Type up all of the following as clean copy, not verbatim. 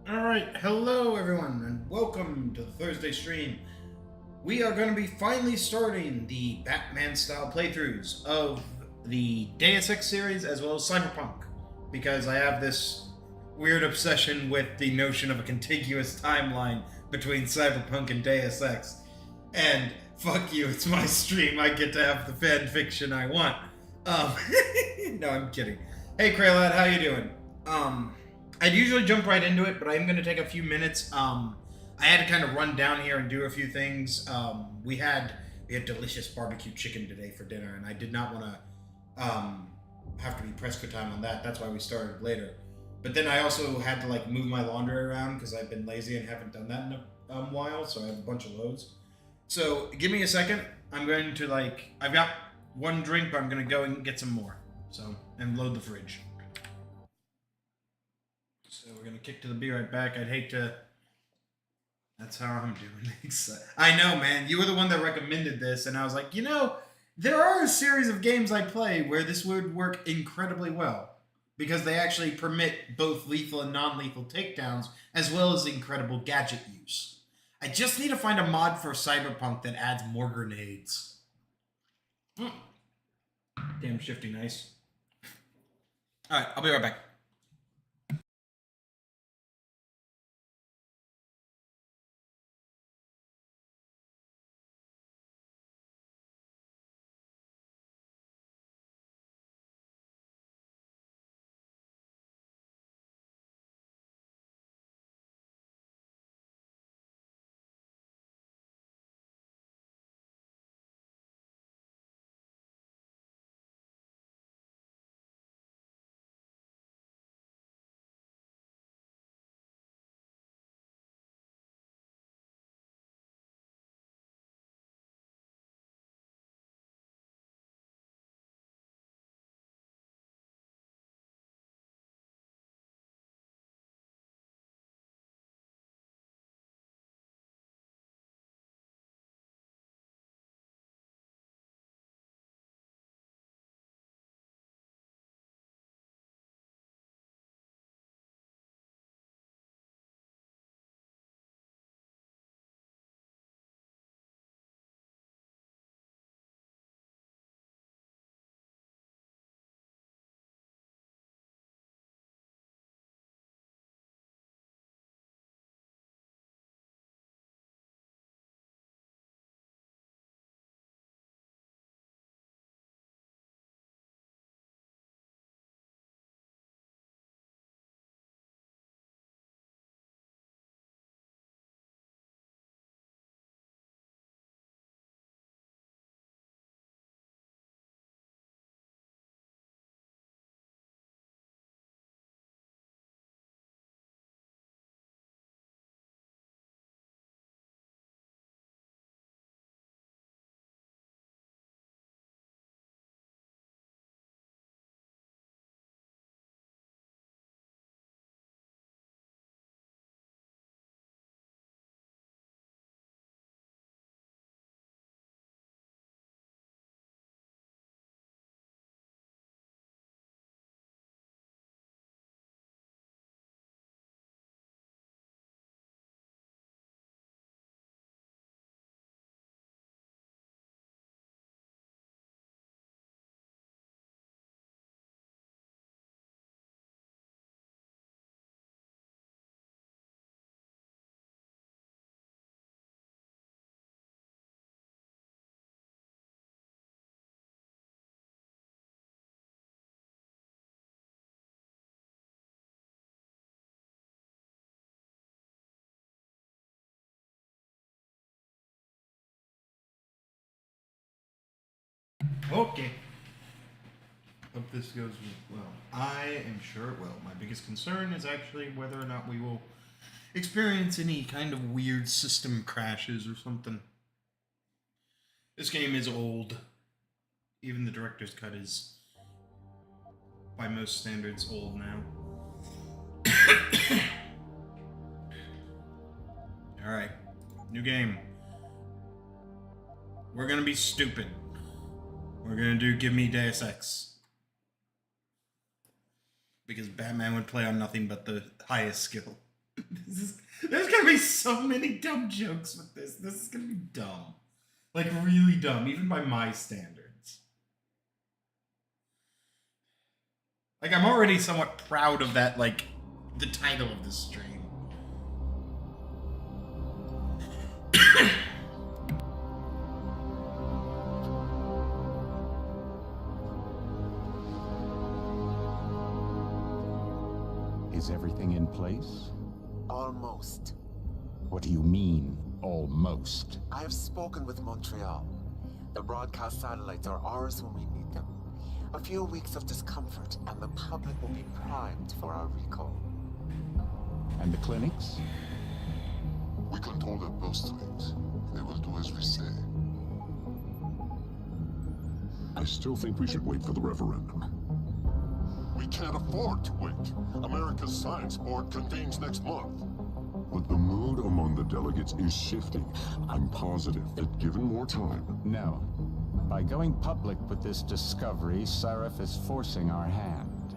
Alright, hello everyone, and welcome to the Thursday stream. We are going to be finally starting the Batman-style playthroughs of the Deus Ex series as well as Cyberpunk, because I have this weird obsession with the notion of a contiguous timeline between Cyberpunk and Deus Ex. And fuck you, it's my stream, I get to have the fan fiction I want. Um, no, I'm kidding. Hey Kraylad, how you doing? I'd usually jump right into it, but I'm going to take a few minutes. I had to kind of run down here and do a few things. We had delicious barbecue chicken today for dinner, and I did not want to have to be pressed for time on that. That's why we started later. But then I also had to move my laundry around because I've been lazy and haven't done that in a while. So I have a bunch of loads. So give me a second. I'm going to I've got one drink, but I'm going to go and get some more. So and load the fridge. So we're gonna kick to the be right back. I'd hate to. That's how I'm doing. I know, man. You were the one that recommended this, and I was like, there are a series of games I play where this would work incredibly well because they actually permit both lethal and non-lethal takedowns as well as incredible gadget use. I just need to find a mod for Cyberpunk that adds more grenades. Damn shifty nice. All right, I'll be right back. Okay. Hope this goes well. I am sure it will. My biggest concern is actually whether or not we will experience any kind of weird system crashes or something. This game is old. Even the director's cut is, by most standards, old now. Alright. New game. We're gonna be stupid. We're gonna do Give Me Deus Ex. Because Batman would play on nothing but the highest skill. There's gonna be so many dumb jokes with this. This is gonna be dumb. Like, really dumb, even by my standards. Like, I'm already somewhat proud of that, like, the title of this stream. Is everything in place? Almost. What do you mean, almost? I have spoken with Montreal. The broadcast satellites are ours when we need them. A few weeks of discomfort, and the public will be primed for our recall. And the clinics? We control their birth rate. They will do as we say. I still think we should wait for the referendum. We can't afford to wait. America's Science Board convenes next month. But the mood among the delegates is shifting. I'm positive that given more time... No. By going public with this discovery, Sarif is forcing our hand.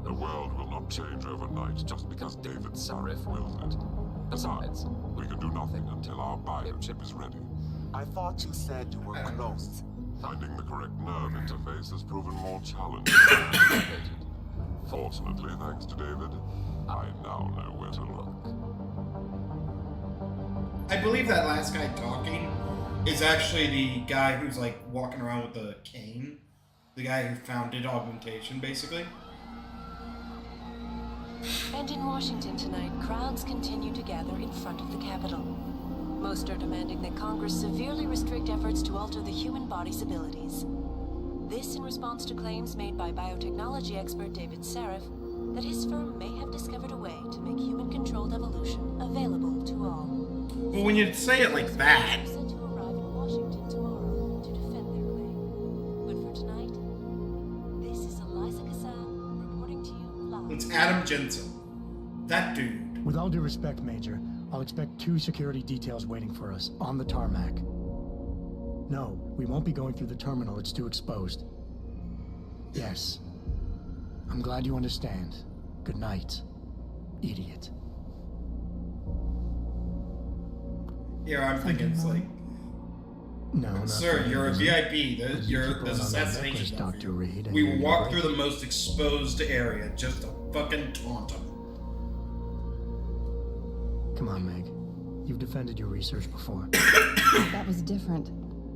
The world will not change overnight just because David Sarif wills it. Besides, we can do nothing until our biochip is ready. I thought you said you were close. Finding the correct nerve interface has proven more challenging than anticipated. Fortunately, thanks to David, I now know where to look. I believe that last guy talking is actually the guy who's like walking around with the cane. The guy who founded augmentation, basically. And in Washington tonight, crowds continue to gather in front of the Capitol. Most are demanding that Congress severely restrict efforts to alter the human body's abilities. This in response to claims made by biotechnology expert David Sarif that his firm may have discovered a way to make human-controlled evolution available to all. Well, when you say it like that... They're set to arrive in Washington tomorrow to defend their claim. But for tonight, this is Eliza Kassan reporting to you live. It's Adam Jensen. That dude. With all due respect, Major, I'll expect 2 security details waiting for us on the tarmac. No, we won't be going through the terminal. It's too exposed. Yes. I'm glad you understand. Good night, idiot. Yeah, I'm thinking it's like... No, Sir, you're a VIP. There's assassination. Dr. Reed. We will walk through the most exposed area just to fucking taunt him. Come on, Meg. You've defended your research before. That was different.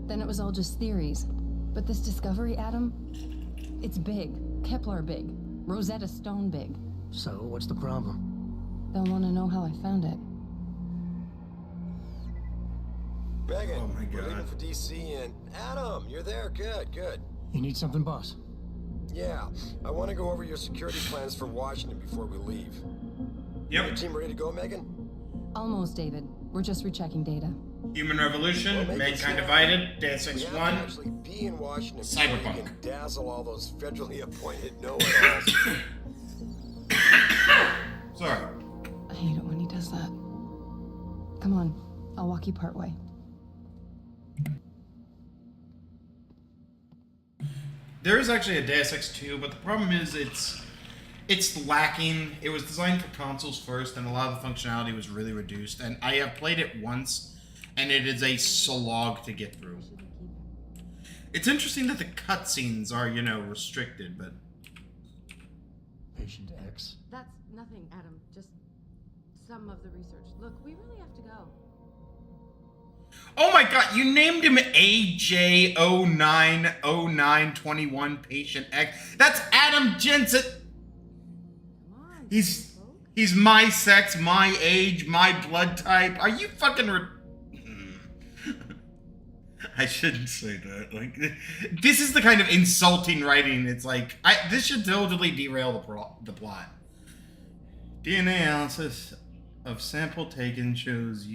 Then it was all just theories. But this discovery, Adam, it's big. Kepler big. Rosetta Stone big. So, what's the problem? They'll want to know how I found it. Megan, Oh my we're God. leaving for DC, and Adam, you're there. Good, good. You need something, boss? Yeah, I want to go over your security plans for Washington before we leave. Yep. Your team ready to go, Megan? Almost, David. We're just rechecking data. Human Revolution, Well, maybe it's Mankind not. Divided, Deus We Ex have to 1. actually be in Washington before you Cyberpunk. can dazzle all those federally appointed know-it-alls. Sorry. I hate it when he does that. Come on, I'll walk you part way. There is actually a Deus Ex 2, but the problem is it's lacking. It was designed for consoles first, and a lot of the functionality was really reduced. And I have played it once, and it is a slog to get through. It's interesting that the cutscenes are, restricted, but... Patient X. That's nothing, Adam. Just some of the research. Look, we really have to go. Oh my god, you named him AJ090921 Patient X. That's Adam Jensen. Come on. He's my sex, my age, my blood type. Are you fucking I shouldn't say that. Like, this is the kind of insulting writing. It's like, this should totally derail the plot. DNA analysis of sample taken shows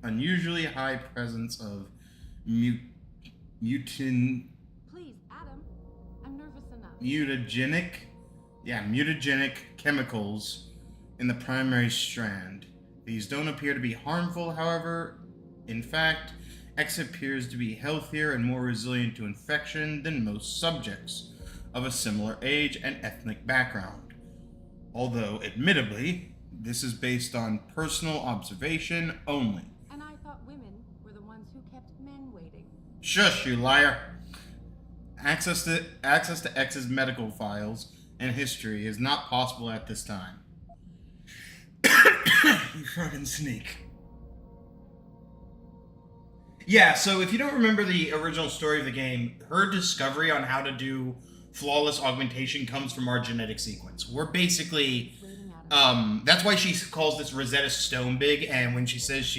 unusually high presence of Please, Adam. I'm nervous enough. mutagenic chemicals in the primary strand. These don't appear to be harmful, however. In fact, X appears to be healthier and more resilient to infection than most subjects of a similar age and ethnic background. Although, admittedly, this is based on personal observation only. And I thought women were the ones who kept men waiting. Shush, you liar! Access to X's medical files and history is not possible at this time. You fucking sneak. Yeah, so if you don't remember the original story of the game, her discovery on how to do flawless augmentation comes from our genetic sequence. We're basically, that's why she calls this Rosetta Stone big, and when she says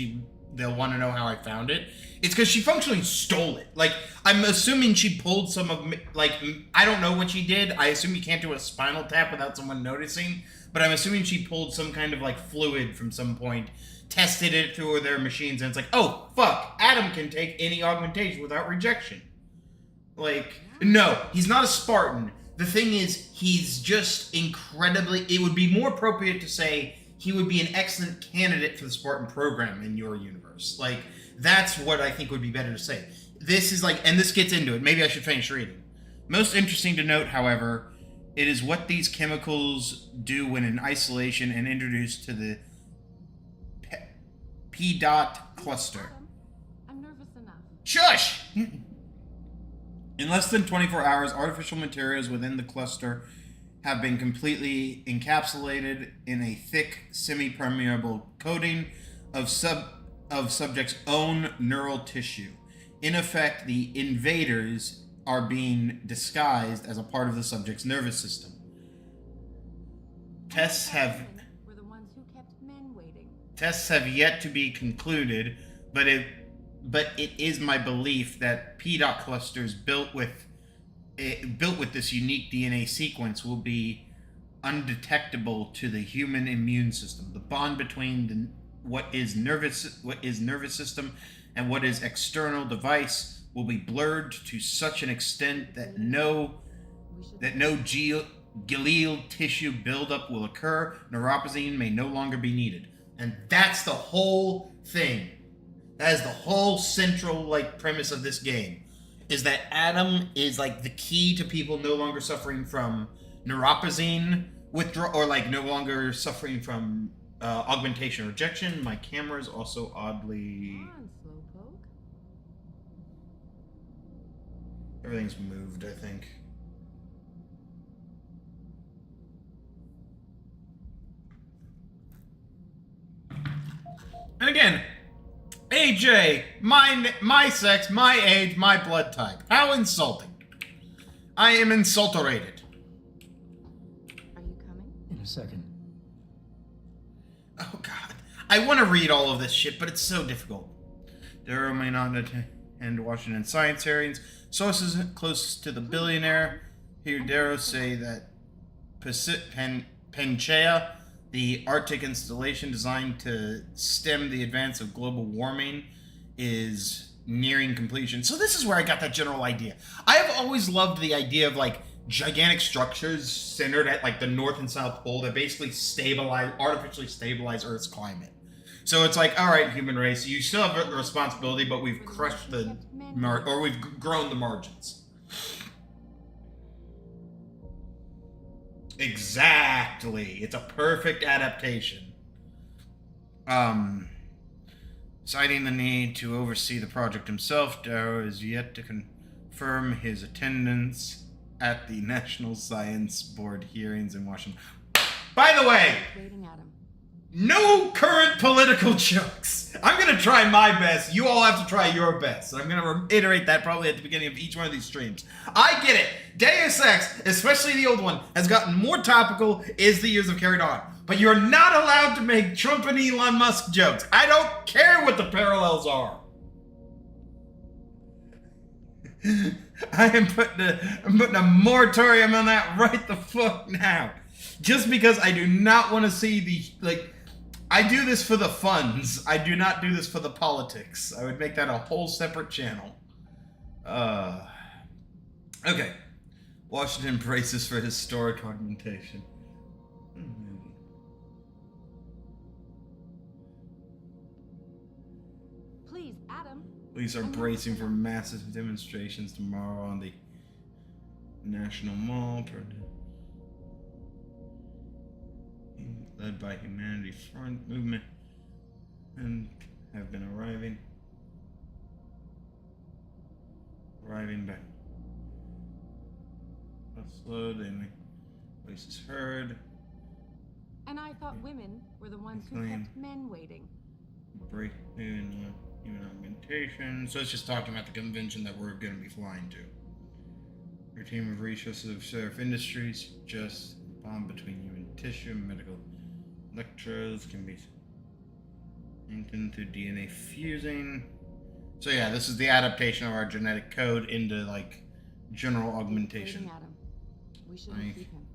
they'll want to know how I found it, it's because she functionally stole it. Like, I'm assuming she pulled some of, like, I don't know what she did. I assume you can't do a spinal tap without someone noticing, but I'm assuming she pulled some kind of, like, fluid from some point, tested it through their machines, and it's like, oh, fuck, Adam can take any augmentation without rejection. Like, no, he's not a Spartan. The thing is, he's just incredibly, it would be more appropriate to say he would be an excellent candidate for the Spartan program in your universe. Like, that's what I think would be better to say. This is like, and this gets into it. Maybe I should finish reading. Most interesting to note, however, it is what these chemicals do when in isolation and introduced to the P-dot cluster. I'm nervous enough. Shush! In less than 24 hours, artificial materials within the cluster have been completely encapsulated in a thick, semi-permeable coating of subject's own neural tissue. In effect, the invaders are being disguised as a part of the subject's nervous system. Tests have yet to be concluded, but it is my belief that P-dot clusters built with this unique DNA sequence will be undetectable to the human immune system. The bond between what is nervous system and what is external device will be blurred to such an extent that no glial tissue buildup will occur. Neuropathy may no longer be needed. And that's the whole thing. That is the whole central, like, premise of this game. Is that Adam is, like, the key to people no longer suffering from neuropathy withdrawal, or, like, no longer suffering from augmentation or rejection. My camera is also oddly... Everything's moved, I think. And again, AJ, my sex, my age, my blood type. How insulting. I am insulterated. Are you coming? In a second. Oh, God. I want to read all of this shit, but it's so difficult. Darrow may not attend Washington science hearings. Sources close to the billionaire hear Darrow say that Pangaea, the Arctic installation designed to stem the advance of global warming, is nearing completion. So this is where I got that general idea. I have always loved the idea of, like, gigantic structures centered at, like, the North and South Pole that basically artificially stabilize Earth's climate. So it's like, all right, human race, you still have a responsibility, but we've crushed we've grown the margins. Exactly. It's a perfect adaptation. Citing the need to oversee the project himself, Darrow is yet to confirm his attendance at the National Science Board hearings in Washington. By the way, no current political jokes. I'm going to try my best. You all have to try your best. I'm going to reiterate that probably at the beginning of each one of these streams. I get it. Deus Ex, especially the old one, has gotten more topical as the years have carried on. But you're not allowed to make Trump and Elon Musk jokes. I don't care what the parallels are. I'm putting a moratorium on that right the fuck now. Just because I do not want to see I do this for the funds. I do not do this for the politics. I would make that a whole separate channel. Okay. Washington braces for historic augmentation. Please, Adam. Police are bracing for massive demonstrations tomorrow on the National Mall. led by Humanity Front movement and have been arriving back. Slow, voices heard. And I thought women were the ones who Clean. kept men waiting. Break in human augmentation. So it's just talking about the convention that we're going to be flying to. Your team of resources of Seraph Industries just bond between human tissue and medical electrodes can be linked through DNA fusing. So yeah, this is the adaptation of our genetic code into like general augmentation. Waiting, Adam. We shouldn't Like, keep him.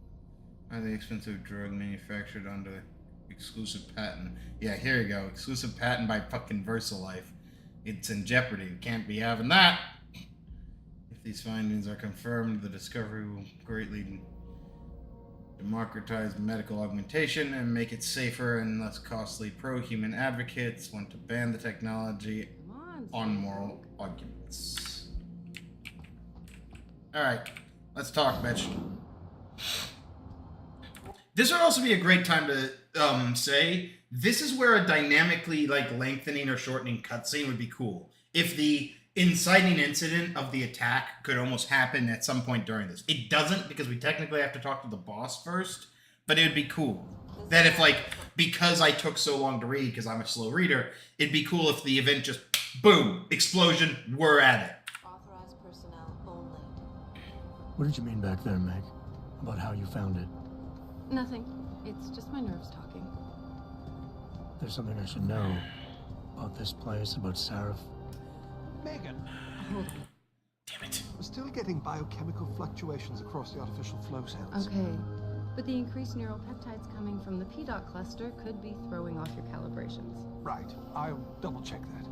highly expensive drug manufactured under exclusive patent. Yeah, here you go. Exclusive patent by fucking VersaLife. It's in jeopardy. We can't be having that. If these findings are confirmed, the discovery will greatly democratize medical augmentation and make it safer and less costly. Pro-human advocates want to ban the technology on moral arguments. Alright, let's talk, bitch. This would also be a great time to say this is where a dynamically like lengthening or shortening cutscene would be cool. If the inciting incident of the attack could almost happen at some point during this. It doesn't because we technically have to talk to the boss first, but it would be cool. That if like, because I took so long to read because I'm a slow reader, it'd be cool if the event just, boom, explosion, we're at it. Authorized personnel only. What did you mean back there, Meg? About how you found it? Nothing. It's just my nerves talking. There's something I should know about this place, about Sarah. Megan, Hold Damn it. we're still getting biochemical fluctuations across the artificial flow cells. Okay. But the increased neural peptides coming from the PDOT cluster could be throwing off your calibrations. Right, I'll double check that.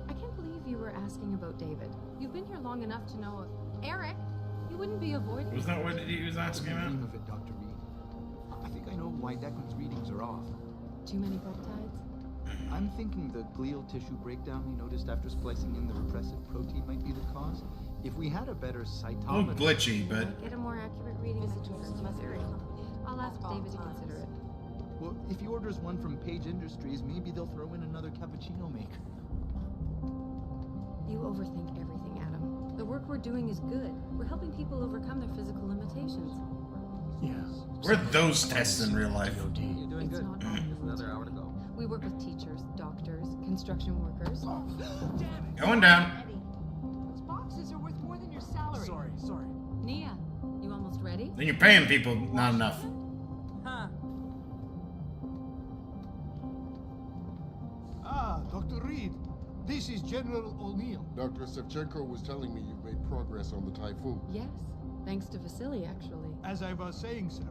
I can't believe you were asking about David. You've been here long enough to know Eric, you wouldn't be avoiding. Was that what he was asking about? Name of it, Dr. Reed. I think I know why Declan's readings are off. Too many peptides? I'm thinking the glial tissue breakdown he noticed after splicing in the repressive protein might be the cause. If we had a better A little cytometer... glitchy, but Get a more accurate reading that confirms my theory. I'll ask David to consider it. Well, if he orders one from Page Industries, maybe they'll throw in another cappuccino maker. You overthink everything, Adam. The work we're doing is good. We're helping people overcome their physical limitations. Yeah. where are those tests in real life? DOD. You're doing It's good. not Just another hour to go. We work with teachers, doctors, construction workers. Going down. Those boxes are worth more than your salary. Sorry. Nia, you almost ready? Then you're paying people not enough. Huh. Ah, Dr. Reed. This is General O'Neill. Dr. Sevchenko was telling me you've made progress on the Typhoon. Yes, thanks to Vasily, actually. As I was saying, sir,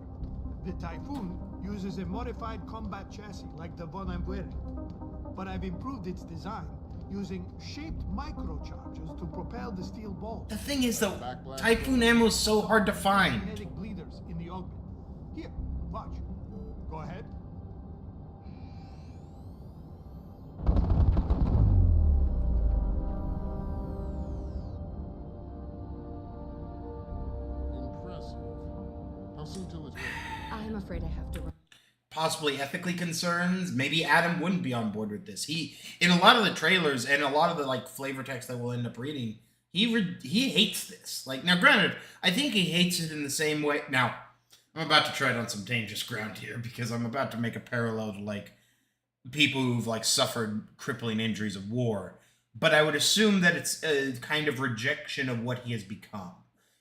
the Typhoon uses a modified combat chassis like the one I'm wearing. But I've improved its design using shaped microcharges to propel the steel ball. The thing is, though, Typhoon ammo is so hard to find. Magnetic bleeders in the augment. Here, watch. Go ahead. Impressive. How soon till it's ready? I'm afraid I have to run. Possibly ethically concerns. Maybe Adam wouldn't be on board with this. He, in a lot of the trailers and a lot of the like flavor text that we'll end up reading, he hates this. Like, now granted, I think he hates it in the same way. Now, I'm about to tread on some dangerous ground here because I'm about to make a parallel to like people who've like suffered crippling injuries of war. But I would assume that it's a kind of rejection of what he has become.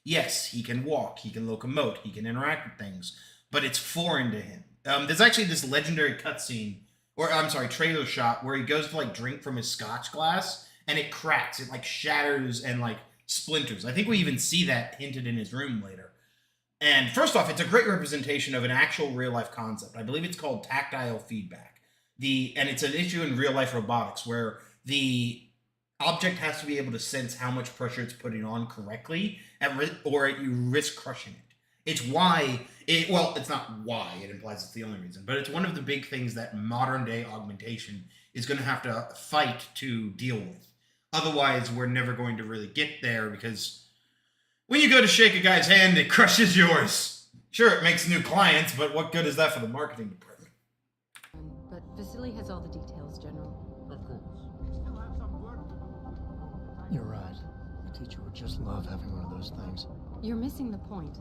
Yes, he can walk, he can locomote, he can interact with things, but it's foreign to him. There's actually this legendary cutscene, or I'm sorry, trailer shot where he goes to like drink from his scotch glass and it cracks, it like shatters and like splinters. I think we even see that hinted in his room later. And first off, it's a great representation of an actual real life concept. I believe it's called tactile feedback. And it's an issue in real life robotics where the object has to be able to sense how much pressure it's putting on correctly, or you risk crushing it. It's why, it's not why, it implies it's the only reason, but it's one of the big things that modern day augmentation is going to have to fight to deal with. Otherwise, we're never going to really get there because when you go to shake a guy's hand, it crushes yours. Sure, it makes new clients, but what good is that for the marketing department? But Vasily has all the details, General. Of course. You're right. The teacher would just love having one of those things. You're missing the point.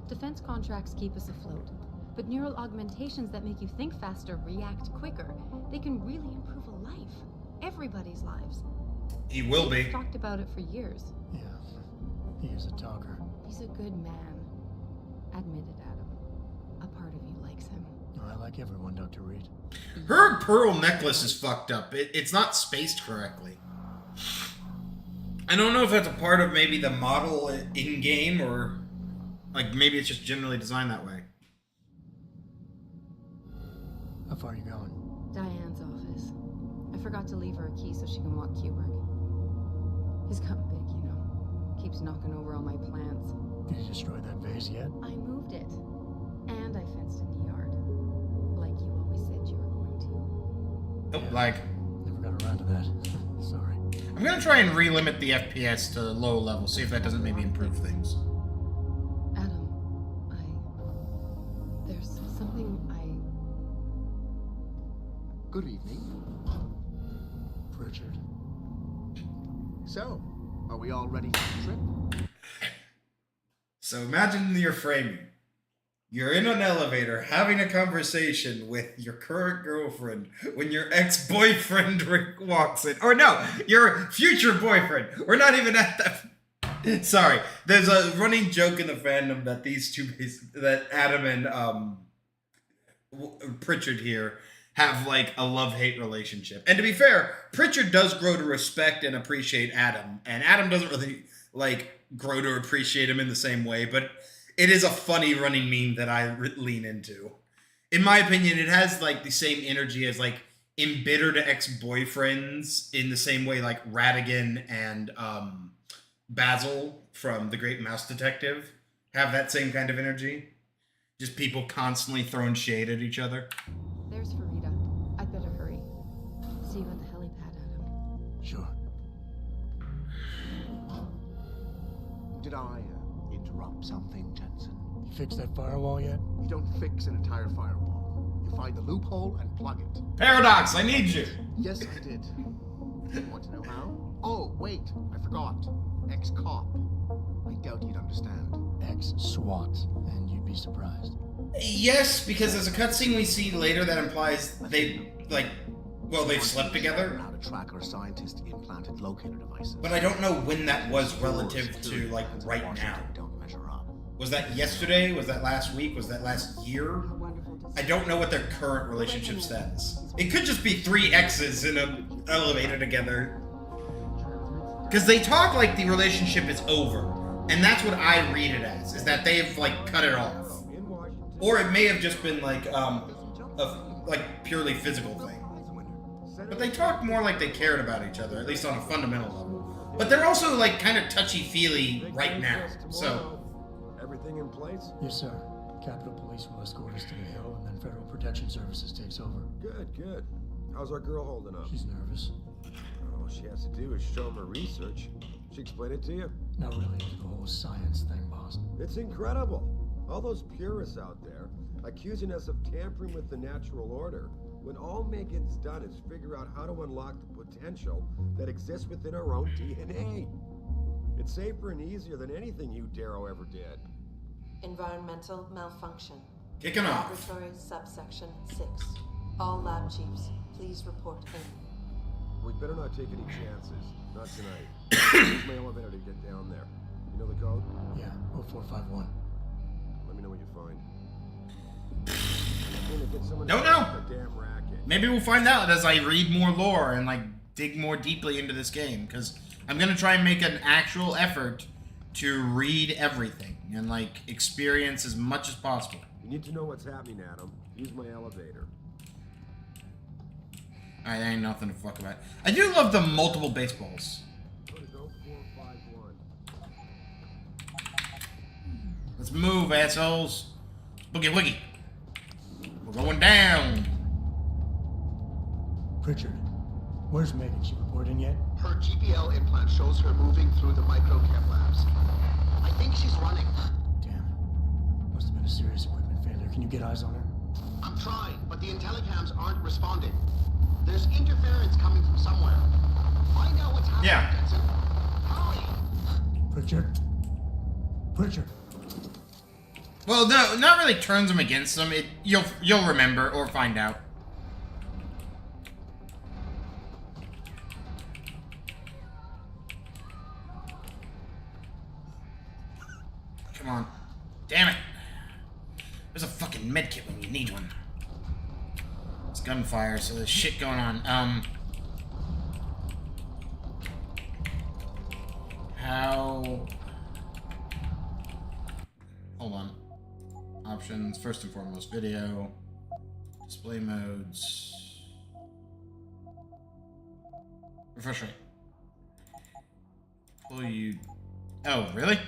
Defense contracts keep us afloat, but neural augmentations that make you think faster, react quicker, they can really improve a life. Everybody's lives. He will be. We've talked about it for years. Yeah, he is a talker. He's a good man. Admit it, Adam. A part of you likes him. Oh, I like everyone, Dr. Reed. Her pearl necklace is fucked up. It's not spaced correctly. I don't know if that's a part of maybe the model in-game or like maybe it's just generally designed that way. How far are you going? Diane's office. I forgot to leave her a key so she can walk Kubrick. He's gotten big, you know. Keeps knocking over all my plants. Did you destroy that vase yet? I moved it. And I fenced in the yard. Like you always said you were going to. Nope, like... Never got around to that. Sorry. I'm gonna try and relimit the FPS to low level, see if that doesn't maybe improve things. Adam, there's something Good evening. Richard. So, are we all ready for the trip? So imagine your framing. You're in an elevator having a conversation with your current girlfriend when your ex-boyfriend walks in. Or no, your future boyfriend. We're not even at that. Sorry. There's a running joke in the fandom that these two, that Adam and Pritchard here have like a love-hate relationship. And to be fair, Pritchard does grow to respect and appreciate Adam. And Adam doesn't really like grow to appreciate him in the same way, but it is a funny running meme that I lean into. In my opinion, it has like the same energy as like embittered ex-boyfriends in the same way like Radigan and Basil from The Great Mouse Detective have that same kind of energy. Just people constantly throwing shade at each other. There's Farida. I'd better hurry. See you at the helipad, Adam. Sure. Did I interrupt something, Jensen? You fixed that firewall yet? You don't fix an entire firewall. You find the loophole and plug it. Paradox, I need you! Yes, I did. You want to know how? Oh, wait, I forgot. Ex-cop. I doubt you'd understand. Ex-SWAT, and you'd be surprised. Yes, because there's a cutscene we see later that implies they, like, well, they've slept together. How to track our scientist implanted locator devices. But I don't know when that was relative to, like, right now. Don't measure up. Was that yesterday? Was that last week? Was that last year? I don't know what their current relationship status. It could just be three exes in an elevator together. Because they talk like the relationship is over. And that's what I read it as, is that they've, like, cut it off. Or it may have just been, like, a purely physical thing. But they talk more like they cared about each other, at least on a fundamental level. But they're also, like, kind of touchy-feely right now, so... Everything in place? Yes, sir. Capitol Police will escort us to the hill, and then Federal Protection Services takes over. Good, good. How's our girl holding up? She's nervous. All she has to do is show him her research. She explain it to you? Not really into the whole science thing, boss. It's incredible. All those purists out there accusing us of tampering with the natural order, when all Megan's done is figure out how to unlock the potential that exists within our own DNA. It's safer and easier than anything you, Darrow, ever did. Environmental malfunction. Kicking off. Laboratory subsection 6. All lab chiefs, please report in. We'd better not take any chances. Not tonight. Use my elevator to get down there. You know the code? Yeah, 0451. Let me know what you find. Don't know. Maybe we'll find out as I read more lore and like dig more deeply into this game, because I'm gonna try and make an actual effort to read everything and like experience as much as possible. You need to know what's happening, Adam. Use my elevator. Alright, there ain't nothing to fuck about. I do love the multiple baseballs. Code is 0451. Let's move, assholes. Boogie woogie. We're going down. Pritchard, where's Megan? She report in yet? Her GPL implant shows her moving through the microchem labs. I think she's running. Damn it. Must have been having a serious equipment failure. Can you get eyes on her? I'm trying, but the intellicams aren't responding. There's interference coming from somewhere. Find out what's happening, Yeah. Jensen. Hurry! Pritchard? Pritchard? Well, no, not really turns them against them. You'll remember or find out. Come on. Damn it. There's a fucking medkit when you need one. It's gunfire, so there's shit going on. How... Hold on. Options, first and foremost, video. Display modes. Refresh rate. Pull you... Oh, really?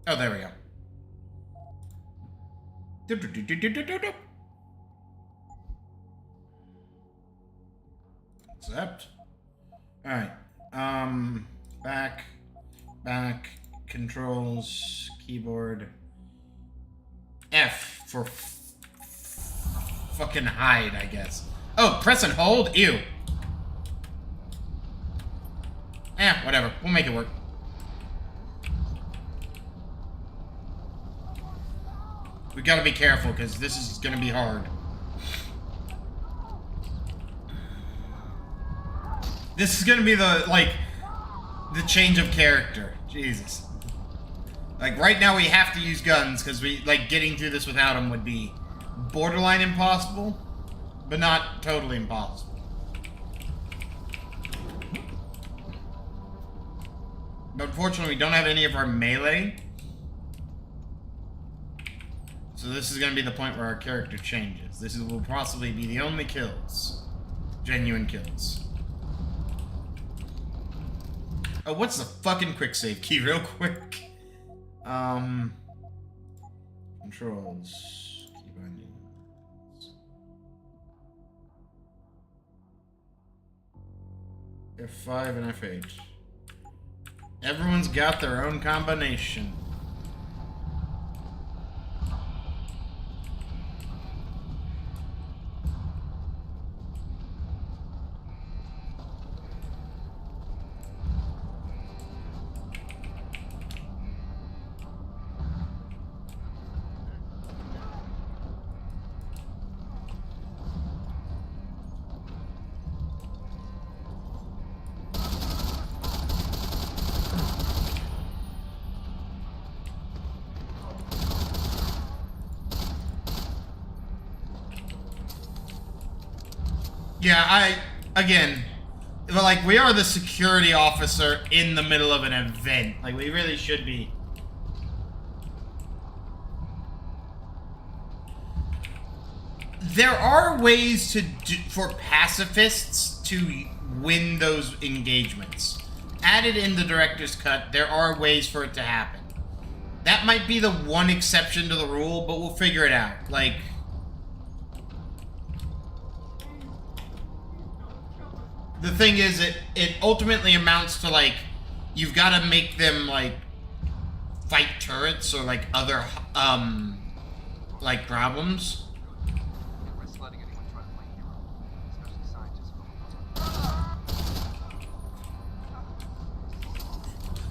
Oh, there we go. Accept. Alright. Back, controls, keyboard. F for fucking hide, I guess. Oh, press and hold? Ew. Whatever. We'll make it work. We gotta be careful, because this is gonna be hard. This is gonna be the change of character. Jesus. Like, right now we have to use guns, because getting through this without them would be borderline impossible, but not totally impossible. But unfortunately, we don't have any of our melee. So this is going to be the point where our character changes. This will possibly be the only kills. Genuine kills. Oh, what's the fucking quick save key real quick? Controls. Key bindings. F5 and F8. Everyone's got their own combination. Yeah, we are the security officer in the middle of an event. Like, we really should be. There are ways for pacifists to win those engagements. Added in the director's cut, there are ways for it to happen. That might be the one exception to the rule, but we'll figure it out. Like... The thing is, it ultimately amounts to, you've got to make them, fight turrets or, other, problems.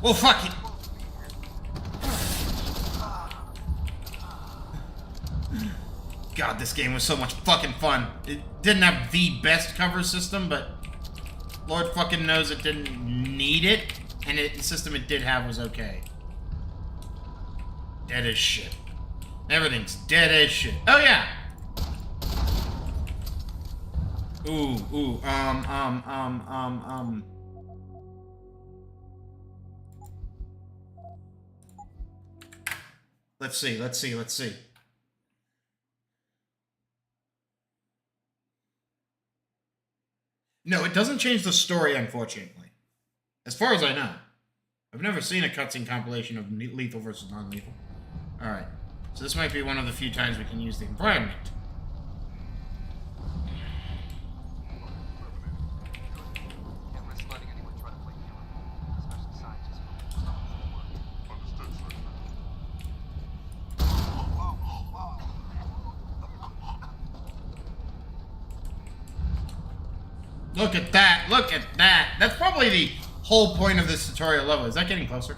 Well, fuck it. God, this game was so much fucking fun. It didn't have the best cover system, but... Lord fucking knows it didn't need it, and the system it did have was okay. Dead as shit. Everything's dead as shit. Oh yeah! Ooh, Let's see. No, it doesn't change the story, unfortunately. As far as I know. I've never seen a cutscene compilation of lethal versus non-lethal. Alright. So this might be one of the few times we can use the environment. Look at that. Look at that. That's probably the whole point of this tutorial level. Is that getting closer?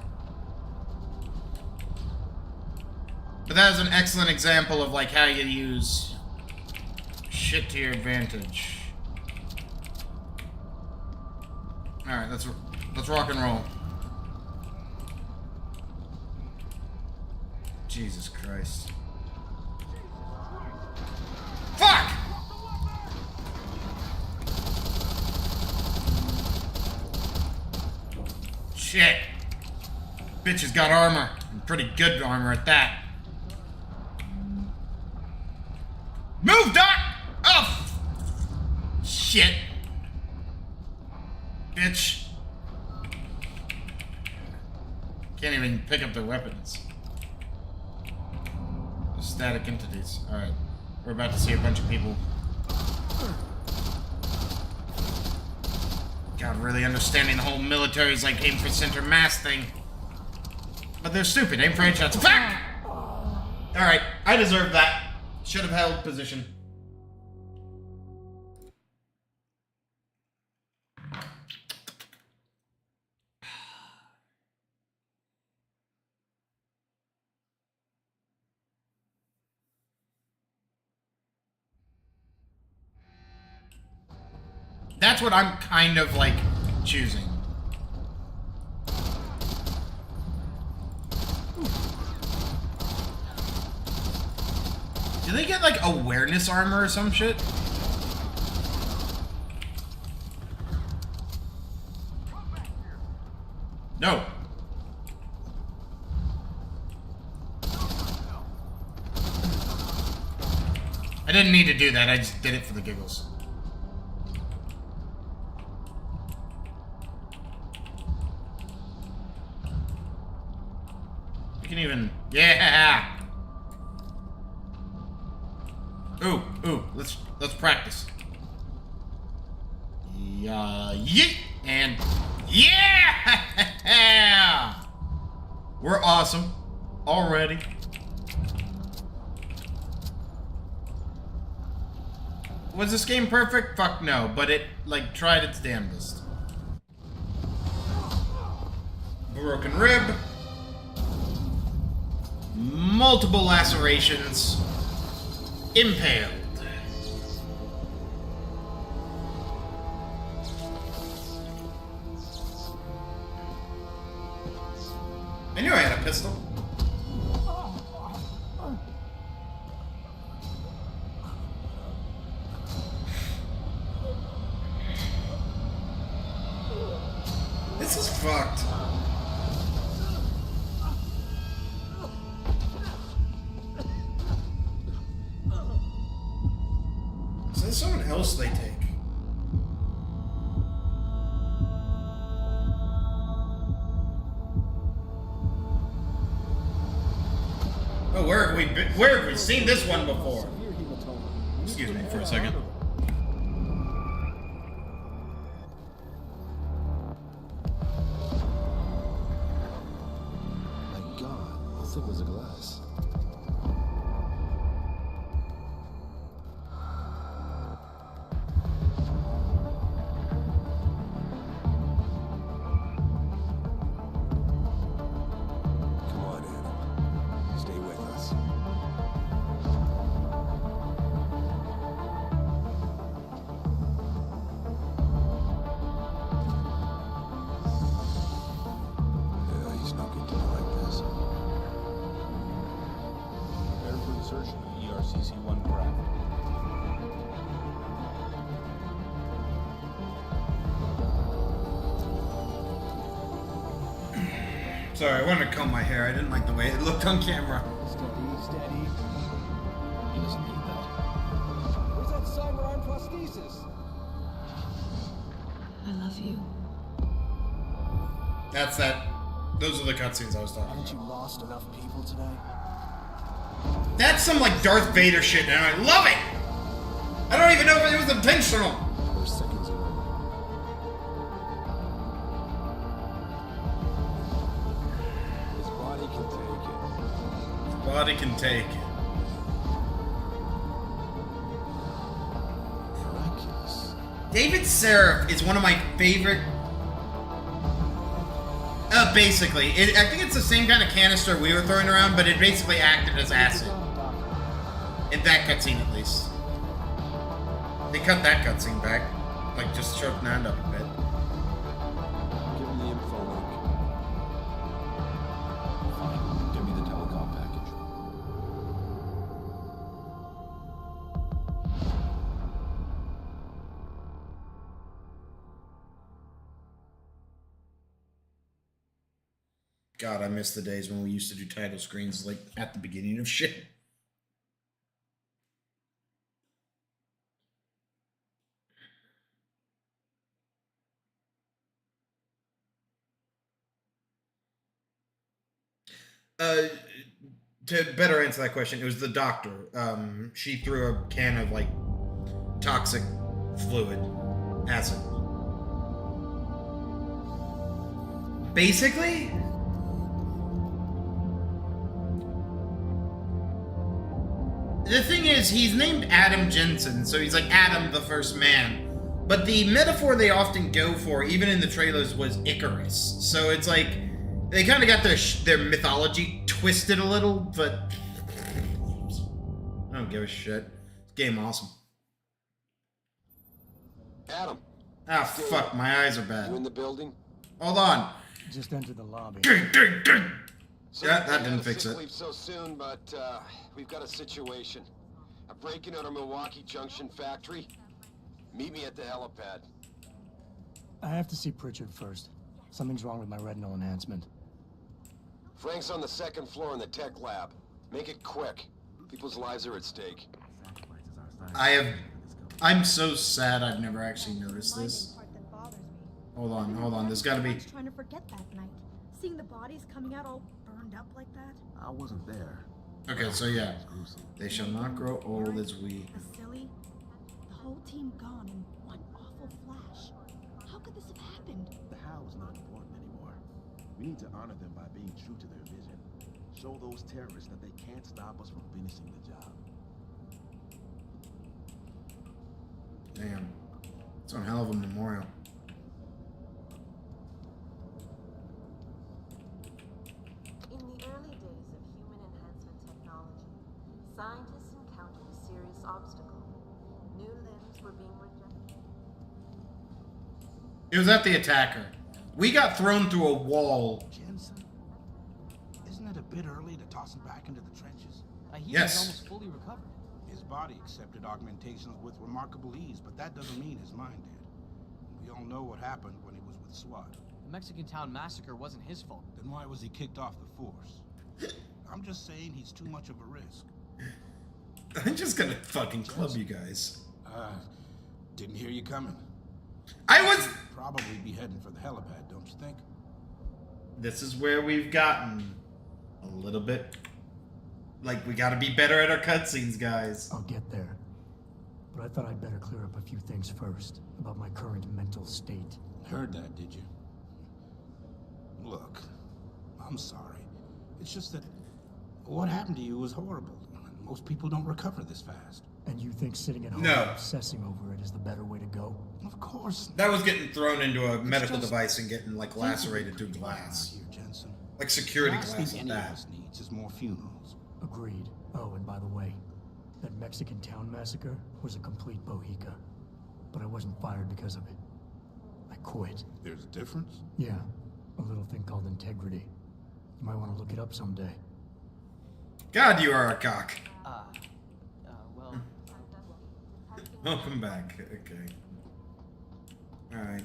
But that is an excellent example of like how you use shit to your advantage. Alright, let's rock and roll. Jesus Christ. Fuck! Shit. Bitch has got armor. And pretty good armor at that. Move, Doc! Oh! Shit. Bitch. Can't even pick up their weapons. They're static entities. Alright. We're about to see a bunch of people. God, really understanding the whole military's like aim for center mass thing. But they're stupid. Aim for headshots. Fuck! Alright, I deserve that. Should have held position. That's what I'm kind of like choosing. Do they get like awareness armor or some shit? No. I didn't need to do that, I just did it for the giggles. You can even... Yeah! Ooh, let's practice. Yeet! And... Yeah! We're awesome. Already. Was this game perfect? Fuck no, but it, like, tried its damnedest. Broken rib. Multiple lacerations. Impaled. I knew I had a pistol. This is fucked. So there's someone else they take. Oh, where have we seen this one before? Excuse me for a second. My God, how thick was the glass? Come on, Anna. Stay with us. Yeah, he's not going to like this. Prepare for insertion of ERCC-1 craft. Sorry, I wanted to comb my hair. I didn't like the way it looked on camera. Steady. He doesn't need that. Where's that cyber-arm prosthesis? I love you. That's that. Those are the cutscenes I was talking about. Haven't you lost enough people today? That's some like Darth Vader shit, and I love it! I don't even know if it was intentional. We're seconds away. His body can take it. His body can take it. Miraculous. David Seraph is one of my favorite. Basically, I think it's the same kind of canister we were throwing around, but it basically acted as acid. In that cutscene, at least. They cut that cutscene back, like just shorten that up a bit. Give him the info link. Fine. Give me the telecom package. God, I miss the days when we used to do title screens like at the beginning of shit. To better answer that question, it was the doctor. She threw a can of like toxic fluid, acid. Basically, the thing is, he's named Adam Jensen, so he's like Adam the First Man. But the metaphor they often go for, even in the trailers, was Icarus. So it's like they kind of got their mythology twisted a little, but I don't give a shit. This game awesome. Adam. Ah, fuck, my eyes are bad. You in the building? Hold on. Just entered the lobby. Yeah, that didn't fix it. Leave so soon, but we've got a situation. A break-in at our Milwaukee Junction factory. Meet me at the helipad. I have to see Pritchard first. Something's wrong with my retinal enhancement. Frank's on the second floor in the tech lab. Make it quick. People's lives are at stake. I'm so sad I've never actually noticed this. Hold on. There's gotta be. Trying to forget that night. Seeing the bodies coming out all burned up like that. I wasn't there. Okay, so yeah. They shall not grow old as we. Silly. The whole team gone in one awful flash. How could this have happened? The how is not important anymore. We need to honor them by being true to their vision. Show those terrorists that they can't stop us from finishing the job. Damn. It's one hell of a memorial. In the early days of human enhancement technology, scientists encountered a serious obstacle. New limbs were being rejected. It was at the attacker. We got thrown through a wall. Jensen? Isn't it a bit early to toss him back into the trenches? Yes. He's almost fully recovered. His body accepted augmentations with remarkable ease, but that doesn't mean his mind did. We all know what happened when he was with SWAT. The Mexican town massacre wasn't his fault. Then why was he kicked off the force? I'm just saying he's too much of a risk. I'm just gonna fucking club you guys. Didn't hear you coming. I was probably be heading for the helipad, don't you think? This is where we've gotten a little bit. Like, we gotta be better at our cutscenes, guys. I'll get there. But I thought I'd better clear up a few things first about my current mental state. Heard that, did you? Look, I'm sorry. It's just that what happened to you was horrible. Most people don't recover this fast. And you think sitting at home obsessing over it is the better way to go? Of course. That was getting thrown into a medical device and getting, like, lacerated through glass. Like security glass Last like thing any of that. us needs is more funerals. Agreed. Oh, and by the way, that Mexican town massacre was a complete bohica. But I wasn't fired because of it. I quit. There's a difference? Yeah, a little thing called integrity. You might want to look it up someday. God, you are a cock. Well... Welcome back. Okay. Alright.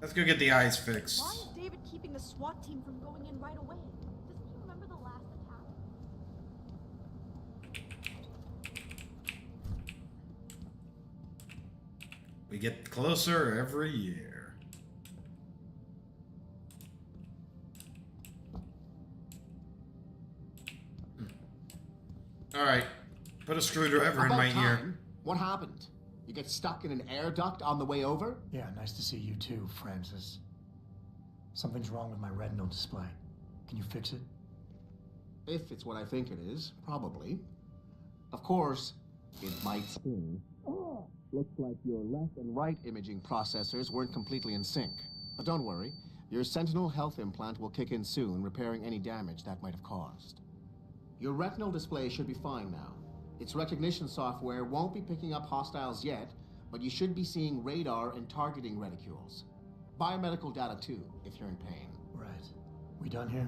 Let's go get the eyes fixed. Why is David keeping the SWAT team from going in right away? Doesn't he remember the last attack? We get closer every year. Alright. Put a screwdriver in my ear. What happened? You get stuck in an air duct on the way over? Yeah, nice to see you too, Francis. Something's wrong with my retinal display. Can you fix it? If it's what I think it is, probably. Of course, it might spin. Looks like your left and right imaging processors weren't completely in sync. But don't worry, your Sentinel health implant will kick in soon, repairing any damage that might have caused. Your retinal display should be fine now. Its recognition software won't be picking up hostiles yet, but you should be seeing radar and targeting reticules. Biomedical data too, if you're in pain. Right. We done here?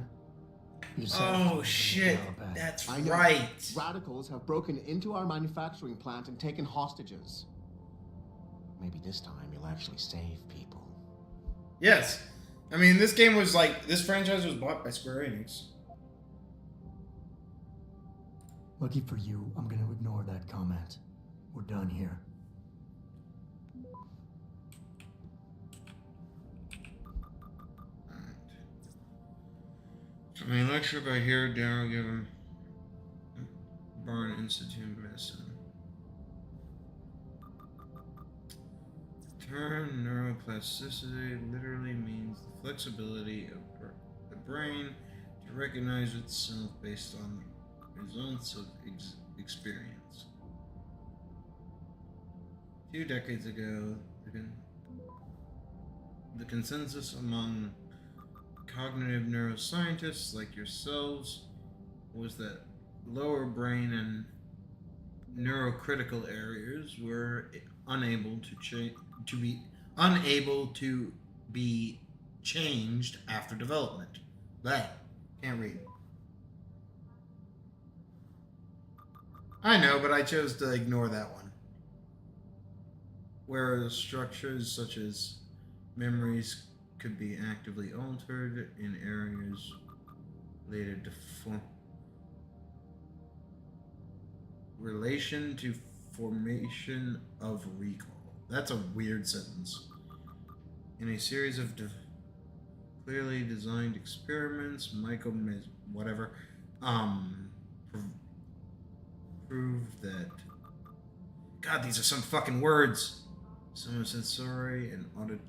Oh shit, that's I know. right. Radicals have broken into our manufacturing plant and taken hostages. Maybe this time you'll actually save people. Yes. I mean, this game was like, this franchise was bought by Square Enix. Lucky for you, I'm gonna ignore that comment. We're done here. I mean, lecture by here, Daryl given Barn Institute of Medicine. The term neuroplasticity literally means the flexibility of the brain to recognize itself based on the results of experience. A few decades ago, the consensus among cognitive neuroscientists like yourselves was that lower brain and neurocritical areas were unable to be changed after development. That can't read. I know, but I chose to ignore that one. Whereas structures such as memories could be actively altered in areas related to relation to formation of recall. That's a weird sentence. In a series of clearly designed experiments, Michael proved that. God, these are some fucking words. Somatosensory and audit.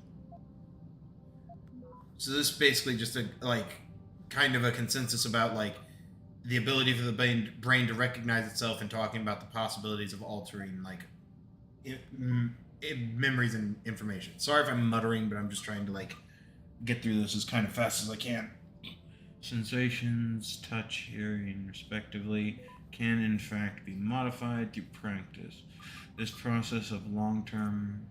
So this is basically just a kind of a consensus about the ability for the brain to recognize itself and talking about the possibilities of altering memories and information. Sorry if I'm muttering, but I'm just trying to get through this as kind of fast as I can. Sensations, touch, hearing, respectively, can in fact be modified through practice. This process of long-term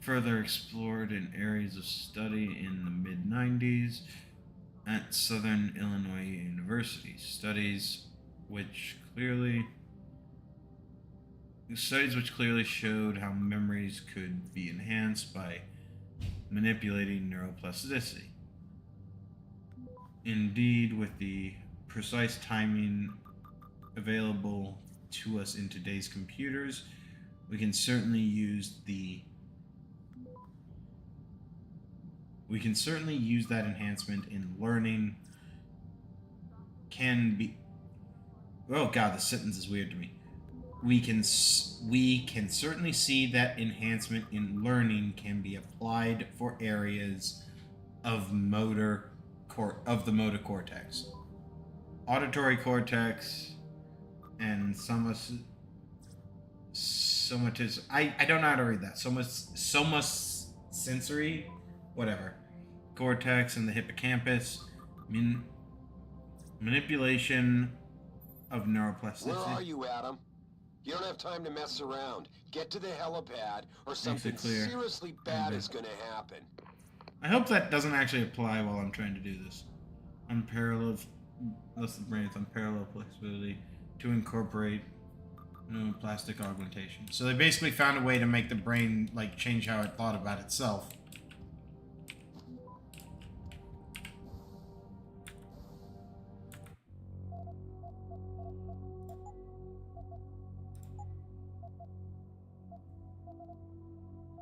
further explored in areas of study in the mid-90s at Southern Illinois University. Studies which clearly showed how memories could be enhanced by manipulating neuroplasticity. Indeed, with the precise timing available to us in today's computers, we can certainly use that enhancement in learning. Oh god, this sentence is weird to me. We can certainly see that enhancement in learning can be applied for areas of the motor cortex, auditory cortex, and somatis. I don't know how to read that. Somasensory, whatever, cortex and the hippocampus. Manipulation of neuroplasticity. Where are you, Adam? You don't have time to mess around. Get to the helipad, or something seriously bad is going to happen. I hope that doesn't actually apply while I'm trying to do this. Unparalleled flexibility to incorporate plastic augmentation. So they basically found a way to make the brain change how it thought about itself.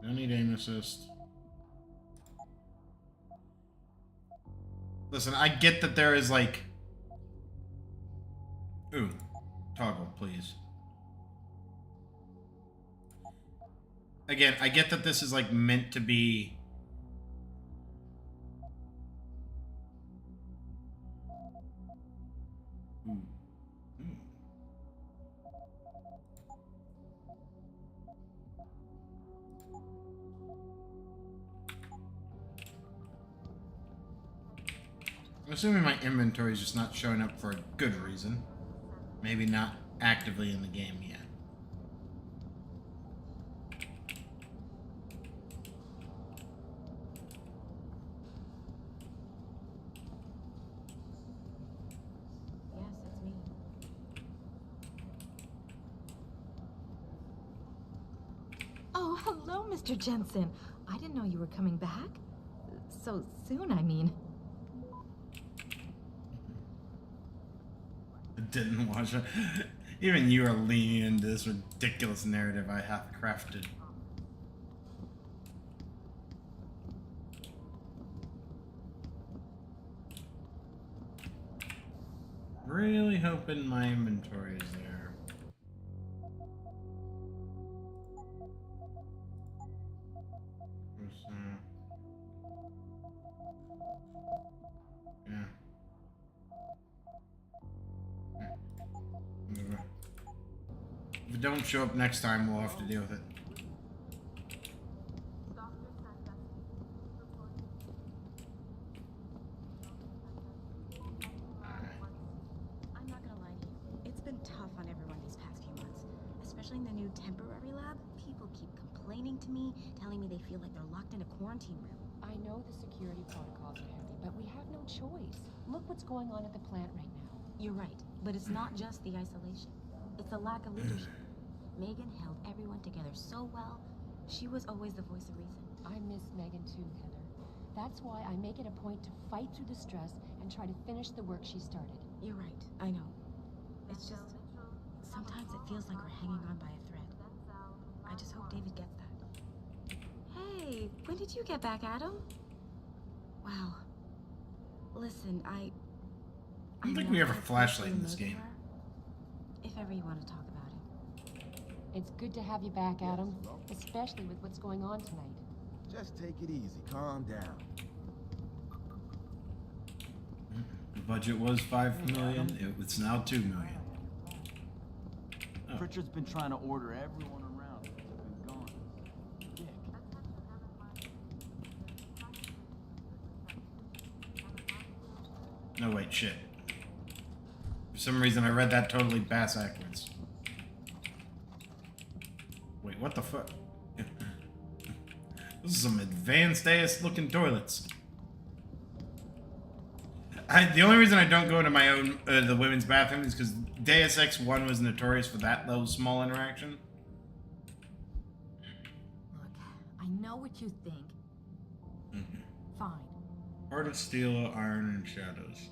No need aim assist. Listen, I get that there is ooh, toggle, please. Again, I get that this is meant to be I'm assuming my inventory is just not showing up for a good reason. Maybe not actively in the game yet. Yes, it's me. Oh, hello, Mr. Jensen. I didn't know you were coming back. So soon, I mean. Didn't watch it. Even you are leaning into this ridiculous narrative I have crafted. Really hoping my inventory is there. Yeah. If it don't show up next time, we'll have to deal with it. I'm not gonna lie to you. It's been tough on everyone these past few months. Especially in the new temporary lab. People keep complaining to me, telling me they feel like they're locked in a quarantine room. I know the security protocols are heavy, but we have no choice. Look what's going on at the plant right now. You're right, but it's not just the isolation. It's the lack of leadership. Megan held everyone together so well. She was always the voice of reason. I miss Megan too, Heather. That's why I make it a point to fight through the stress and try to finish the work she started. You're right, I know. It's just, sometimes it feels like we're hanging on by a thread. I just hope David gets that. Hey, when did you get back, Adam? Wow. Listen, I don't think we have a flashlight in this game. If ever you want to talk about it. It's good to have you back, Adam, especially with what's going on tonight. Just take it easy, calm down. The budget was $5 million. It's now $2 million. Oh. Pritchard's been trying to order everyone around since I've been gone. Dick. No, wait, shit. For some reason, I read that totally backwards. Wait, what the fuck? This is some advanced ass looking toilets. The only reason I don't go to my own the women's bathroom is because Deus Ex 1 was notorious for that low small interaction. Look, I know what you think. Fine. Heart of steel, iron, and shadows.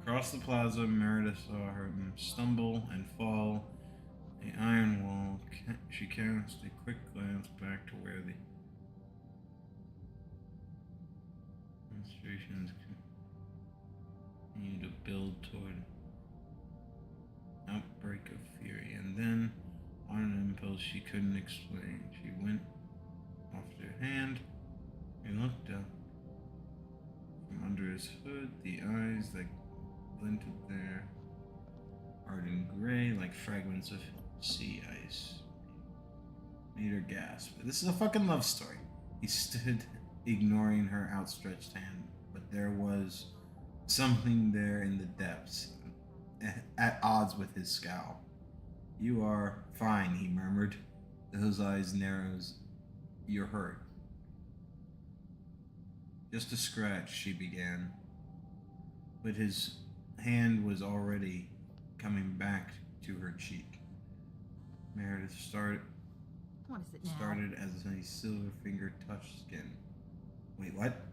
Across the plaza, Meredith saw her stumble and fall. The iron wall. She cast a quick glance back to where the demonstrations continue to build toward outbreak of fury, and then, on an impulse she couldn't explain, she went off her hand and looked up. From under his hood, the eyes that glinted there, ardent gray like fragments of sea ice, made her gasp. This is a fucking love story. He stood, ignoring her outstretched hand, but there was something there in the depths, at odds with his scowl. You are fine, he murmured. Those eyes narrows. You're hurt. Just a scratch, she began. But his hand was already coming back to her cheek. Meredith started as a silver finger touched skin. Wait, what?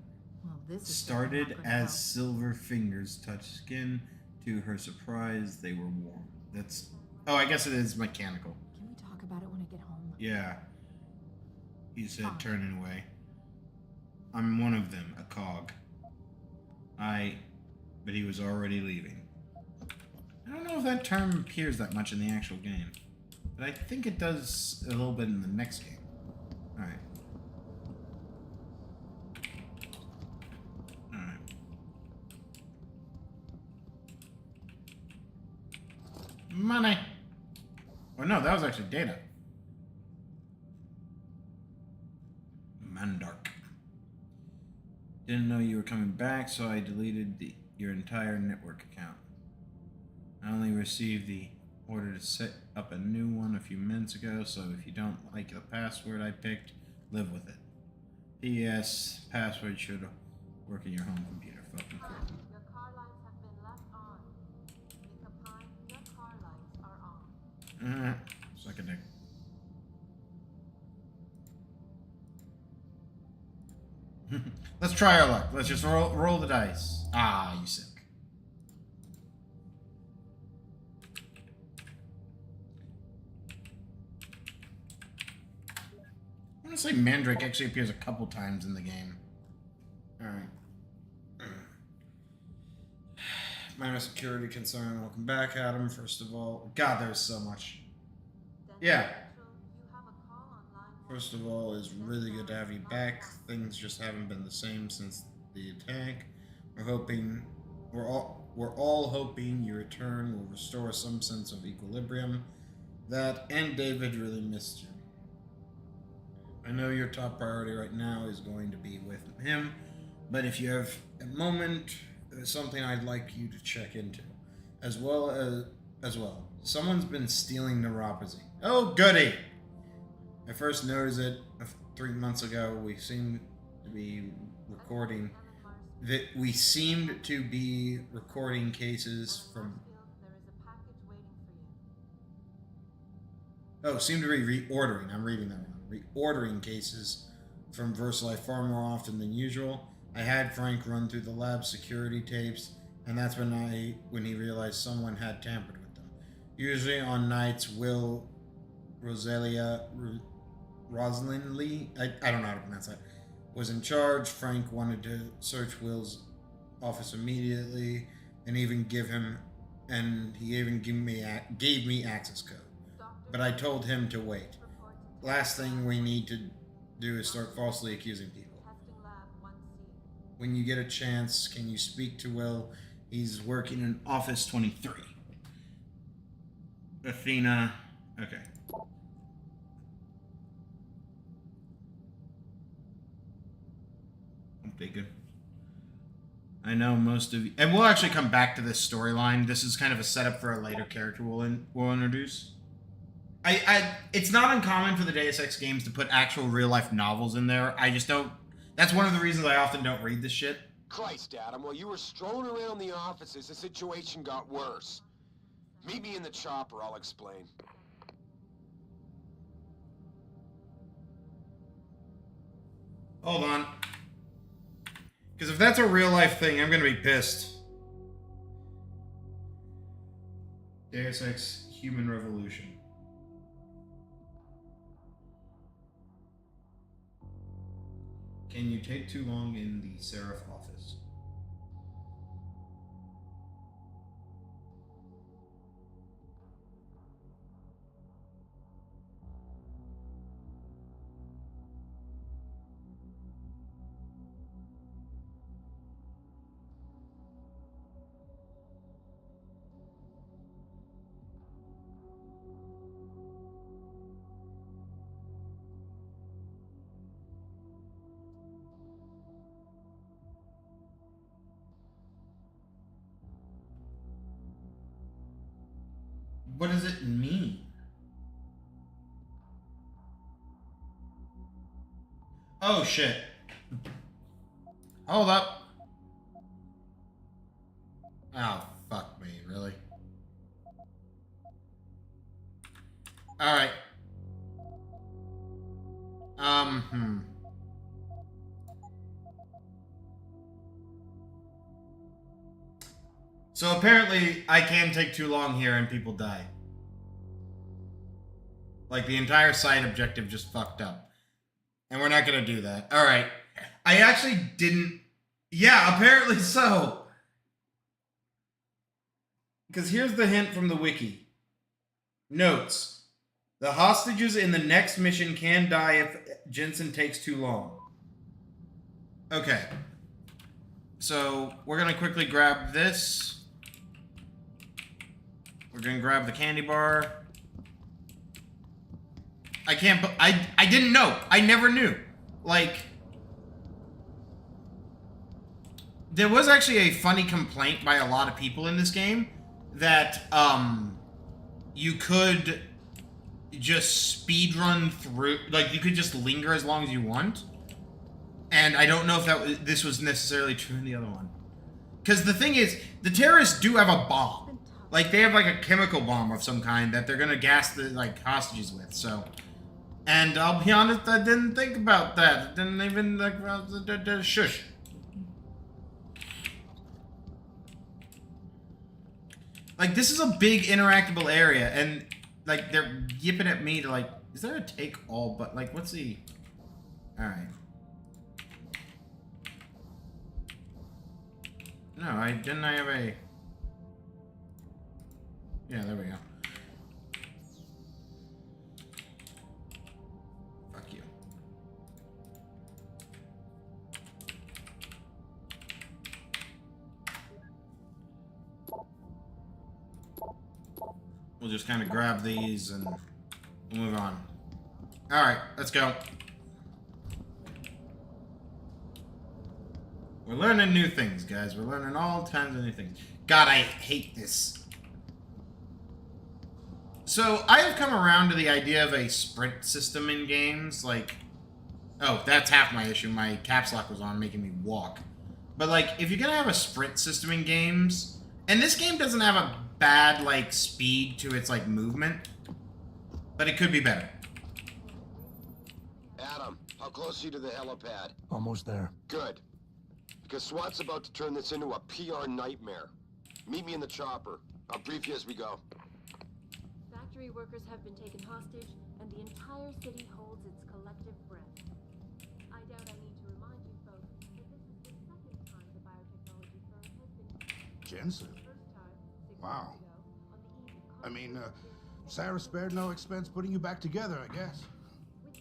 Well, this is started as silver fingers touched skin. To her surprise, they were warm. That's... Oh, I guess it is mechanical. Can we talk about it when I get home? Yeah. He said, turning away. I'm one of them, a cog. But he was already leaving. I don't know if that term appears that much in the actual game. But I think it does a little bit in the next game. Alright. Alright. Money! Oh no, that was actually data. Mandark. Didn't know you were coming back, so I deleted your entire network account. I only received the order to set up a new one a few minutes ago, so if you don't like the password I picked, live with it. P.S. Password should work in your home computer. Fucking cool. Your car lights have been left on. Mika Pine, your car lights are on. Suck a dick. Let's try our luck. Let's just roll the dice. Ah, you sick. I want to say Mandrake actually appears a couple times in the game. Alright. Minor security concern. Welcome back, Adam. First of all, God, there's so much. Yeah. First of all, it's really good to have you back. Things just haven't been the same since the attack. We're all hoping your return will restore some sense of equilibrium. That and David really missed you. I know your top priority right now is going to be with him, but if you have a moment, there's something I'd like you to check into. As well. Someone's been stealing neuropathy. Oh, goody! I first noticed it 3 months ago. We seemed to be recording cases from... Oh, seem to be reordering. I'm reading that wrong. Reordering cases from VersaLife far more often than usual. I had Frank run through the lab security tapes, and that's when he realized someone had tampered with them. Usually on nights, Rosalind Lee, I don't know how to pronounce that, was in charge. Frank wanted to search Will's office immediately, and he even gave me access code. But I told him to wait. Last thing we need to do is start falsely accusing people. When you get a chance, can you speak to Will? He's working in Office 23. Athena, okay. Okay, good. I know most of you, and we'll actually come back to this storyline. This is kind of a setup for a later character we'll introduce. It's not uncommon for the Deus Ex games to put actual real-life novels in there. I just don't... That's one of the reasons I often don't read this shit. Christ, Adam, while you were strolling around the offices, the situation got worse. Meet me in the chopper, I'll explain. Hold on. Because if that's a real-life thing, I'm going to be pissed. Deus Ex Human Revolution. Can you take too long in the Seraph office? What does it mean? Oh shit. Hold up. Oh, fuck me, really? Alright. So apparently I can take too long here and people die. Like the entire side objective just fucked up. And we're not gonna do that. Alright. I actually didn't... Yeah, apparently so. Because here's the hint from the wiki. Notes. The hostages in the next mission can die if Jensen takes too long. Okay. So we're gonna quickly grab this. We're gonna grab the candy bar. I can't, I didn't know. I never knew. Like, There was actually a funny complaint by a lot of people in this game that you could just speed run through, like you could just linger as long as you want. And I don't know if this was necessarily true in the other one. Because the thing is, the terrorists do have a bomb. Like they have like a chemical bomb of some kind that they're gonna gas the like hostages with. So, and I'll be honest, I didn't think about that. Didn't even like shush. Like, this is a big interactable area, and, like, they're yipping at me to, like, is there a take all, but, like, what's the... Alright. No, didn't I have a... Yeah, there we go. Fuck you. We'll just kind of grab these and we'll move on. Alright, let's go. We're learning new things, guys. We're learning all kinds of new things. God, I hate this. So, I have come around to the idea of a sprint system in games. Like, oh, that's half my issue. My caps lock was on, making me walk. But, like, if you're gonna have a sprint system in games, and this game doesn't have a bad, like, speed to its, like, movement, but it could be better. Adam, how close are you to the helipad? Almost there. Good. Because SWAT's about to turn this into a PR nightmare. Meet me in the chopper. I'll brief you as we go. Factory workers have been taken hostage, and the entire city holds its collective breath. I doubt I need to remind you folks that this is the second time the biotechnology firm has been... Jensen? Wow. I mean, Sarah spared no expense putting you back together, I guess.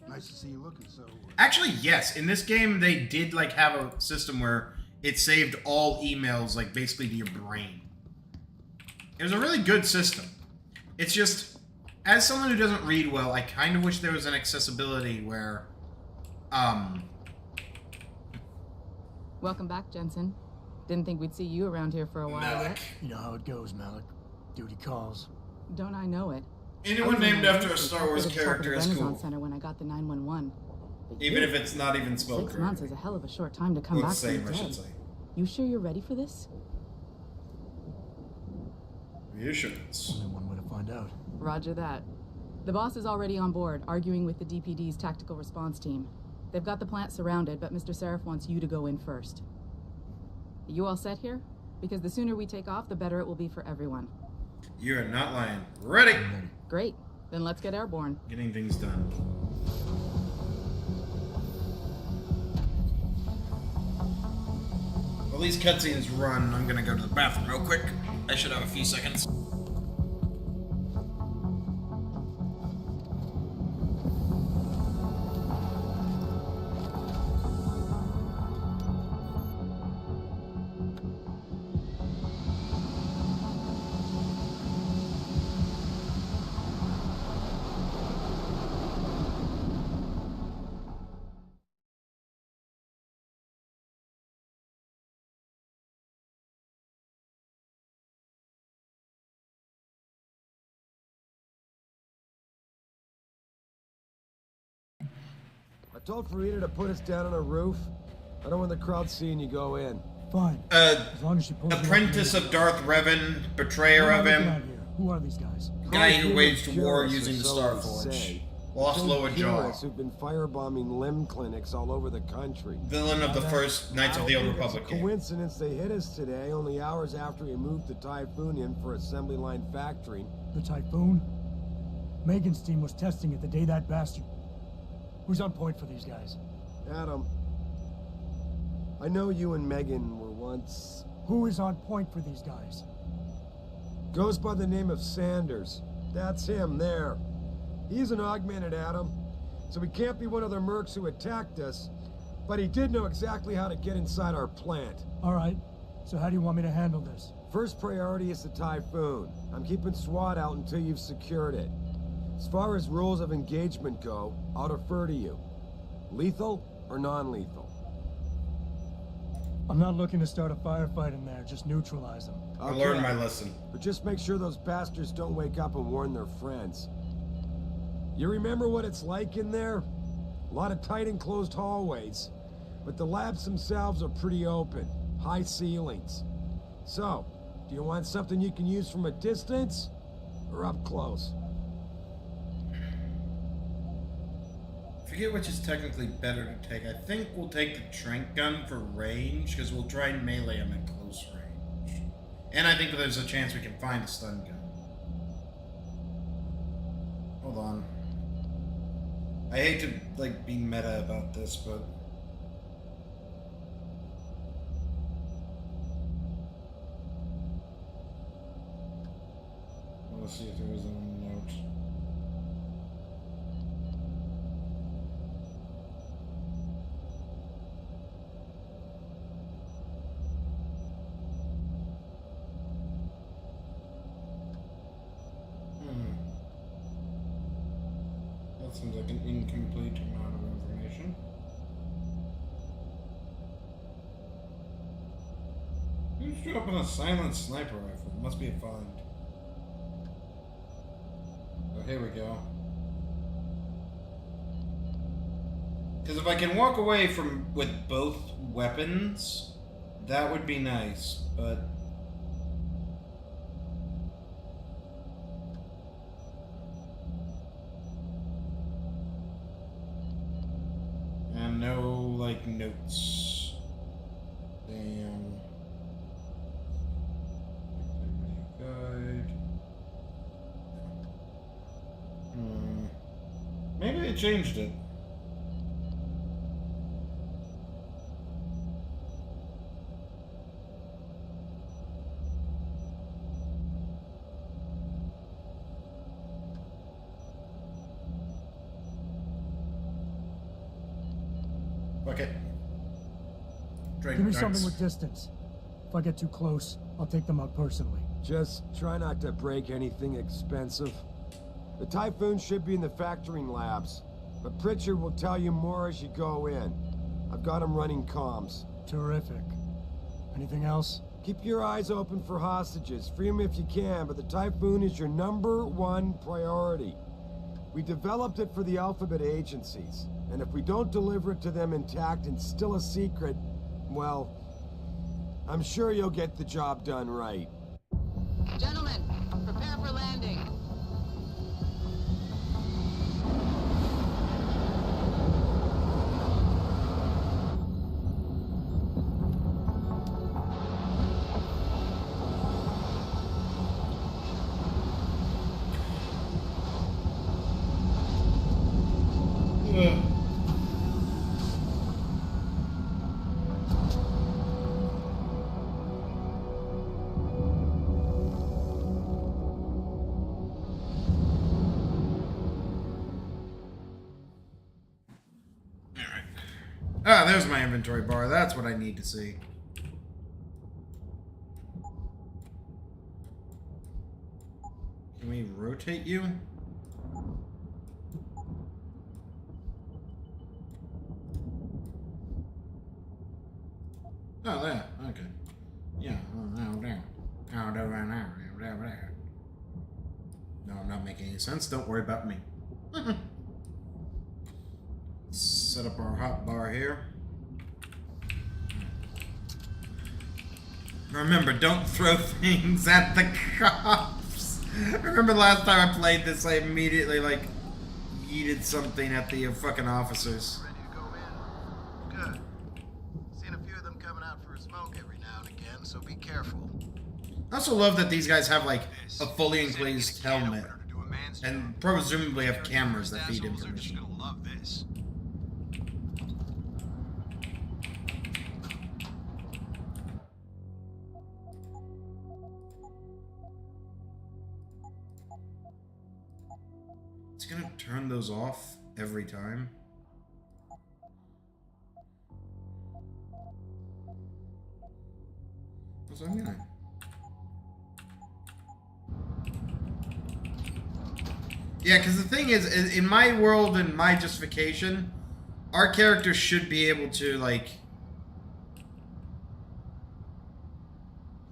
Nice to see you looking so... Actually, yes. In this game, they did, like, have a system where it saved all emails, like, basically to your brain. It was a really good system. It's just, as someone who doesn't read well, I kind of wish there was an accessibility where, Welcome back, Jensen. Didn't think we'd see you around here for a while yet. You know how it goes, Malik. Duty calls. Don't I know it? Anyone named after a Star Wars character is Renaissance cool. Center when I got the 911. Even if it's not even spelled 6 correctly. months is a hell of a short time to come Well, back same, from I the should dead. say. You sure you're ready for this? Reassurance. Only one way to find out. Roger that. The boss is already on board, arguing with the DPD's tactical response team. They've got the plant surrounded, but Mr. Seraph wants you to go in first. You all set here? Because the sooner we take off, the better it will be for everyone. You are not lying. Ready! Great. Then let's get airborne. Getting things done. While these cutscenes run, I'm gonna go to the bathroom real quick. I should have a few seconds. I told Farida to put us down on a roof. I don't want the crowd seeing you go in. Fine. As long as she pulls Apprentice of Darth Revan, betrayer of him, Who are these guys? guy who waged war Purists, using or the so Star they Forge. say. Lost Some lower jaw. purists who've been firebombing limb clinics all over the country. Villain of the first Knights of the Old I don't think Republic it's a game. coincidence they hit us today, only hours after we moved the Typhoon in for assembly line factory. The Typhoon? Megan's team was testing it the day that bastard... Who's on point for these guys? Adam, I know you and Megan were once... Who is on point for these guys? Goes by the name of Sanders. That's him there. He's an augmented Adam, so he can't be one of the mercs who attacked us, but he did know exactly how to get inside our plant. All right, so how do you want me to handle this? First priority is the Typhoon. I'm keeping SWAT out until you've secured it. As far as rules of engagement go, I'll defer to you. Lethal or non-lethal? I'm not looking to start a firefight in there, just neutralize them. I learned my lesson. But just make sure those bastards don't wake up and warn their friends. You remember what it's like in there? A lot of tight enclosed hallways. But the labs themselves are pretty open. High ceilings. So, do you want something you can use from a distance? Or up close? I forget which is technically better to take. I think we'll take the tranq gun for range, because we'll try and melee him at close range. And I think there's a chance we can find a stun gun. Hold on. I hate to, like, be meta about this, but... Let's see if there is a note. That seems like an incomplete amount of information. Who's dropping a silent sniper rifle? Must be a find. Oh, here we go. Because if I can walk away with both weapons, that would be nice, but... And no, like, notes. Damn. Guide. Maybe they changed it. Okay. Give me something with distance. If I get too close, I'll take them out personally. Just try not to break anything expensive. The Typhoon should be in the factoring labs, but Pritchard will tell you more as you go in. I've got him running comms. Terrific. Anything else? Keep your eyes open for hostages. Free them if you can, but the Typhoon is your #1 priority. We developed it for the Alphabet agencies, and if we don't deliver it to them intact and still a secret, well, I'm sure you'll get the job done right. Gentlemen, prepare for landing. Ah, there's my inventory bar. That's what I need to see. Can we rotate you? Oh, there. Okay. Yeah. Oh, there. Oh, there. No, I'm not making any sense. Don't worry about me. Set up our hot bar here. Remember, don't throw things at the cops. Remember last time I played this, I immediately, like, yeeted something at the fucking officers. Ready to go in? Good. Seen a few of them coming out for a smoke every now and again, so be careful. I also love that these guys have, like, a fully enclosed helmet. And presumably have cameras that feed information. Love this. It's gonna turn those off every time. So I'm gonna... Yeah, because the thing is, in my world and my justification, our character should be able to, like,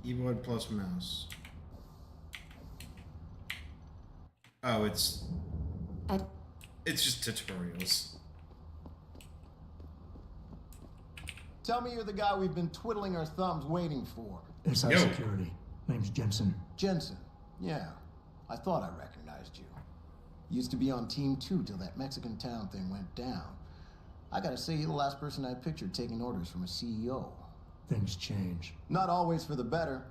Keyboard plus mouse. Oh, it's just tutorials. Tell me you're the guy we've been twiddling our thumbs waiting for. SI Security. Name's Jensen. Jensen. Yeah. I thought I recognized you. Used to be on Team 2 till that Mexican town thing went down. I gotta say, you're the last person I pictured taking orders from a CEO. Things change. Not always for the better.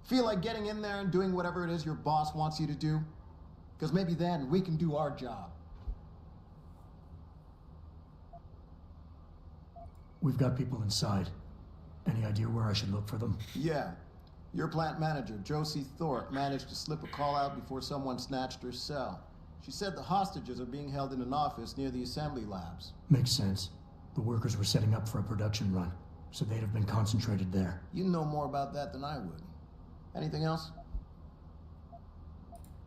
Feel like getting in there and doing whatever it is your boss wants you to do? Because maybe then we can do our job. We've got people inside. Any idea where I should look for them? Yeah. Your plant manager, Josie Thorpe, managed to slip a call out before someone snatched her cell. She said the hostages are being held in an office near the assembly labs. Makes sense. The workers were setting up for a production run, so they'd have been concentrated there. You know more about that than I would. Anything else?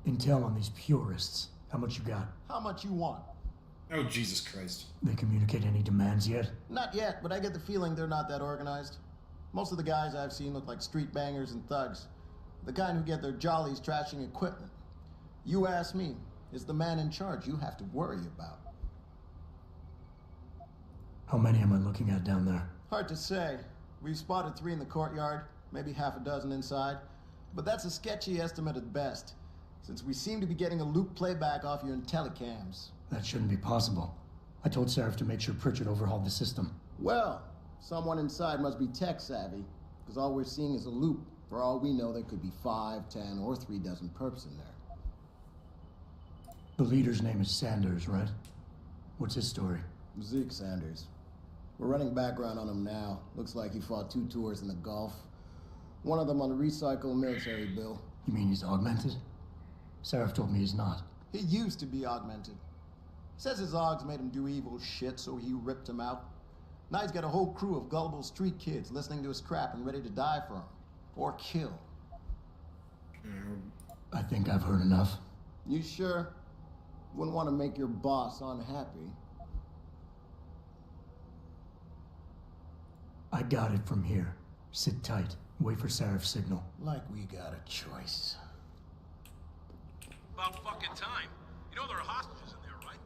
Intel on these purists. How much you got? How much you want? Oh, Jesus Christ. They communicate any demands yet? Not yet, but I get the feeling they're not that organized. Most of the guys I've seen look like street bangers and thugs. The kind who get their jollies trashing equipment. You ask me, it's the man in charge you have to worry about. How many am I looking at down there? Hard to say. We've spotted 3 in the courtyard, maybe half a dozen inside. But that's a sketchy estimate at best, since we seem to be getting a loop playback off your telecams. That shouldn't be possible. I told Seraph to make sure Pritchard overhauled the system. Well, someone inside must be tech savvy, because all we're seeing is a loop. For all we know, there could be 5, 10, or 3 dozen perps in there. The leader's name is Sanders, right? What's his story? Zeke Sanders. We're running background on him now. Looks like he fought 2 tours in the Gulf. One of them on a recycled military bill. You mean he's augmented? Seraph told me he's not. He used to be augmented. Says his Augs made him do evil shit, so he ripped him out. Now he's got a whole crew of gullible street kids listening to his crap and ready to die for him. Or kill. I think I've heard enough. You sure? Wouldn't want to make your boss unhappy. I got it from here. Sit tight. Wait for Seraph's signal. Like we got a choice. About fucking time. You know there are hostages in there, right?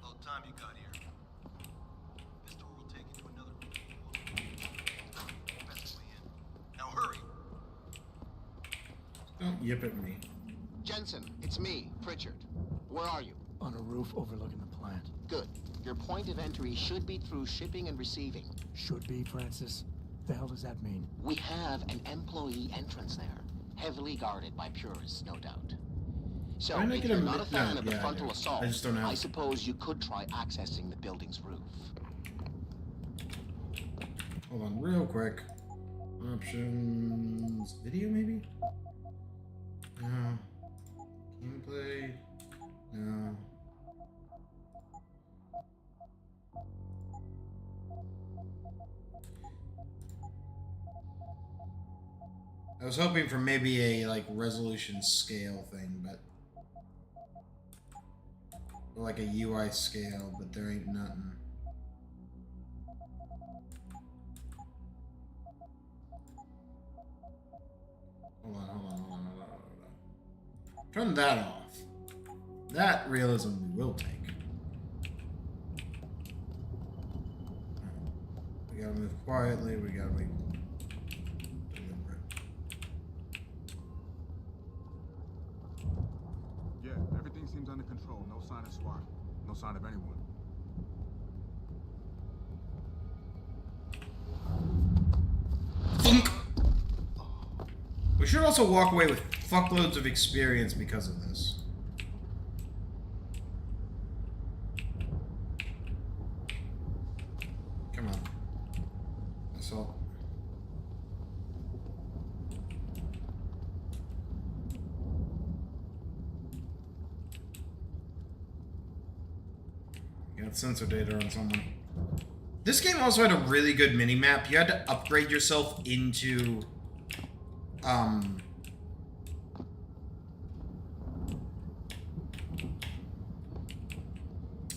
About time you got here. This door will take you to another room. Defensively in. Now hurry. Don't yip at me. Jensen, it's me, Pritchard. Where are you? On a roof overlooking the plant. Good. Your point of entry should be through shipping and receiving. Should be, Francis? The hell does that mean? We have an employee entrance there. Heavily guarded by purists, no doubt. So, if you're not a fan of the frontal assault, I suppose you could try accessing the building's roof. Hold on, real quick. Options... Video, maybe? No. Gameplay? No. I was hoping for maybe a, like, resolution scale thing, but... Or like a UI scale, but there ain't nothing. Hold on. Turn that off. That realism we will take. We gotta move quietly, we gotta be deliberate. Yeah, everything seems under control. No sign of SWAT. No sign of anyone. Thunk! We should also walk away with fuckloads of experience because of this. Come on. Assault. Got sensor data on someone. This game also had a really good mini-map. You had to upgrade yourself into...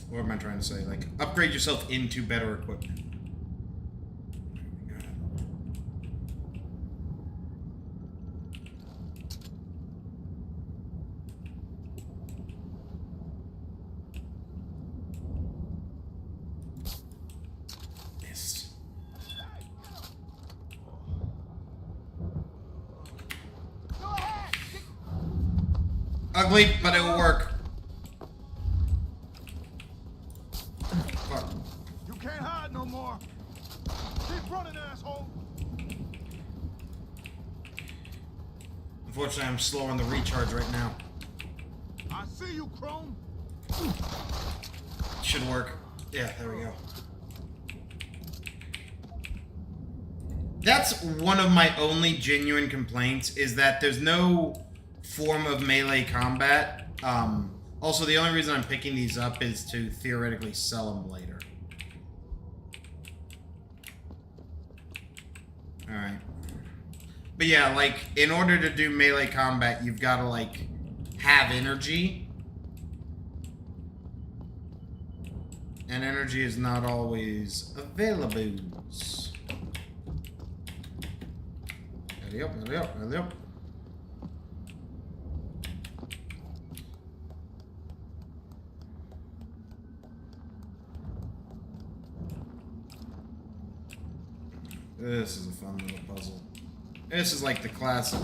What am I trying to say? Like, upgrade yourself into better equipment. Ugly, but it will work. Fuck. You can't hide no more. Keep running, asshole. Unfortunately, I'm slow on the recharge right now. I see you, Chrome. Should work. Yeah, there we go. That's one of my only genuine complaints, is that there's no form of melee combat. Also, the only reason I'm picking these up is to theoretically sell them later. Alright. But yeah, like, in order to do melee combat, you've got to, like, have energy. And energy is not always available. Hurry up, hurry up, hurry up. This is a fun little puzzle. This is like the classic.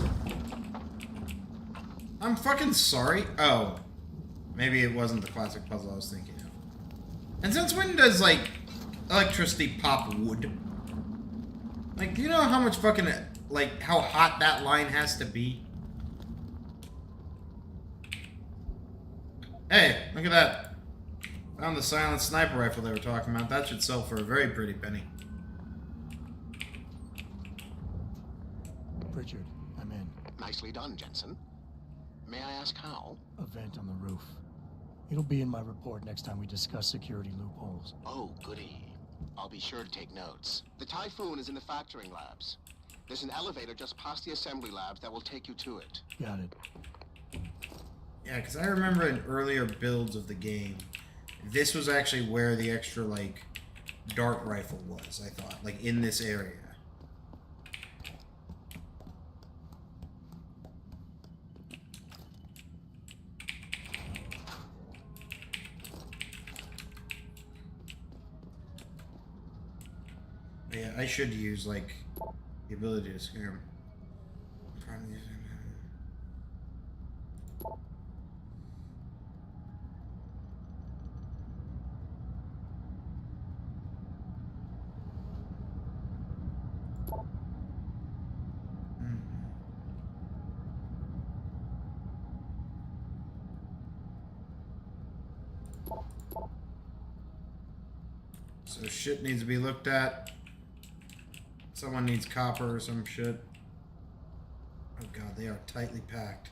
I'm fucking sorry. Oh. Maybe it wasn't the classic puzzle I was thinking of. And since when does, like, electricity pop wood? Like, do you know how much fucking, like, how hot that line has to be? Hey, look at that. Found the silent sniper rifle they were talking about. That should sell for a very pretty penny. Richard, I'm in. Nicely done, Jensen. May I ask how? A vent on the roof. It'll be in my report next time we discuss security loopholes. Oh, goody. I'll be sure to take notes. The Typhoon is in the factoring labs. There's an elevator just past the assembly labs that will take you to it. Got it. Yeah, because I remember in earlier builds of the game, this was actually where the extra, like, dart rifle was, I thought. Like, in this area. Yeah, I should use, like, the ability to scare him. So shit needs to be looked at. Someone needs copper or some shit. Oh god, they are tightly packed.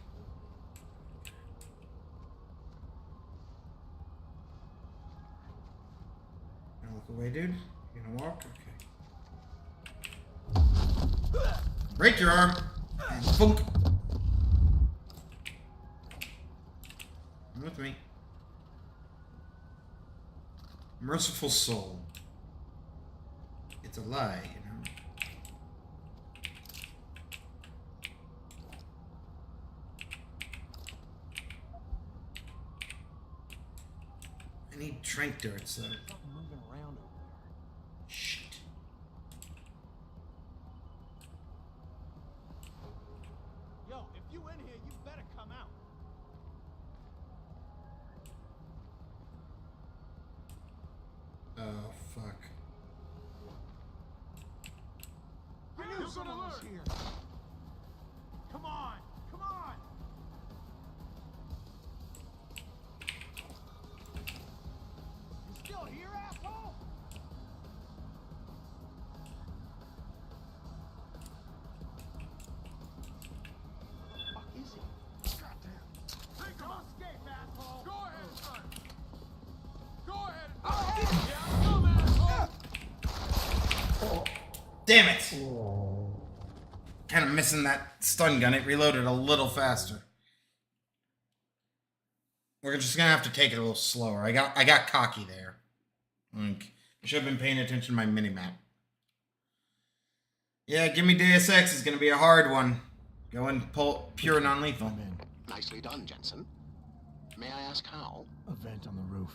Now look away, dude. You gonna walk? Okay. Break your arm! And funk! Come with me. Merciful soul. It's a lie, you know. I need trank darts though. Moving around over there. Shit. Yo, if you in here, you better come out. Oh fuck. I knew someone was here. Come on, come on. You still here, asshole? What the fuck is he? Goddamn. Don't escape, asshole. Go ahead, son. Go ahead. Yeah, come, asshole. Damn it! Kind of missing that stun gun. It reloaded a little faster. We're just gonna have to take it a little slower. I got cocky there. Like, I should have been paying attention to my minimap. Yeah, give me Deus Ex. It's gonna be a hard one. Going pure non-lethal. Nicely done, Jensen. May I ask how? A vent on the roof.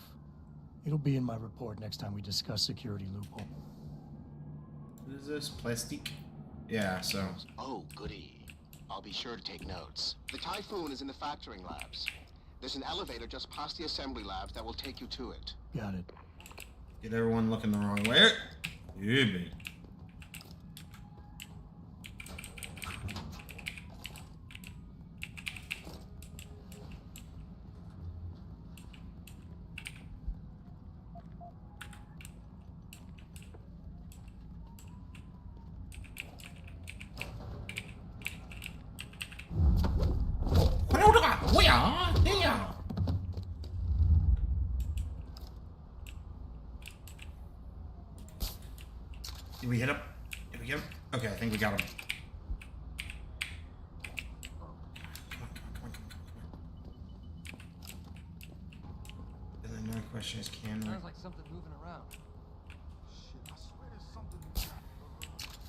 It'll be in my report next time we discuss security loophole. What is this? Plastic? Yeah, so. Oh, goody. I'll be sure to take notes. The Typhoon is in the factoring labs. There's an elevator just past the assembly labs that will take you to it. Got it. Get everyone looking the wrong way. Yeah, baby. Did we hit him? Did we get him? Okay, I think we got him. Come on. And then another question is, can we? Sounds like something moving around. Shit, I swear there's something.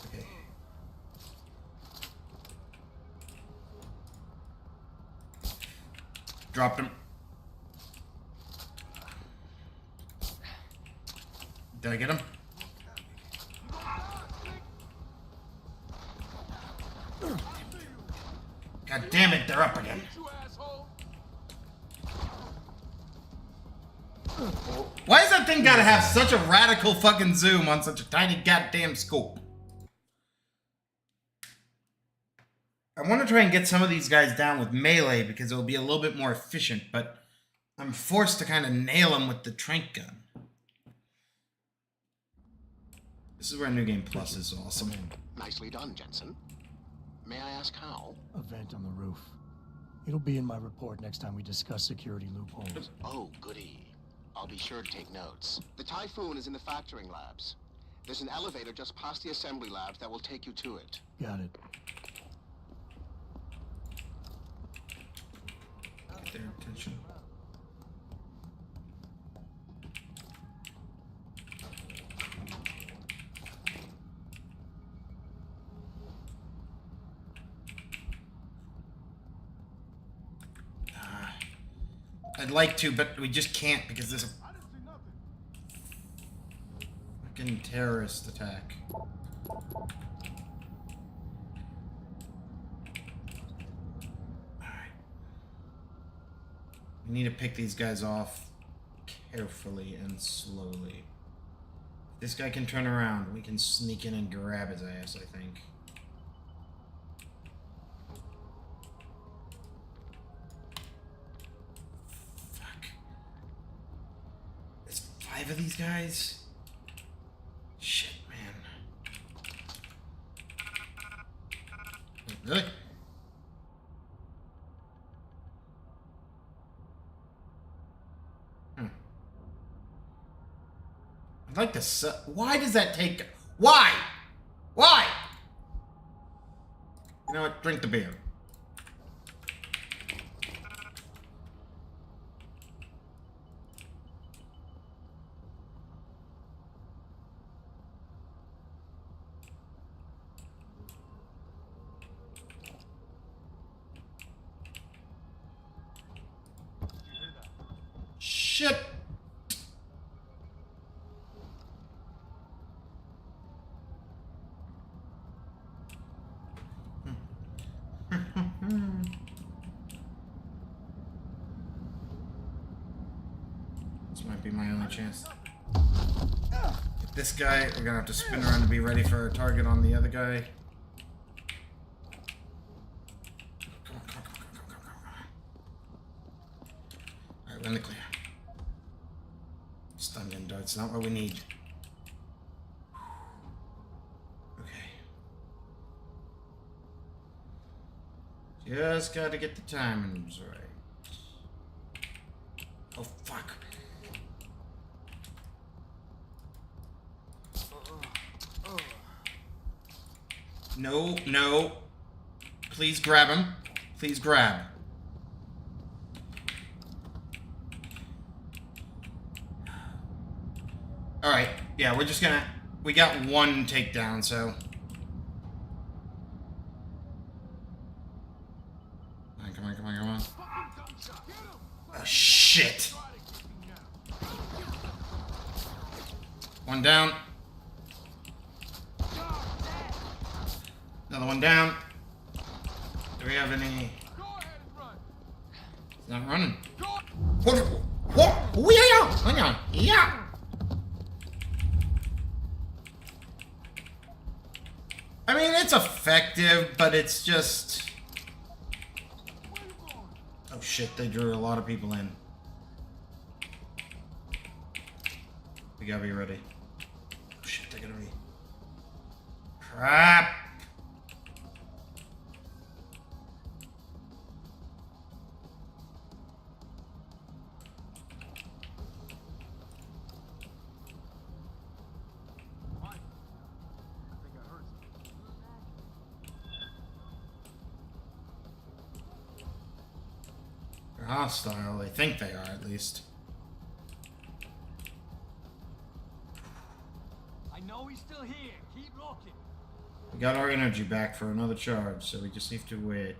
Okay. Dropped him. Did I get him? God damn it, they're up again. Why does that thing gotta have such a radical fucking zoom on such a tiny goddamn scope? I want to try and get some of these guys down with melee because it'll be a little bit more efficient, but I'm forced to kind of nail them with the trank gun. This is where New Game Plus is awesome. Nicely done, Jensen. May I ask how? A vent on the roof. It'll be in my report next time we discuss security loopholes. Oh, goody. I'll be sure to take notes. The Typhoon is in the factoring labs. There's an elevator just past the assembly labs that will take you to it. Got it. Get their attention. I'd like to, but we just can't because there's a fucking terrorist attack. Alright. We need to pick these guys off carefully and slowly. If this guy can turn around, we can sneak in and grab his ass, I think. Five of these guys? Shit, man. Really? I'd like to why does that take... Why? Why? You know what? Drink the beer. Shit. This might be my only chance. Get this guy. We're gonna have to spin around to be ready for our target on the other guy. Alright, we're in the clear. Stun gun darts, not what we need. Okay. Just gotta get the timings right. Oh, fuck. No, no. Please grab him. Please grab. Alright, yeah, we're just gonna... We got one takedown, so... Come on. Oh, shit! One down. Another one down. Do we have any? Go ahead and run. It's not running. What? Yeah. I mean, it's effective, but it's just... Oh shit, they drew a lot of people in. We gotta be ready. Oh shit, they're gonna be... Crap! They're hostile. They think they are, at least. I know he's still here. Keep looking. We got our energy back for another charge, so we just need to wait.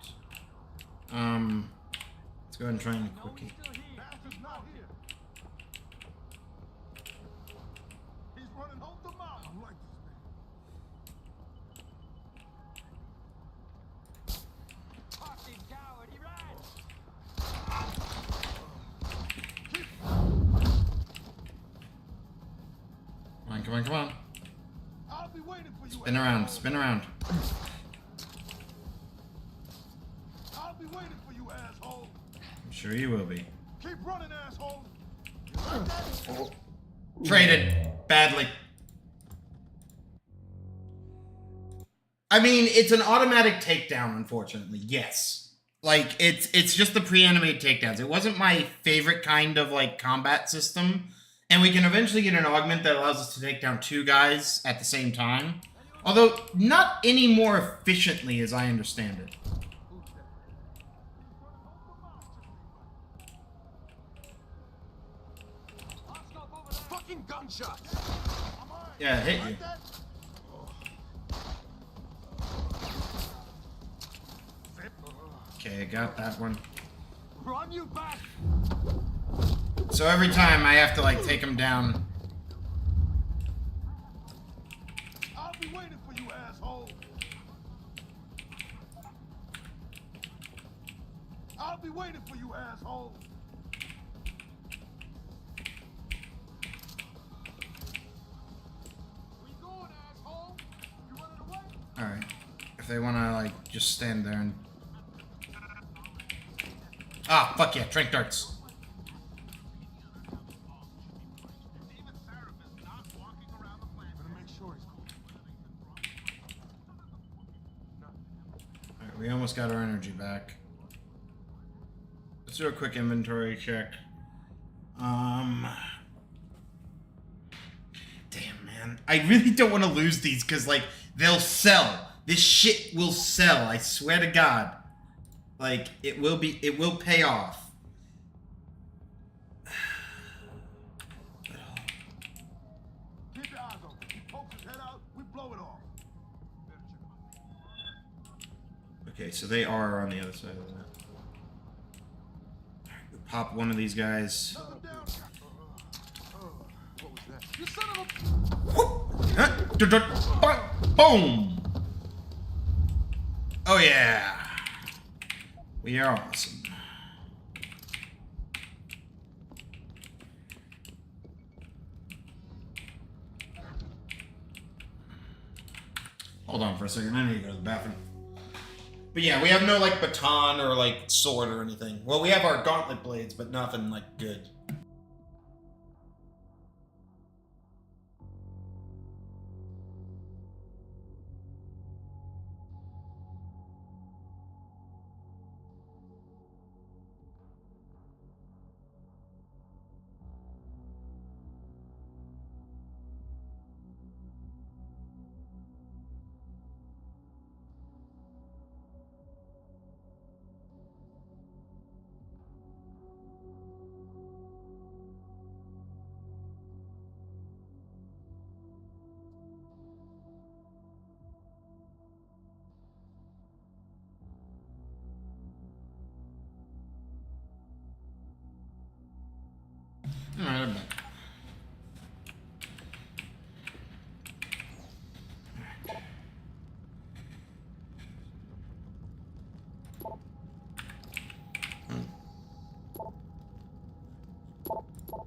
Let's go ahead and try and quickie. Bastard's not here. He's running home to mouth. I like this man. Fucking coward, he ran. Come on, come on. I'll be waiting for you. Spin around, spin around. I'll be waiting for you, asshole. I'm sure you will be. Keep running, asshole. Traded badly. I mean, it's an automatic takedown, unfortunately. Yes. Like, it's just the pre-animated takedowns. It wasn't my favorite kind of, like, combat system. And we can eventually get an augment that allows us to take down 2 guys at the same time. Although, not any more efficiently, as I understand it. Fucking gunshot. Yeah, it hit you. Okay, I got that one. Run you back. So every time I have to, like, take him down. I'll be waiting for you, asshole. I'll be waiting for you, asshole. Where you going, asshole? You running away? Alright. If they want to, like, just stand there and... Ah, fuck yeah, trank darts. Alright, we almost got our energy back. Let's do a quick inventory check. Damn, man. I really don't want to lose these because, like, they'll sell. This shit will sell, I swear to God. Like, it will pay off. Keep your eyes open. He pokes his head out, we blow it off. Okay, so they are on the other side of that. Alright, we'll pop one of these guys. You son of a... Boom! Oh yeah! We are awesome. Hold on for a second, I need to go to the bathroom. But yeah, we have no, like, baton or, like, sword or anything. Well, we have our gauntlet blades, but nothing, like, good.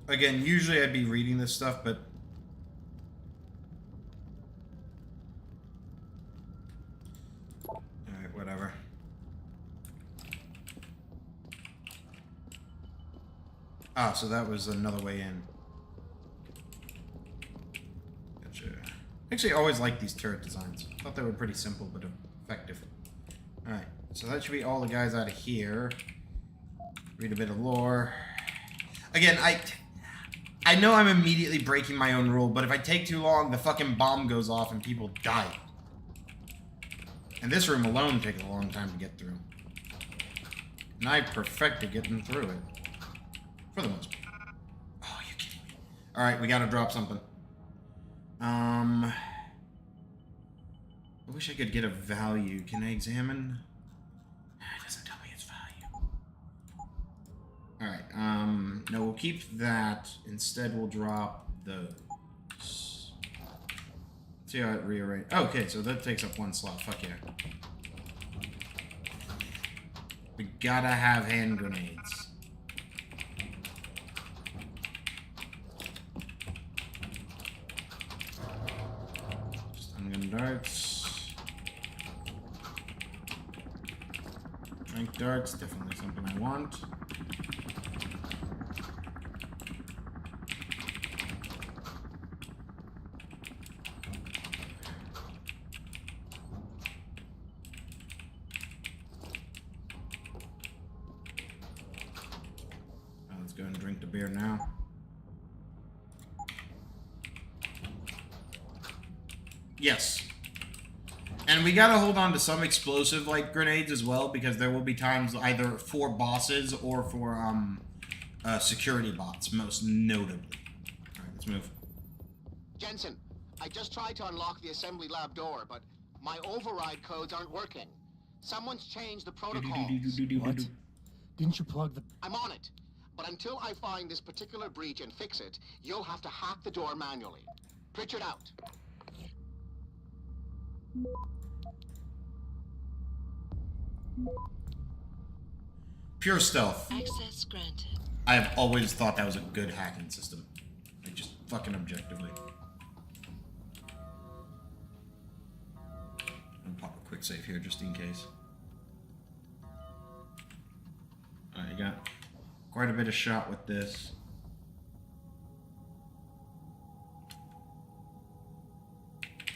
Again, usually I'd be reading this stuff, but alright, whatever. Ah, so that was another way in. Gotcha. Actually, I always liked these turret designs. Thought they were pretty simple, but effective. Alright, so that should be all the guys out of here. Read a bit of lore. Again, I know I'm immediately breaking my own rule, but if I take too long, the fucking bomb goes off and people die. And this room alone takes a long time to get through. And I perfected getting through it. For the most part. Oh, you're kidding me. Alright, we gotta drop something. I wish I could get a value. Can I examine? It doesn't tell me its value. Alright, no, we'll keep that. Instead, we'll drop those. See how it rearranges. Okay, so that takes up one slot. Fuck yeah. We gotta have hand grenades. Stun gun darts. Rank darts, definitely something I want. Let's go and drink the beer now. Yes. And we gotta hold on to some explosive like grenades as well, because there will be times either for bosses or for security bots, most notably. Alright, let's move. Jensen, I just tried to unlock the assembly lab door, but my override codes aren't working. Someone's changed the protocols. What? Didn't you plug the... I'm on it. But until I find this particular breach and fix it, you'll have to hack the door manually. Pritchard out. Pure stealth. Access granted. I have always thought that was a good hacking system. Like, just fucking objectively. I'll pop a quick save here just in case. Alright, you got quite a bit of shot with this.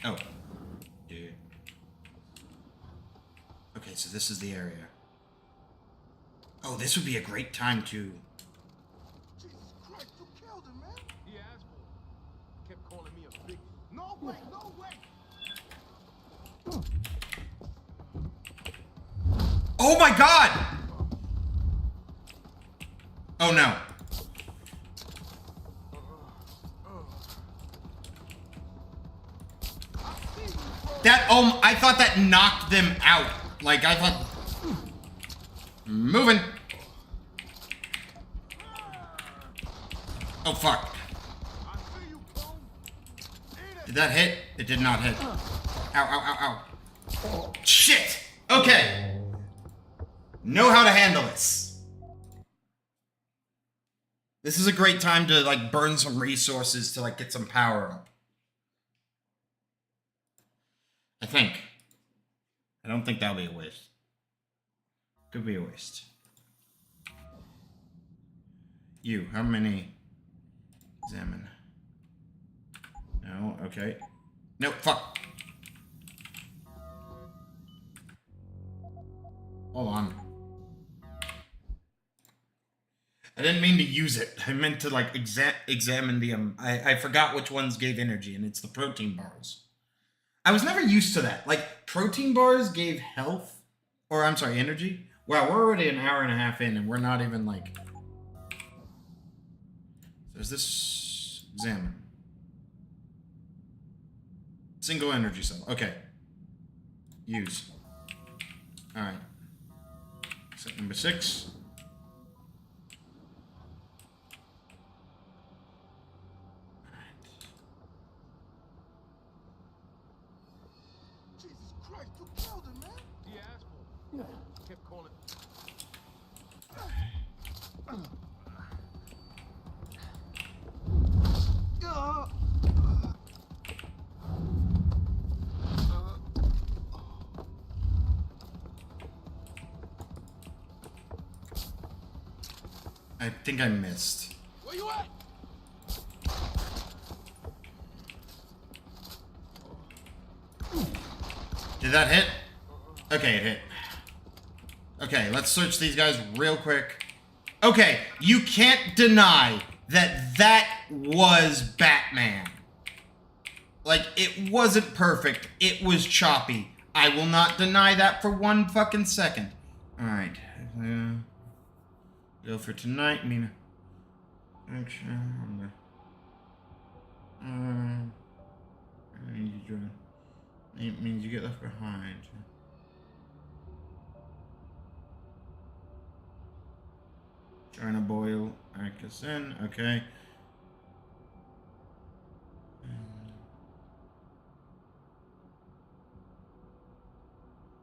Oh. Yeah. Okay, so this is the area. Oh, this would be a great time to... Jesus Christ, you killed him, man. He asked for it. Kept calling me a big... No way, no way. Oh my god! Oh no. That, I thought that knocked them out. Like, I thought... Moving. Oh, fuck. Did that hit? It did not hit. Ow, ow, ow, ow. Shit! Okay. Know how to handle this. This is a great time to, like, burn some resources to, like, get some power up. I think. I don't think that'll be a waste. Could be a waste. You, how many? Examine. No, okay. No, fuck. Hold on. I didn't mean to use it. I meant to, like, examine the, I forgot which ones gave energy, and it's the protein bars. I was never used to that. Like, protein bars gave health, or I'm sorry, energy. Wow, we're already an hour and a half in, and we're not even, like... There's this... Examine. Single energy cell. Okay. Use. Alright. Set number 6. kept calling. I think I missed. Where you at? Did that hit? Okay, it hit. Okay, let's search these guys real quick. Okay, you can't deny that that was Batman. Like, it wasn't perfect. It was choppy. I will not deny that for one fucking second. Alright. Go for tonight. Mina. Action. I need you to join. It means you get left behind. Trying to boil Arcus in. Okay.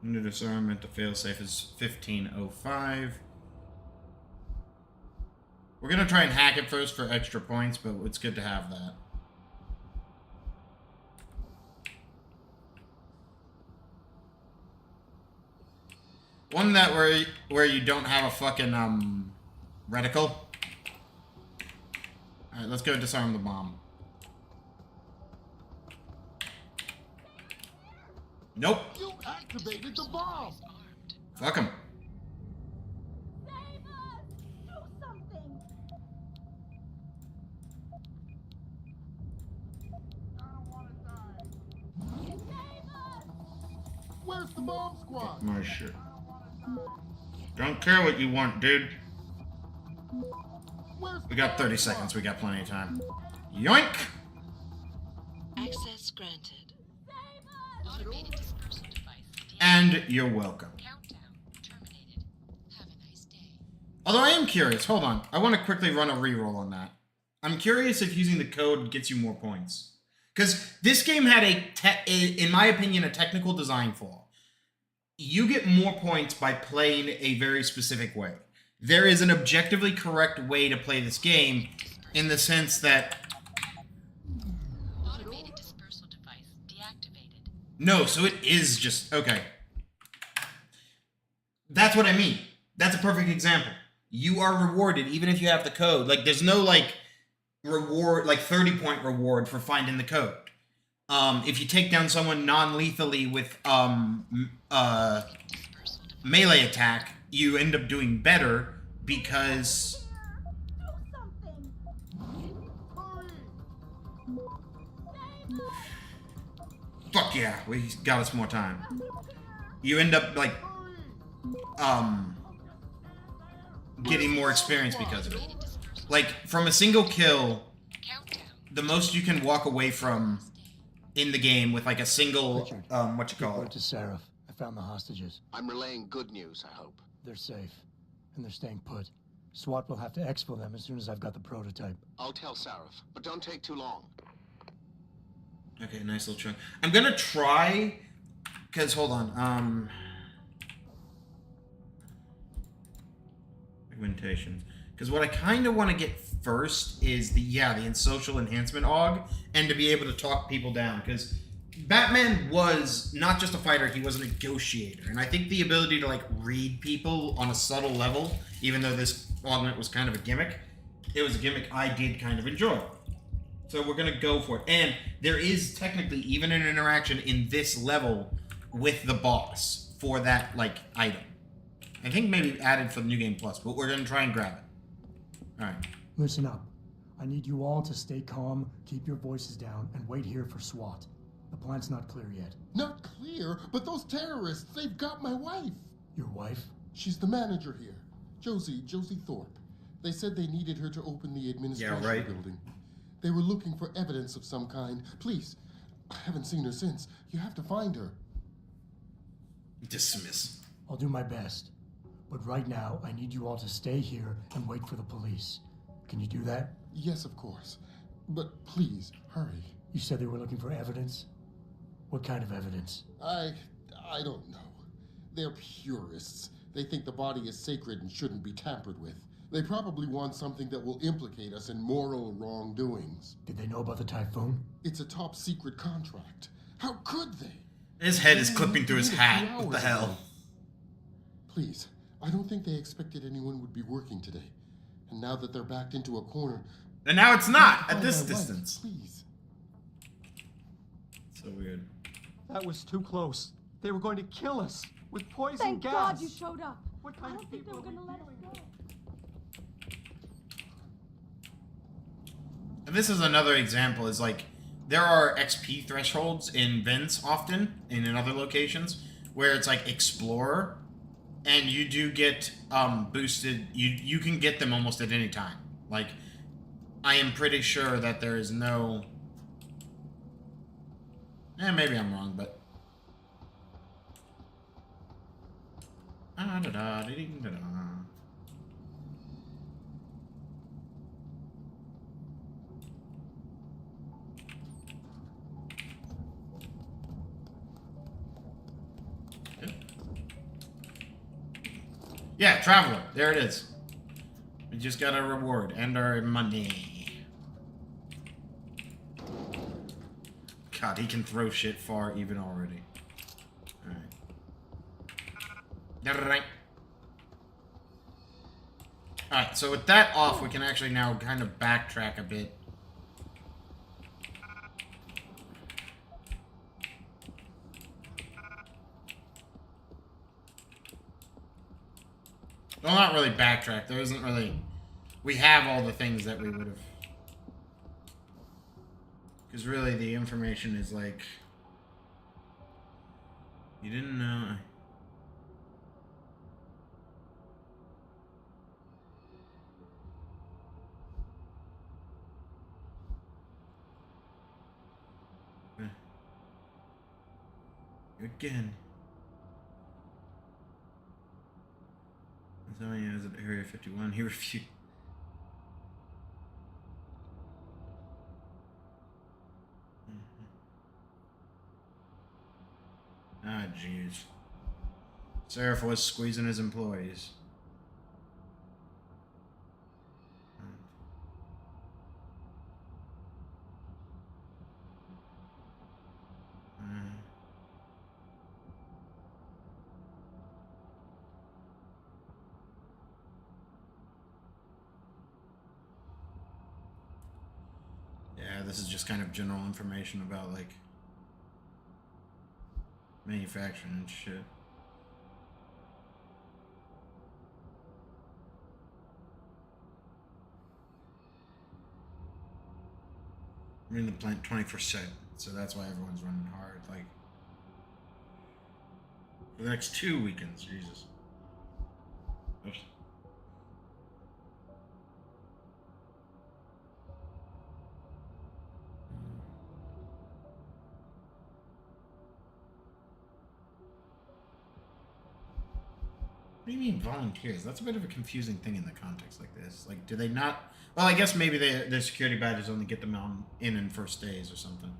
New disarmament to failsafe is 1505. We're gonna try and hack it first for extra points, but it's good to have that. One that where you don't have a fucking reticle. Alright, let's go disarm the bomb. Nope. You activated the bomb. Fuck him. Save us! Do something! I don't want to die. Save us! Where's the bomb squad? My shit. Don't care what you want, dude. We got 30 seconds. We got plenty of time. Yoink! Access granted. Automated dispersal device. And you're welcome. Countdown terminated. Have a nice day. Although I am curious. Hold on. I want to quickly run a reroll on that. I'm curious if using the code gets you more points. Because this game had in my opinion, a technical design flaw. You get more points by playing a very specific way. There is an objectively correct way to play this game in the sense that... Automated dispersal device deactivated. No, so it is just... Okay. That's what I mean. That's a perfect example. You are rewarded even if you have the code. Like, there's no, like, reward, like 30-point reward for finding the code. If you take down someone non-lethally with melee attack, you end up doing better because... Fuck yeah, we got us more time. You end up, like, getting more experience because of it. Like, from a single kill, the most you can walk away from in the game with, like, a single, Richard, what you call report it? to Seraph. I found the hostages. I'm relaying good news, I hope. They're safe, and they're staying put. SWAT will have to exfil them as soon as I've got the prototype. I'll tell Sarif, but don't take too long. Okay, nice little chunk. I'm gonna try, because, hold on, augmentations. Because what I kind of want to get first is the social enhancement AUG, and to be able to talk people down, because Batman was not just a fighter, he was a negotiator, and I think the ability to, like, read people on a subtle level, even though this augment was kind of a gimmick, it was a gimmick I did kind of enjoy. So we're gonna go for it. And there is technically even an interaction in this level with the boss for that, like, item. I think maybe added for the New Game Plus, but we're gonna try and grab it. Alright. Listen up. I need you all to stay calm, keep your voices down, and wait here for SWAT. The plant's not clear yet. Not clear, but those terrorists, they've got my wife. Your wife? She's the manager here. Josie Thorpe. They said they needed her to open the administration building. They were looking for evidence of some kind. Please, I haven't seen her since. You have to find her. Dismiss. I'll do my best. But right now, I need you all to stay here and wait for the police. Can you do that? Yes, of course. But please, hurry. You said they were looking for evidence? What kind of evidence? I don't know. They're purists. They think the body is sacred and shouldn't be tampered with. They probably want something that will implicate us in moral wrongdoings. Did they know about the typhoon? It's a top secret contract. How could they? His head is clipping through his hat. What the hell? Please, I don't think they expected anyone would be working today. And now that they're backed into a corner... And now it's not, at this distance. Please. So weird. That was too close. They were going to kill us with poison Thank gas. God you showed up. What kind I don't of think they people were are going we to let us dealing go. And this is another example, is like, there are XP thresholds in vents often, and in other locations, where it's like Explorer, and you do get boosted, you can get them almost at any time. Like, I am pretty sure that there is no... maybe I'm wrong, but... Yeah, Traveler. There it is. We just got a reward and our money. God, he can throw shit far even already. Alright. Alright, so with that off, we can actually now kind of backtrack a bit. Well, not really backtrack. There isn't really... We have all the things that we would have... Because really, the information is like... You didn't know... Again. So he was at Area 51. He refused. Ah, jeez. Seraph was squeezing his employees. Yeah, this is just kind of general information about, like, manufacturing and shit. We're in the plant 24/7, so that's why everyone's running hard. Like, for the next 2 weekends, Jesus. Oops. What do you mean volunteers? That's a bit of a confusing thing in the context like this. Like, do they not... Well, I guess maybe their security badges only get them on in first days or something.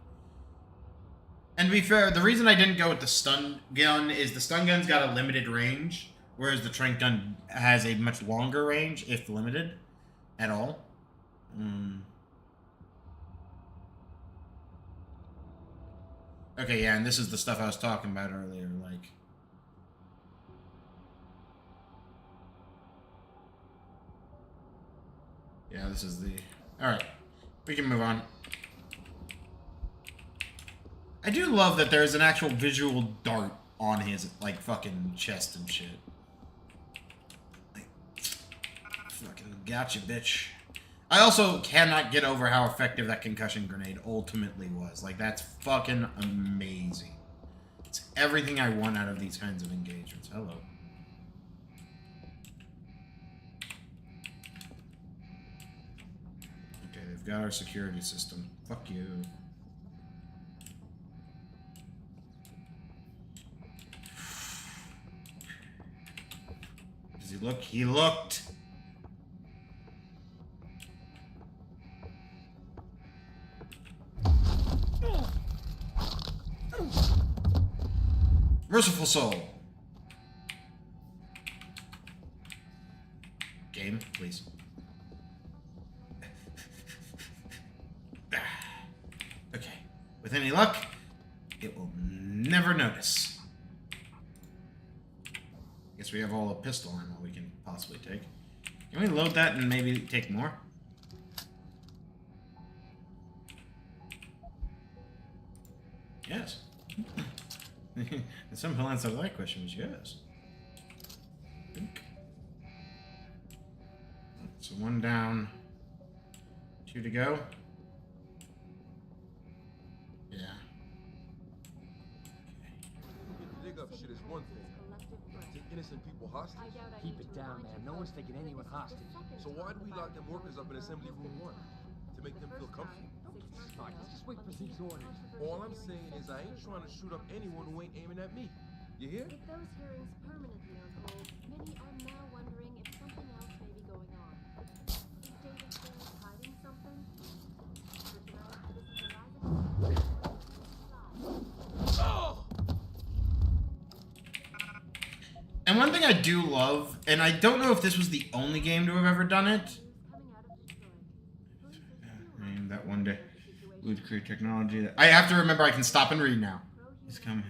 And to be fair, the reason I didn't go with the stun gun is the stun gun's got a limited range, whereas the tranq gun has a much longer range, if limited at all. Okay, yeah, and this is the stuff I was talking about earlier, like... Yeah, this is the... Alright, we can move on. I do love that there's an actual visual dart on his, like, fucking chest and shit. Like, fucking gotcha, bitch. I also cannot get over how effective that concussion grenade ultimately was. Like, that's fucking amazing. It's everything I want out of these kinds of engagements. Hello. We've got our security system. Fuck you. Does he look? He looked! Merciful soul. Game, please. Okay. With any luck, it will never notice. Guess we have all the pistol ammo we can possibly take. Can we load that and maybe take more? Yes. The simple answer to that question was yes. So 1 down, 2 to go. Yeah. Dig up shit is one thing. Take innocent people hostage? Keep it down, man. No one's taking anyone hostage. So why do we lock them workers up in assembly room 1? To make them feel comfy? Alright, let's just wait for Zeke's orders. All I'm saying is I ain't trying to shoot up anyone who ain't aiming at me. You hear? With those hearings permanently on hold, many are now wondering if something else may be going on. Is David Stern hiding something? For tonight, this is And one thing I do love, and I don't know if this was the only game to have ever done it. I mean, that one day. Would create technology. I have to remember I can stop and read now. He's coming.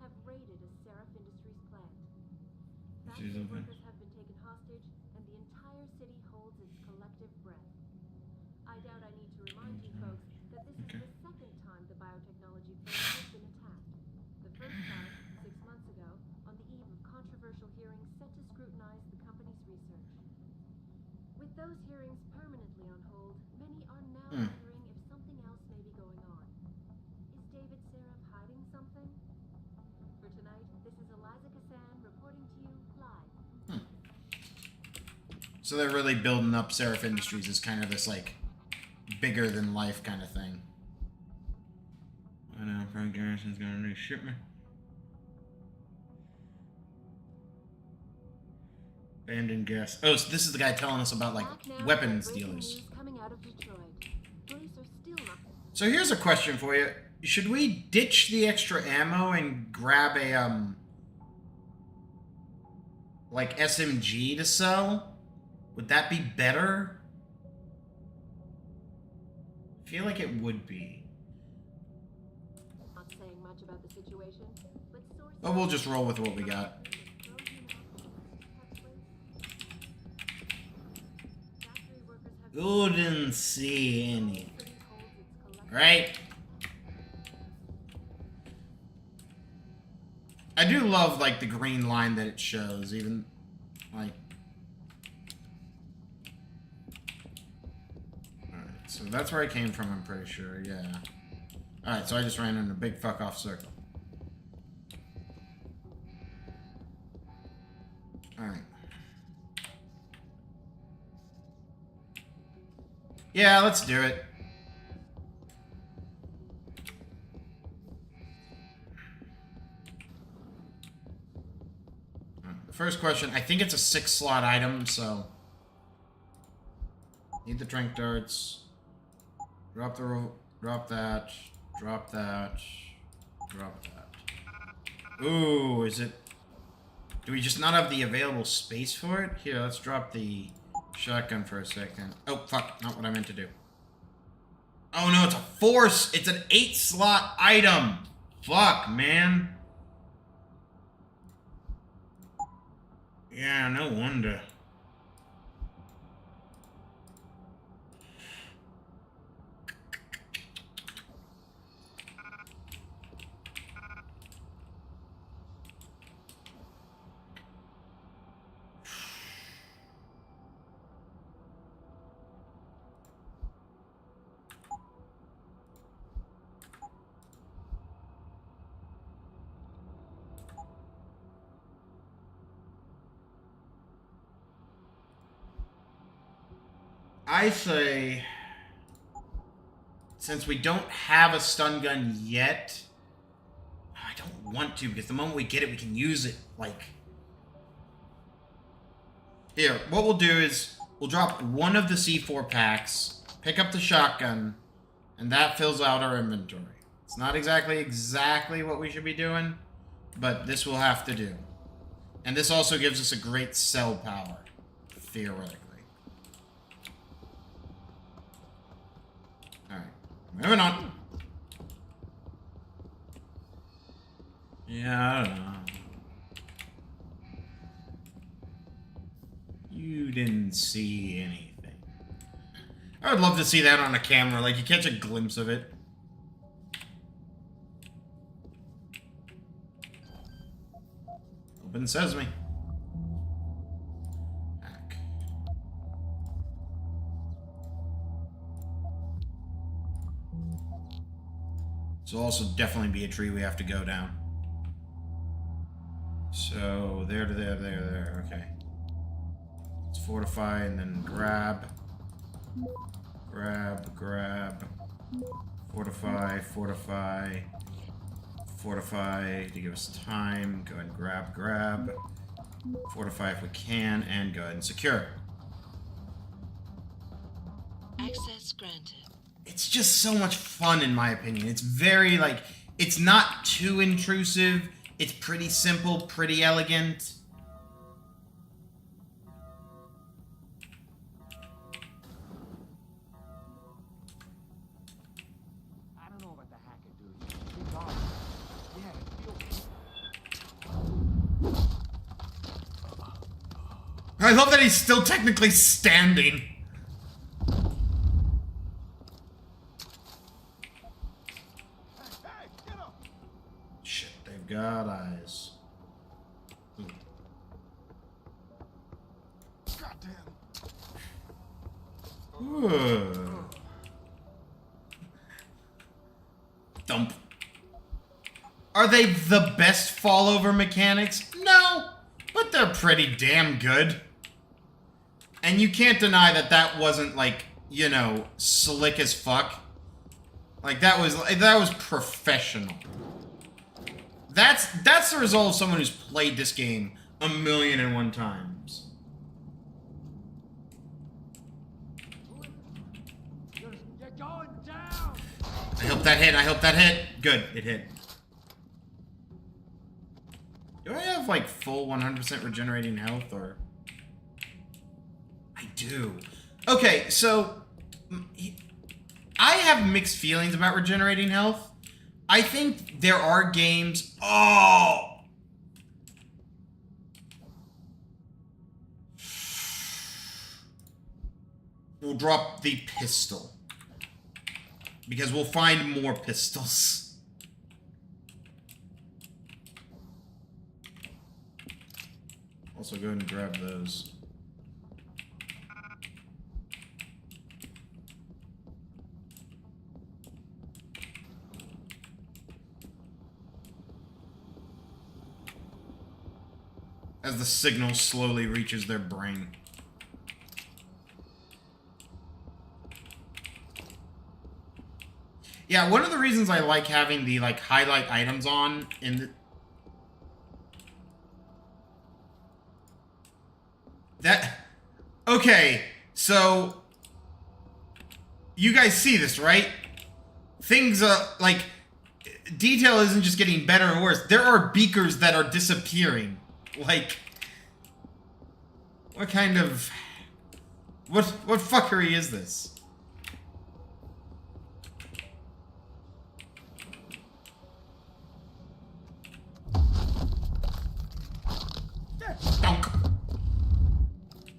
have raided a Seraph Industries plant. She's open. Workers have been taken hostage, and the entire city holds its collective breath. I doubt I need to remind you folks that this is the second time the biotechnology plant has been attacked. The first time, 6 months ago, on the eve of controversial hearings set to scrutinize the company's research. With those hearings permanently on hold, many are now wondering if something else may be going on. Is David Seraph hiding something? For tonight, this is Eliza Kassan reporting to you live. So they're really building up Seraph Industries as kind of this, like, bigger than life kind of thing. I know, Frank Garrison's got a new shipment. Abandoned gas. Oh, so this is the guy telling us about, like, weapons dealers. Coming out of Detroit. Police are still not. So here's a question for you. Should we ditch the extra ammo and grab a, like, SMG to sell? Would that be better? I feel like it would be. Not saying much about the situation, but sources. But we'll just roll with what we got. Couldn't see anything. Right? I do love, like, the green line that it shows, even, like... Alright, so that's where I came from, I'm pretty sure, yeah. Alright, so I just ran in a big fuck-off circle. Alright. Yeah, let's do it. The first question, I think it's a 6-slot item, so... Need the drink darts. Drop that. Drop that. Drop that. Ooh, is it... Do we just not have the available space for it? Here, let's drop the shotgun for a second. Oh, fuck. Not what I meant to do. Oh, no, it's a force. It's an 8-slot item. Fuck, man. Yeah, no wonder. I say, since we don't have a stun gun yet, I don't want to, because the moment we get it, we can use it, like... Here, what we'll do is, we'll drop one of the C4 packs, pick up the shotgun, and that fills out our inventory. It's not exactly what we should be doing, but this will have to do. And this also gives us a great cell power. theoretically. Alright, moving on. Yeah, I don't know. You didn't see anything. I would love to see that on a camera, like you catch a glimpse of it. Open sesame. Hack. This will also definitely be a tree we have to go down. So, there to there, there, okay. Let's fortify and then grab. Grab. Fortify, fortify. Fortify to give us time. Go ahead and grab. Fortify if we can, and go ahead and secure. Access granted. It's just so much fun, in my opinion. It's very, like, it's not too intrusive. It's pretty simple, pretty elegant. I don't know about the hacker, dude. He's on. Yeah, it feels... I love that he's still technically standing. Shit, they've got eyes. Ooh. Ooh. Dump. Are they the best fallover mechanics? No, but they're pretty damn good. And you can't deny that that wasn't, like, you know, slick as fuck. Like, that was professional. That's the result of someone who's played this game 1,000,001 times. You're going down! I hope that hit. I hope that hit. Good, it hit. Do I have, like, full 100% regenerating health, or... I do. Okay, so... I have mixed feelings about regenerating health. I think there are games... Oh! We'll drop the pistol. Because we'll find more pistols. Also, go ahead and grab those. As the signal slowly reaches their brain. Yeah, one of the reasons I like having the, like, highlight items on in the... Okay, so... You guys see this, right? Things, like... Detail isn't just getting better and worse. There are beakers that are disappearing. Like... What kind of... What fuckery is this? Donk.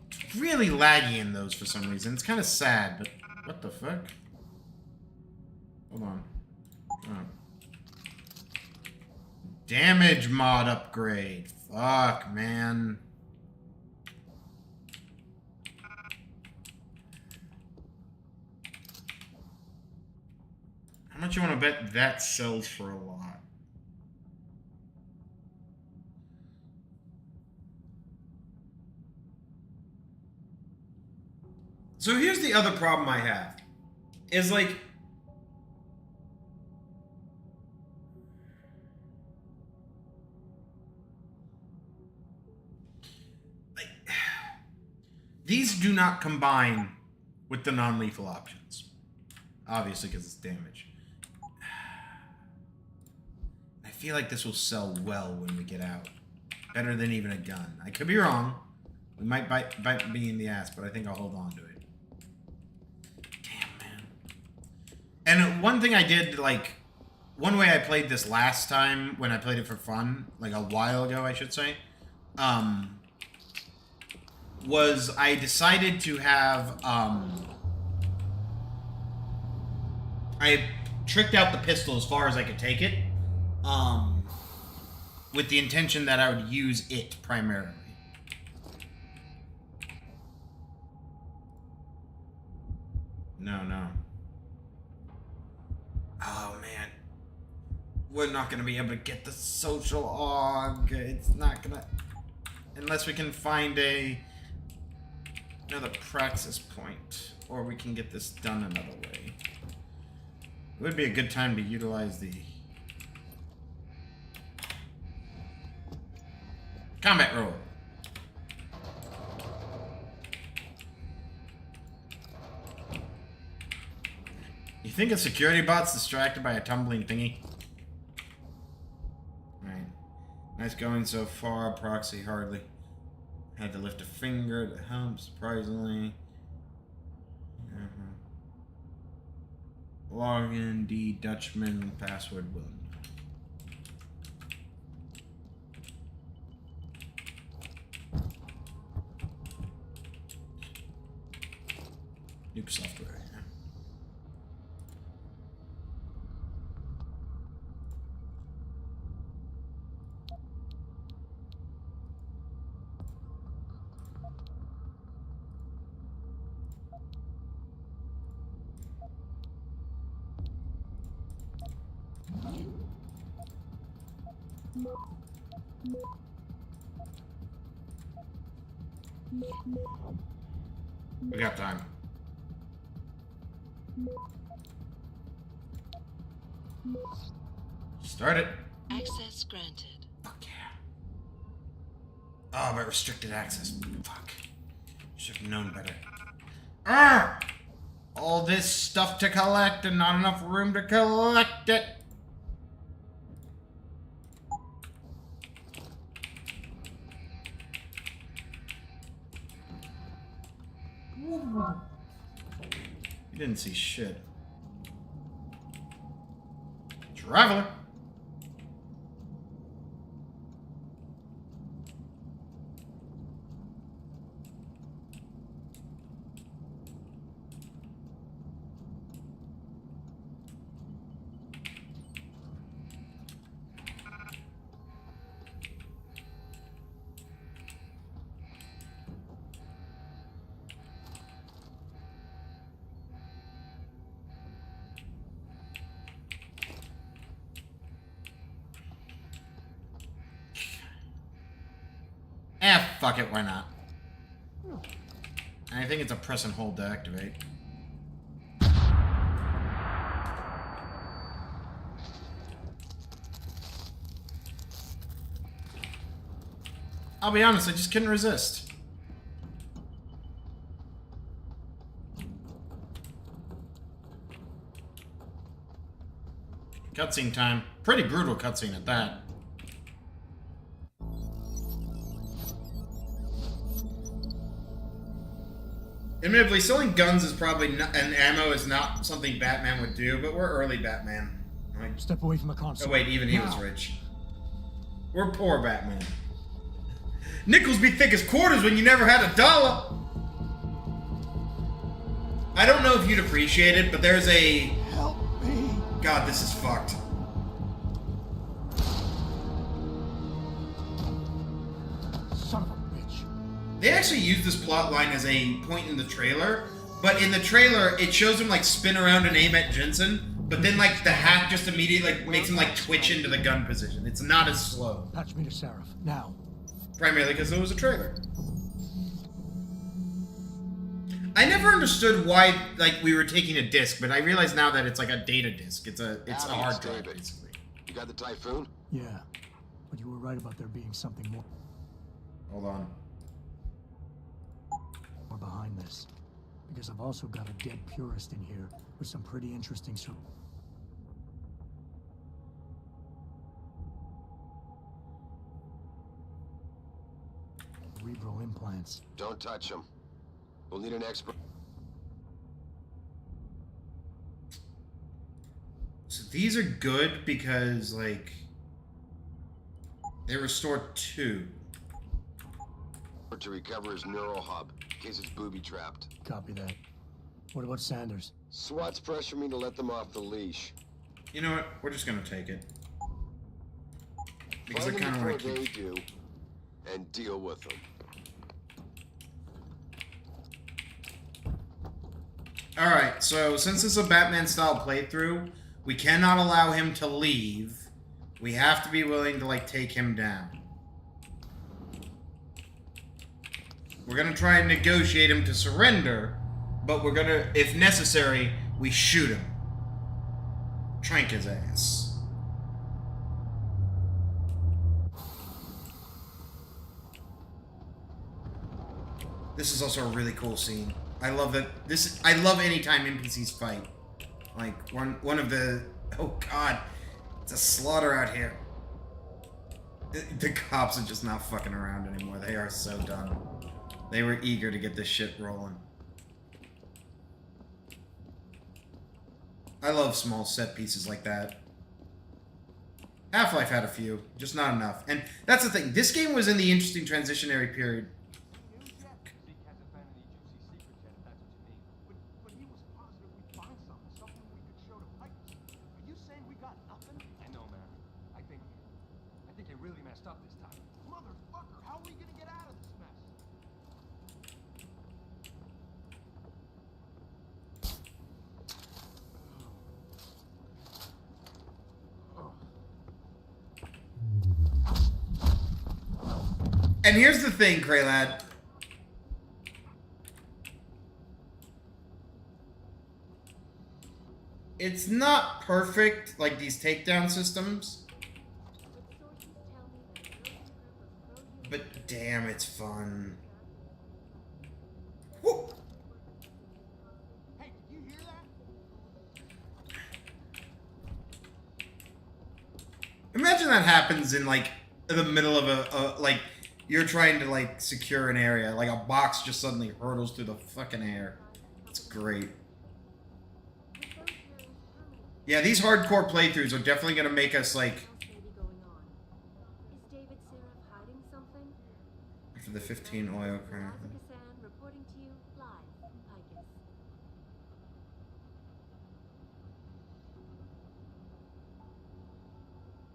It's really laggy in those for some reason. It's kind of sad, but... What the fuck? Hold on. Oh. Damage mod upgrade. Fuck, man. How much you want to bet that sells for a lot? So here's the other problem I have. Is like... These do not combine with the non-lethal options. Obviously, because it's damage. I feel like this will sell well when we get out. Better than even a gun. I could be wrong, We might bite me in the ass, but I think I'll hold on to it. Damn, man. And one thing I did, like, one way I played this last time when I played it for fun, like a while ago, I should say, was I decided to have, I tricked out the pistol as far as I could take it, with the intention that I would use it primarily. No. Oh, man. We're not going to be able to get the social aug. It's not going to... Unless we can find another praxis point. Or we can get this done another way. It would be a good time to utilize the... combat roll. You think a security bot's distracted by a tumbling thingy? Right. Nice going so far, proxy hardly. Had to lift a finger to help, surprisingly. Login, D, Dutchman, password will. Nuke software. We got time. Start it. Access granted. Fuck yeah. Oh, but restricted access. Fuck. Should have known better. Ah! All this stuff to collect and not enough room to collect it. You didn't see shit. Traveler. Fuck it, why not? I think it's a press and hold to activate. I'll be honest, I just couldn't resist. Cutscene time. Pretty brutal cutscene at that. Admittedly, selling guns is probably not, and ammo is not something Batman would do, but we're early Batman. Right? Step away from the console. Oh wait, even he was rich. We're poor Batman. Nickels be thick as quarters when you never had $1. I don't know if you'd appreciate it, but there's a... Help me. God, this is fucked. Son of a bitch. They actually use this plot line as a point in the trailer, but in the trailer, it shows him, like, spin around and aim at Jensen, but then, like, the hack just immediately, like, makes him, like, twitch into the gun position. It's not as slow. Patch me to Seraph, now. Primarily because it was a trailer. I never understood why, like, we were taking a disc, but I realize now that it's like a data disc. It's a hard drive, basically. You got the Typhoon? Yeah, but you were right about there being something more. Hold on. More behind this, because I've also got a dead purist in here with some pretty interesting cerebral implant. plants. Don't touch them. We'll need an expert. So these are good because, like, they restore 2. To recover his neural hub, in case it's booby-trapped. Copy that. What about Sanders? SWAT's pressuring me to let them off the leash. You know what? We're just gonna take it. Because Find I them kind of want before to they keep... do, and deal with them. Alright, so since it's a Batman-style playthrough, we cannot allow him to leave. We have to be willing to, like, take him down. We're gonna try and negotiate him to surrender, but we're gonna, if necessary, we shoot him. Trank his ass. This is also a really cool scene. I love that. I love anytime NPCs fight. Like one of the. Oh God, it's a slaughter out here. The cops are just not fucking around anymore. They are so done. They were eager to get this shit rolling. I love small set pieces like that. Half-Life had a few, just not enough. And that's the thing. This game was in the interesting transitionary period. And here's the thing, Kraylad. It's not perfect, like these takedown systems. But damn, it's fun. Woo! Hey, did you hear that? Imagine that happens in, like, the middle of a like, you're trying to, like, secure an area. Like, a box just suddenly hurtles through the fucking air. It's great. Yeah, these hardcore playthroughs are definitely going to make us, like... After the 15 oil crown.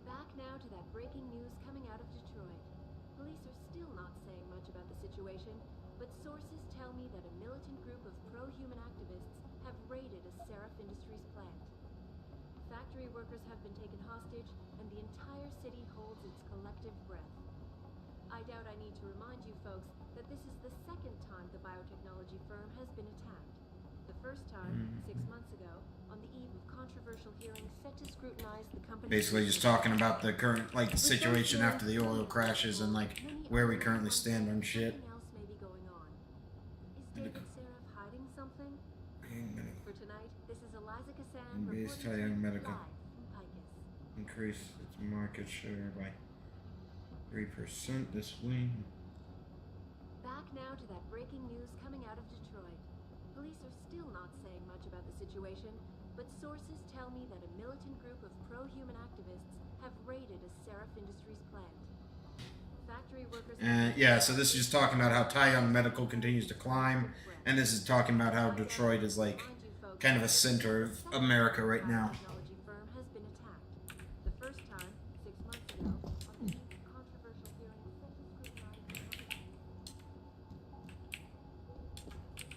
Back now to that breaking news coming out of Detroit. Police are still not saying much about the situation, but sources tell me that a militant group of pro-human activists have raided a Seraph Industries plant. Factory workers have been taken hostage, and the entire city holds its collective breath. I doubt I need to remind you folks that this is the second time the biotechnology firm has been attacked. The first time, 6 months ago, on the eve of controversial hearings set to scrutinize the company's... Basically just talking about the current, like, situation after the oil crashes and, like, where we currently stand on shit. Something else may be going on. Is David Seraph hiding something? For tonight, this is Eliza Cassan Base reporting Italian to you Medical. live from Picus. Increase its market share by 3% this week. Back now to that breaking news coming out of Detroit. Police are still not saying much about the situation, but sources tell me that a militant group of pro-human activists have raided a Seraph Industries plant. Factory workers... Yeah, so this is just talking about how Taiyang Medical continues to climb, and this is talking about how Detroit is, like, kind of a center of America right now. Technology firm has been attacked. The first time, 6 months ago, on the eve of controversial hearings set to scrutinize the company's...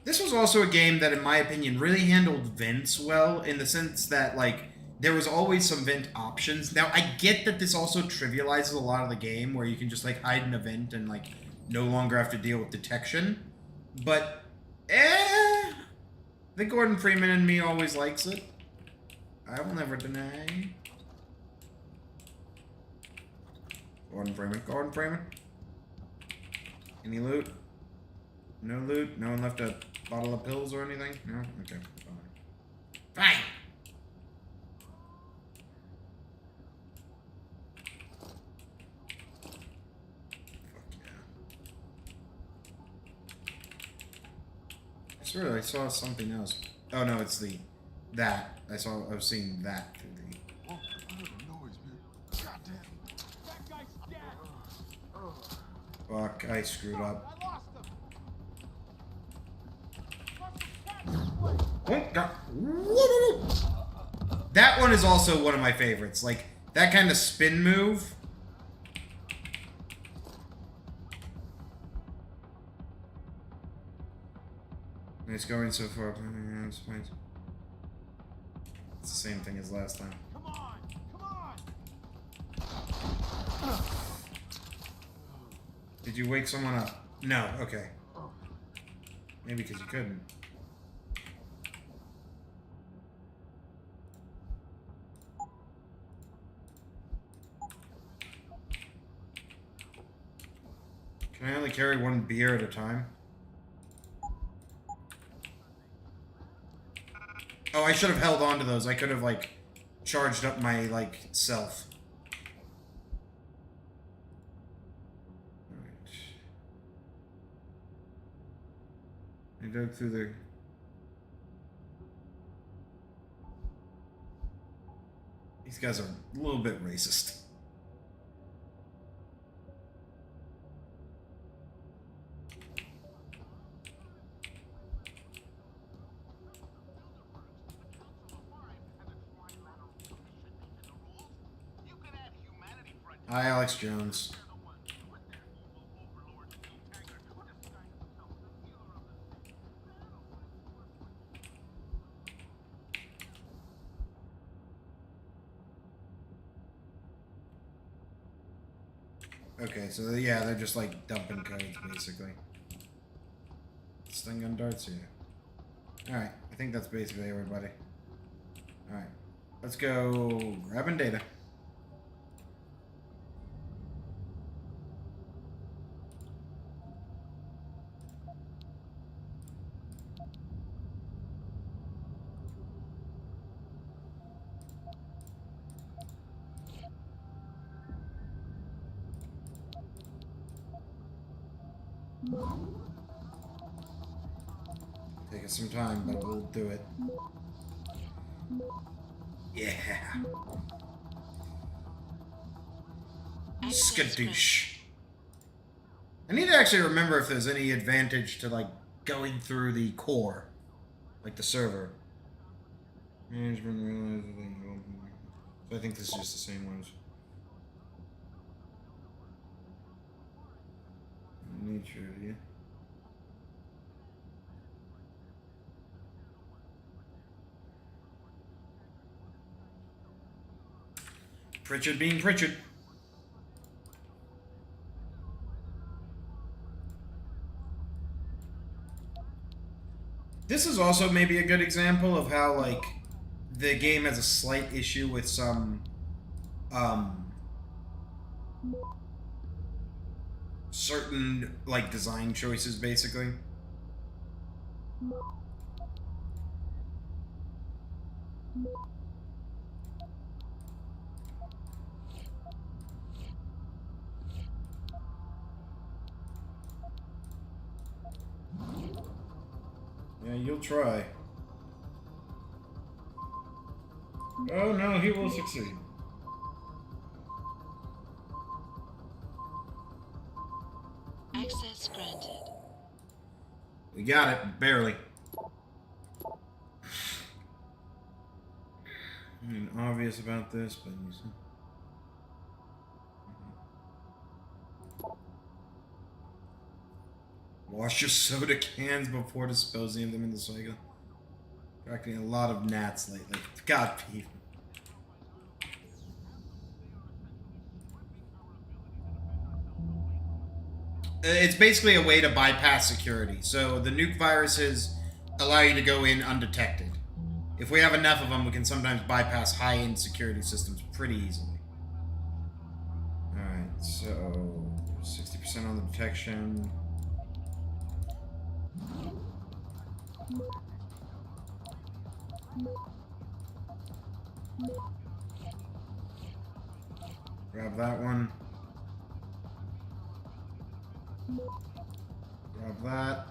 This was also a game that, in my opinion, really handled vents well, in the sense that, like, there was always some vent options. Now, I get that this also trivializes a lot of the game, where you can just, like, hide in a vent and, like, no longer have to deal with detection. But, the Gordon Freeman in me always likes it. I will never deny. Gordon Freeman. Gordon Freeman. Any loot? No loot? No one left a bottle of pills or anything? No? Okay. Fine. Fine! Fuck yeah. swear I saw something else. Oh no, it's that. I was seeing that through the... Oh, I heard a noise, man. Goddamn. That guy's dead. Fuck, I screwed up. I lost him. Oh, God. That one is also one of my favorites. Like, that kind of spin move. It's going so far. It's the same thing as last time. Come on, come on. Did you wake someone up? No, okay. Maybe because you couldn't. Can I only carry one beer at a time? Oh, I should have held on to those. I could have, like, charged up my, like, self. Alright. I dug through the... These guys are a little bit racist. Hi, Alex Jones. Okay, so yeah, they're just like dumping codes, basically. Stun gun darts, yeah. Alright, I think that's basically everybody. Alright, let's go grabbing data. Take us some time, but we'll do it. Yeah. Skadoosh. I need to actually remember if there's any advantage to, like, going through the core. Like the server. Management. So I think this is just the same ones. Nature, yeah. Pritchard being Pritchard. This is also maybe a good example of how, like, the game has a slight issue with some, certain, like, design choices, basically. Yeah, you'll try. Oh no, he will succeed. Access granted. We got it, barely. I mean, obvious about this, but you see. Wash your soda cans before disposing of them in the cycle. Attracting a lot of gnats lately. God, people. It's basically a way to bypass security. So the nuke viruses allow you to go in undetected. If we have enough of them, we can sometimes bypass high-end security systems pretty easily. Alright, so 60% on the detection. Grab that one. Grab that.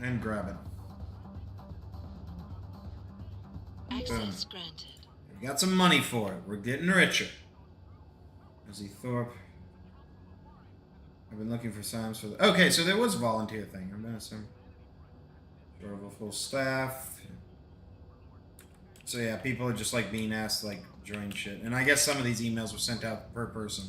And grab it. Access granted. We got some money for it. We're getting richer. Ozzy Thorpe. I've been looking for signs for the... Okay, so there was a volunteer thing. I'm gonna assume. Sure of a full staff. So yeah, people are just like being asked to like join shit. And I guess some of these emails were sent out per person.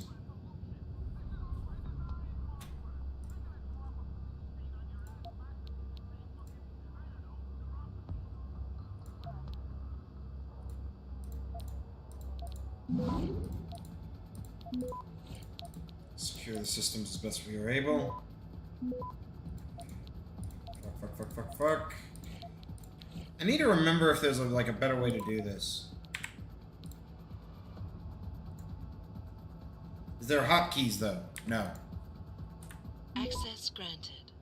Secure the systems as best we are able. Fuck. I need to remember if there's like a better way to do this. Is there hotkeys though? No. Access granted.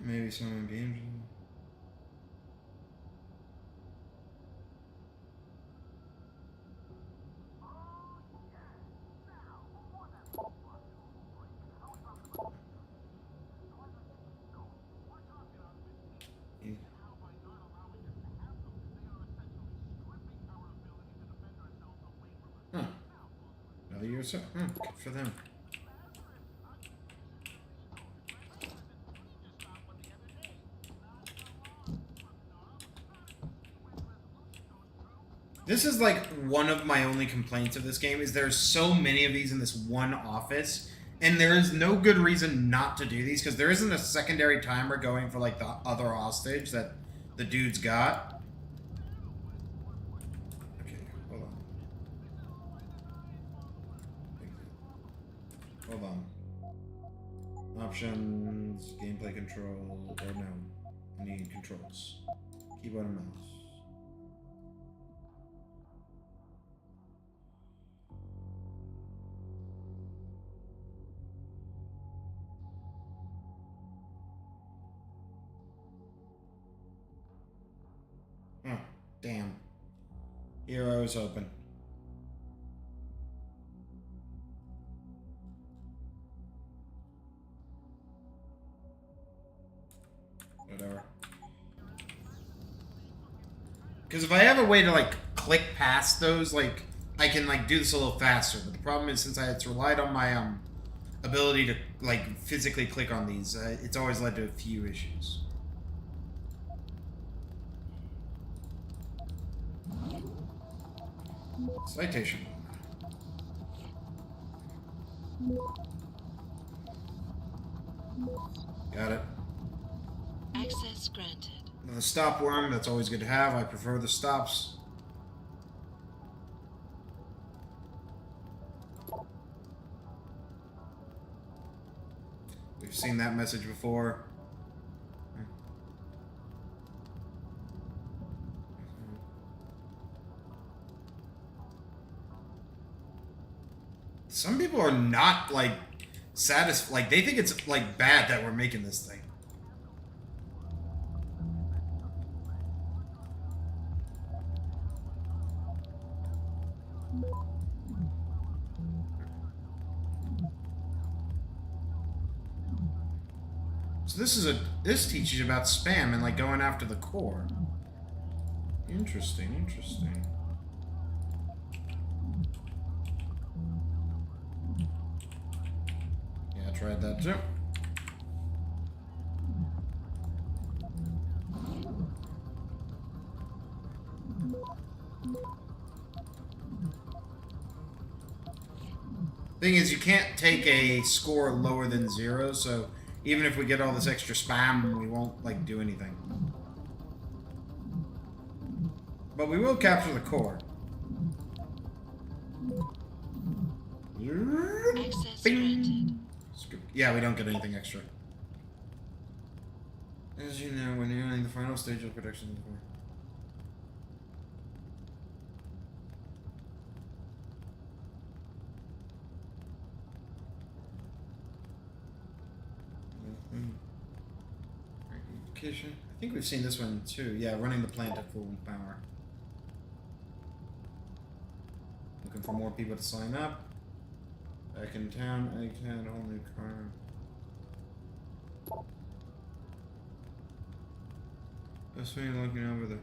Maybe someone being. Huh. Another year or so? Good for them. This is like one of my only complaints of this game is there's so many of these in this one office, and there is no good reason not to do these because there isn't a secondary timer going for like the other hostage that the dude's got. Okay, hold on. Hold on. Options, gameplay control, or no. I need controls. Keyboard and mouse. Oh, damn. Heroes open. Whatever. Because if I have a way to, like, click past those, like, I can, like, do this a little faster. But the problem is, since it's relied on my, ability to, like, physically click on these, it's always led to a few issues. Citation. Got it. Access granted. The stop worm, that's always good to have. I prefer the stops. We've seen that message before. Some people are not, like, satisfied. Like, they think it's, like, bad that we're making this thing. So this teaches you about spam and, like, going after the core. Interesting. Yeah, I tried that too. Thing is, you can't take a score lower than 0, so even if we get all this extra spam, we won't, like, do anything. But we will capture the core. Access granted. Yeah, we don't get anything extra. As you know, when you're in the final stage of production of the core. I think we've seen this one too. Yeah, running the plant at full power. Looking for more people to sign up. Back in town, I can whole new car. That's what you're looking over there.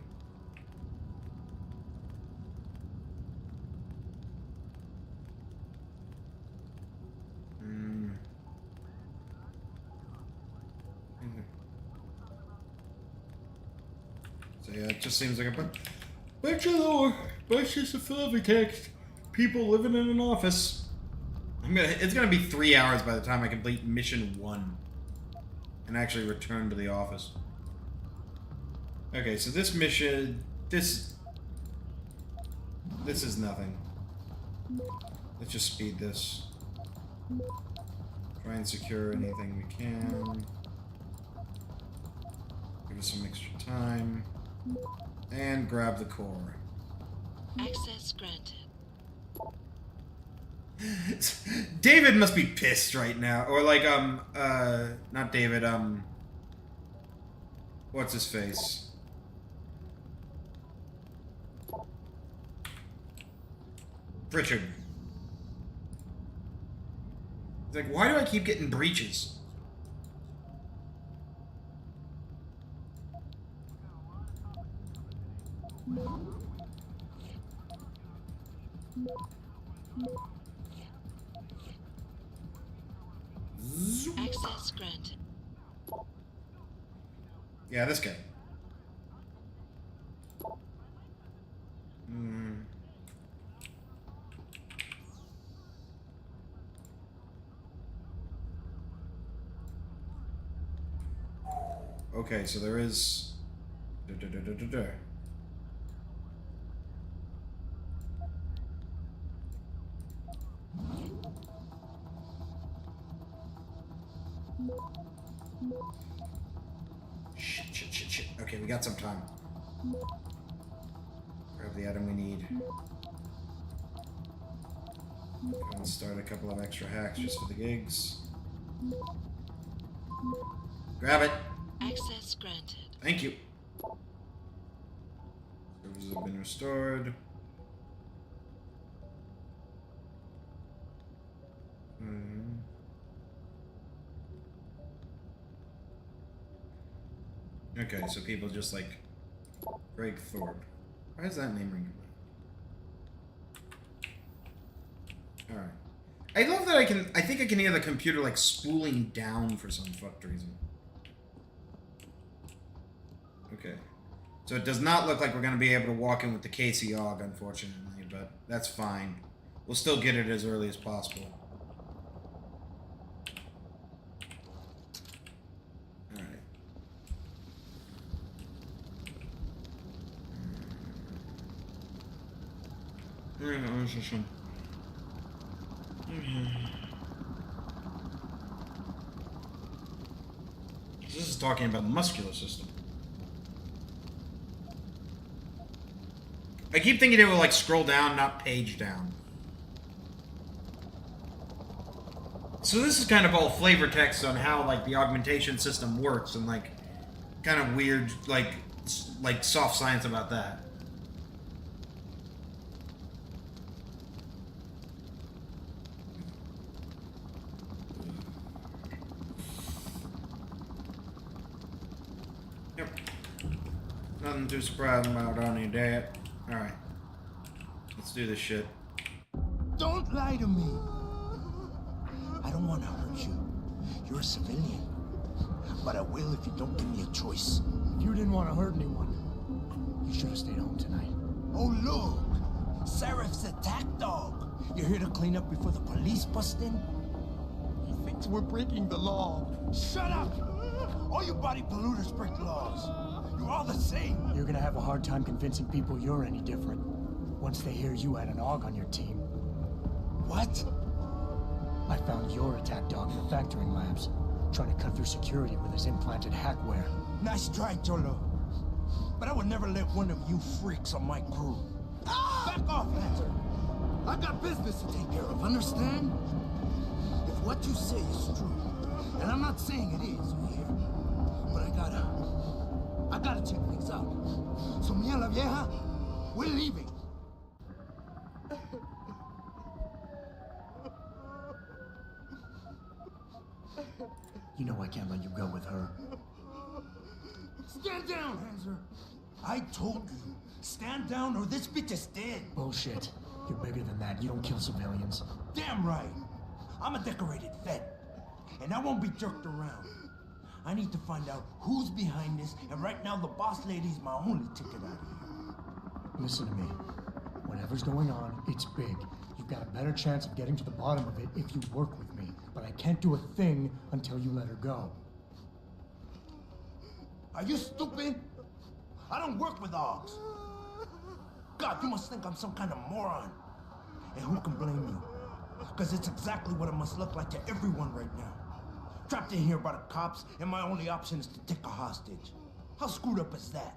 So yeah, it just seems like a bunch of fluffy text. People living in an office. It's gonna be 3 hours by the time I complete mission 1 and actually return to the office. Okay, so this mission, this is nothing. Let's just speed this. Try and secure anything we can. Give us some extra time. And grab the core. Access granted. David must be pissed right now. Or like, not David, what's his face? Pritchard. He's like, why do I keep getting breaches? Access granted. Yeah, this guy. Okay, so there is... Shit. Okay, we got some time. Grab the item we need. Go and start a couple of extra hacks just for the gigs. Grab it. Access granted. Thank you. Servers have been restored. Okay, so people just like Greg Thorpe. Why is that name ringing? Alright. I love that I think I can hear the computer like spooling down for some fucked reason. Okay. So it does not look like we're going to be able to walk in with the Casey AUG, unfortunately, but that's fine. We'll still get it as early as possible. Alright. This is talking about the muscular system. I keep thinking it will like scroll down, not page down. So this is kind of all flavor text on how like the augmentation system works and like kind of weird like soft science about that. Yep. Nothing too surprising about any of that. Alright. Let's do this shit. Don't lie to me. I don't want to hurt you. You're a civilian. But I will if you don't give me a choice. If you didn't want to hurt anyone, you should have stayed home tonight. Oh, look. Seraph's attack dog. You're here to clean up before the police bust in? He thinks we're breaking the law. Shut up! All you body polluters break laws. You're all the same. You're gonna have a hard time convincing people you're any different once they hear you had an AUG on your team. What? I found your attack dog in the factoring labs, trying to cut through security with his implanted hackware. Nice try, Cholo. But I would never let one of you freaks on my crew. Back off, Lantern. I got business to take care of, understand? If what you say is true, and I'm not saying it is here, but I gotta check things out. So me and La Vieja, we're leaving. You know I can't let you go with her. Stand down, Hanser. I told you, stand down or this bitch is dead. Bullshit. You're bigger than that. You don't kill civilians. Damn right. I'm a decorated vet, and I won't be jerked around. I need to find out who's behind this, and right now the boss lady's my only ticket out of here. Listen to me. Whatever's going on, it's big. You've got a better chance of getting to the bottom of it if you work with me. But I can't do a thing until you let her go. Are you stupid? I don't work with dogs. God, you must think I'm some kind of moron. And who can blame you? Because it's exactly what it must look like to everyone right now. Trapped in here by the cops, and my only option is to take a hostage. How screwed up is that?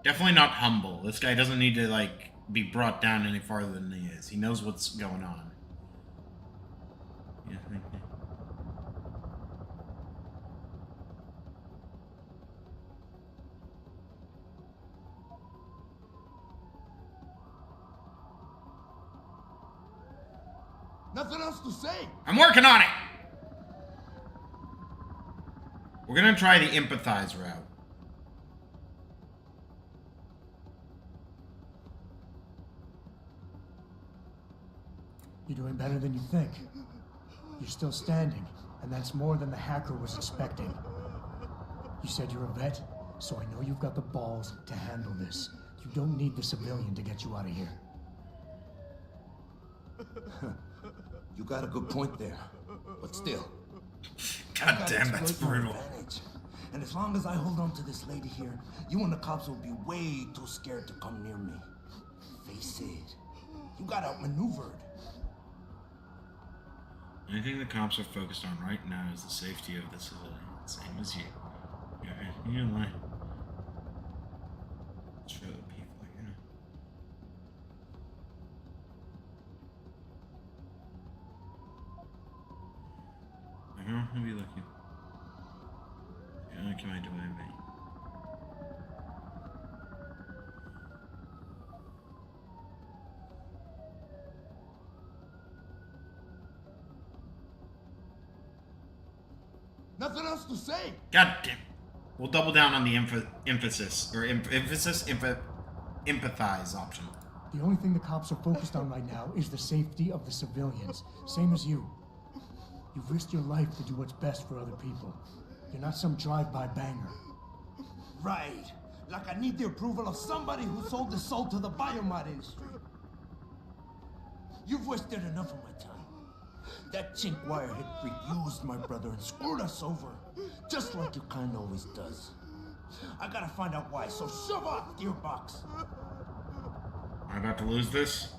Definitely not humble. This guy doesn't need to, like, be brought down any farther than he is. He knows what's going on. Yeah. Nothing else to say. I'm working on it! We're gonna try the empathize route. You're doing better than you think. You're still standing, and that's more than the hacker was expecting. You said you're a vet, so I know you've got the balls to handle this. You don't need the civilian to get you out of here. You got a good point there, but still. God damn, that's brutal. And as long as I hold on to this lady here, you and the cops will be way too scared to come near me. Face it, you got outmaneuvered. The only thing the cops are focused on right now is the safety of the civilian, same as you. You're lying. Show the people, you know. Who are you looking? Yeah, can I do anything? Nothing else to say. God damn. We'll double down on the emphasis empathize option. The only thing the cops are focused on right now is the safety of the civilians. Same as you. You've risked your life to do what's best for other people. You're not some drive-by banger. Right. Like I need the approval of somebody who sold his soul to the biomod industry. You've wasted enough of my time. That chink wirehead freak used my brother and screwed us over. Just like your kind always does. I gotta find out why, so shove off, Gearbox. Am I about to lose this?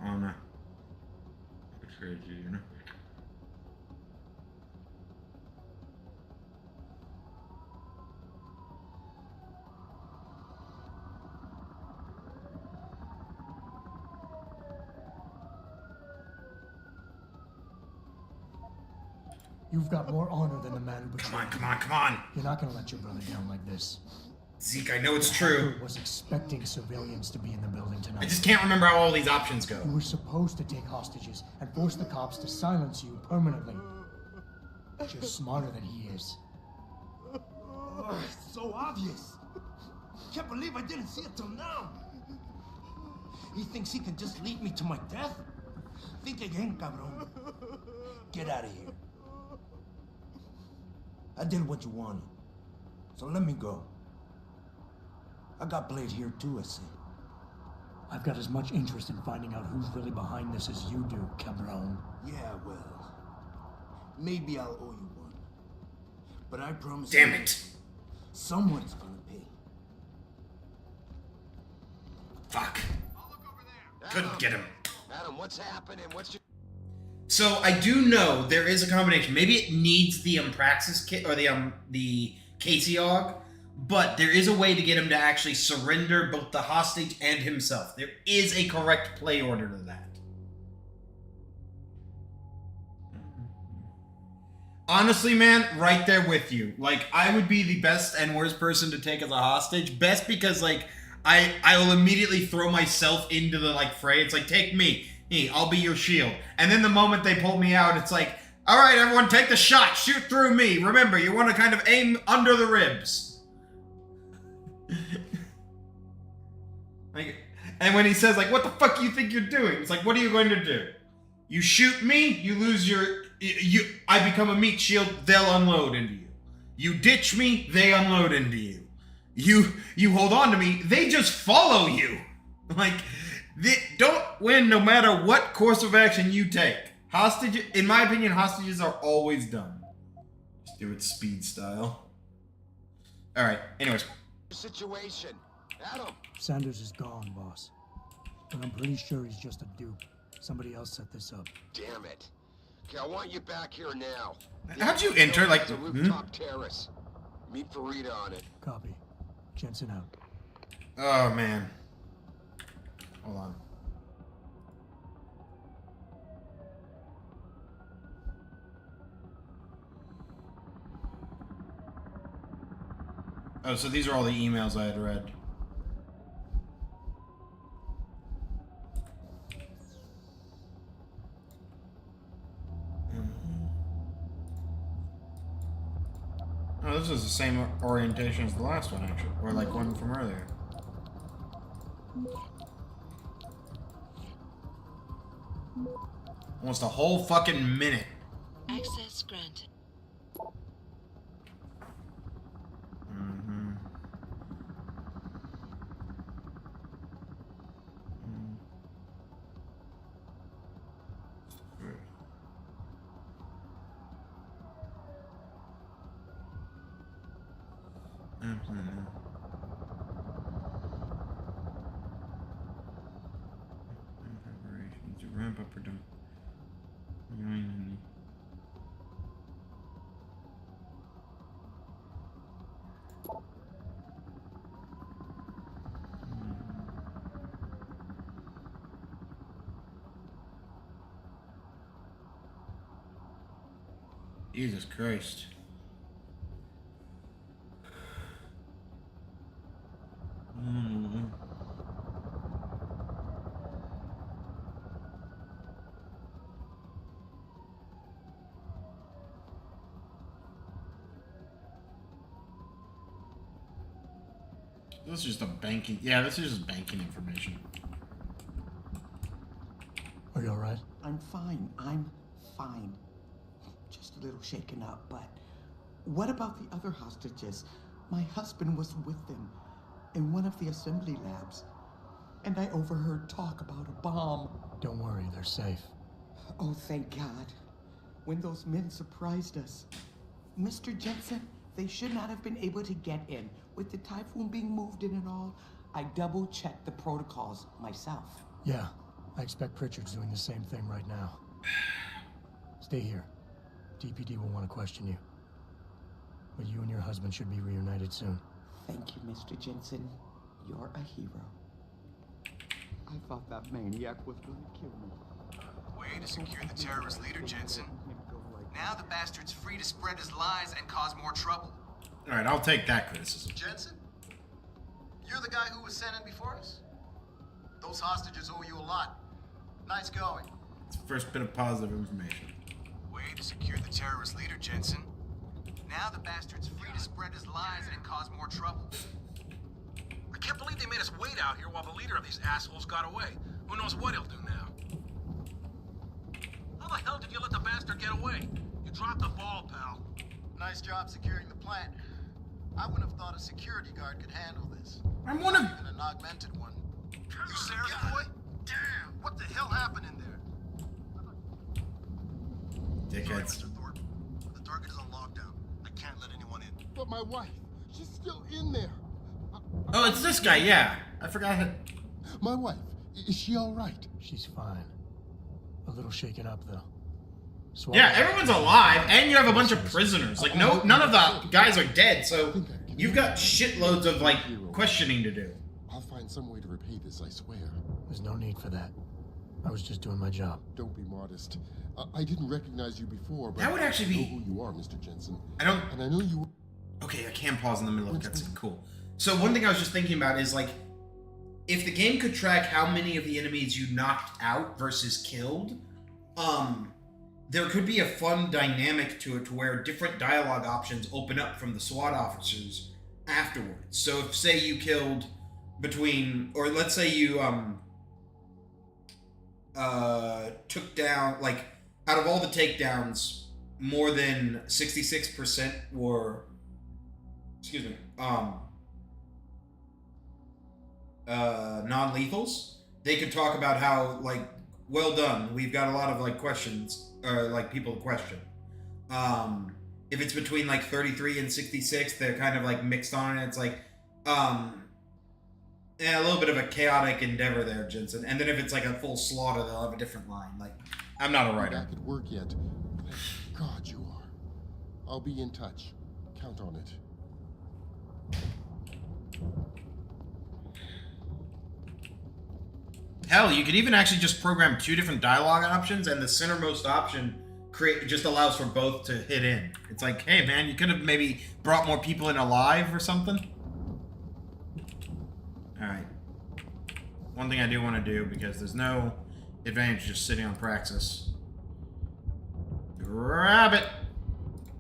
Honor. Betrayed you, you know? You've got more honor than the man who betrayed you. Come on. You're not gonna let your brother down like this. Zeke, I know it's true. Was expecting civilians to be in the building tonight. I just can't remember how all these options go. You were supposed to take hostages and force the cops to silence you permanently. But you're smarter than he is. It's so obvious. Can't believe I didn't see it till now. He thinks he can just lead me to my death? Think again, cabron. Get out of here. I did what you wanted, so let me go. I got Blade here too, I see. I've got as much interest in finding out who's really behind this as you do, cabron. Yeah, well, maybe I'll owe you one. But I promise Damn you, it. Someone's gonna pay. Fuck. Couldn't get him. Adam, what's happening? What's your... So I do know there is a combination. Maybe it needs the Praxis kit or the Casey-Og, but there is a way to get him to actually surrender both the hostage and himself. There is a correct play order to that. Honestly, man, right there with you. Like, I would be the best and worst person to take as a hostage. Best because, like, I will immediately throw myself into the, like, fray. It's like, take me. Hey, I'll be your shield. And then the moment they pull me out, it's like, all right, everyone, take the shot. Shoot through me. Remember, you want to kind of aim under the ribs. Like, and when he says, like, what the fuck do you think you're doing? It's like, what are you going to do? You shoot me, you lose your... I become a meat shield, they'll unload into you. You ditch me, they unload into you. You hold on to me, they just follow you. Like, they don't win no matter what course of action you take. Hostage, in my opinion, hostages are always done. Just do it speed style. Alright, anyways. Situation. Adam. Sanders is gone, boss. But I'm pretty sure he's just a dupe. Somebody else set this up. Damn it. Okay, I want you back here now. How'd you enter, like, the rooftop terrace? Meet Farida on it. Copy. Jensen out. Oh, man. Hold on. Oh, so these are all the emails I had read. Oh, this is the same orientation as the last one, actually. Or like one from earlier. Almost a whole fucking minute. Access granted. To ramp up production. Jesus Christ. This is just a banking... Yeah, this is just banking information. Are you alright? I'm fine. I'm fine. Just a little shaken up, but... What about the other hostages? My husband was with them in one of the assembly labs, and I overheard talk about a bomb. Don't worry, they're safe. Oh, thank God. When those men surprised us. Mr. Jensen, they should not have been able to get in. With the typhoon being moved in and all, I double-checked the protocols myself. Yeah, I expect Pritchard's doing the same thing right now. Stay here. DPD will want to question you. But you and your husband should be reunited soon. Thank you, Mr. Jensen. You're a hero. I thought that maniac was going to kill me. Way to secure the terrorist leader, Jensen. Now the bastard's free to spread his lies and cause more trouble. Alright, I'll take that criticism. Jensen? You're the guy who was sent in before us? Those hostages owe you a lot. Nice going. It's the first bit of positive information. Way to secure the terrorist leader, Jensen. Now the bastard's free to spread his lies and cause more trouble. I can't believe they made us wait out here while the leader of these assholes got away. Who knows what he'll do now? How the hell did you let the bastard get away? You dropped the ball, pal. Nice job securing the plant. I wouldn't have thought a security guard could handle this. I'm one of... Even an augmented one. You serious, boy? Damn! What the hell happened in there? Dickheads. Sorry, Mr. Thorpe. The target is on lockdown. I can't let anyone in. But my wife, she's still in there. Oh, it's this guy, yeah. I forgot. My wife, is she all right? She's fine. A little shaken up, though. Yeah, everyone's alive, and you have a bunch of prisoners. Like, no, none of the guys are dead, so you've got shitloads of, like, questioning to do. I'll find some way to repay this, I swear. There's no need for that. I was just doing my job. Don't be modest. I didn't recognize you before, but That would actually be... I know who you are, Mr. Jensen. I don't... And I know you... Okay, I can pause in the middle of a cutscene. Cool. So one thing I was just thinking about is, like, if the game could track how many of the enemies you knocked out versus killed, there could be a fun dynamic to it to where different dialogue options open up from the SWAT officers afterwards. So if, say, you killed between... Or let's say you, took down, like, out of all the takedowns, more than 66% were... Excuse me. Non-lethals. They could talk about how, like, well done. We've got a lot of, like, questions, or, like, people to question. If it's between, like, 33 and 66, they're kind of, like, mixed on it. It's like, yeah, a little bit of a chaotic endeavor there, Jensen. And then if it's, like, a full slaughter, they'll have a different line. Like, I'm not a writer. Back at work yet. Thank God you are. I'll be in touch. Count on it. Hell, you could even actually just program 2 different dialogue options, and the centermost option just allows for both to hit in. It's like, hey man, you could have maybe brought more people in alive or something. Alright. One thing I do want to do, because there's no advantage just sitting on Praxis. Grab it!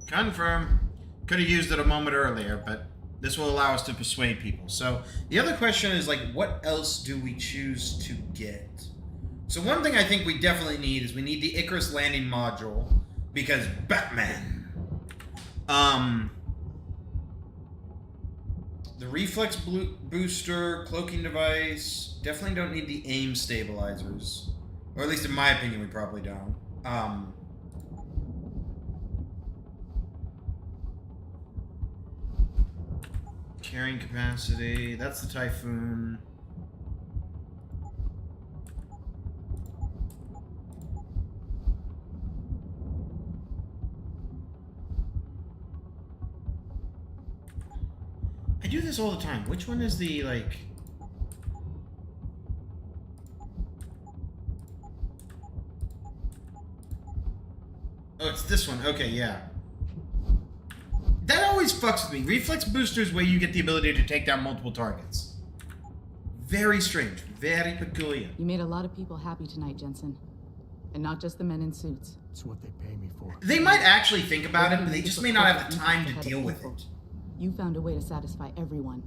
Confirm. Could have used it a moment earlier, but this will allow us to persuade people. So the other question is, like, what else do we choose to get? So one thing I think we definitely need is we need the Icarus landing module, because Batman. The reflex booster, cloaking device, definitely don't need the aim stabilizers. Or at least in my opinion, we probably don't. Carrying capacity, that's the Typhoon. I do this all the time. Which one is the, like... Oh, it's this one. Okay, yeah. That always fucks with me. Reflex boosters where you get the ability to take down multiple targets. Very strange. Very peculiar. You made a lot of people happy tonight, Jensen. And not just the men in suits. It's what they pay me for. They might actually think about it, but they just may not have the time to deal with it. You found a way to satisfy everyone.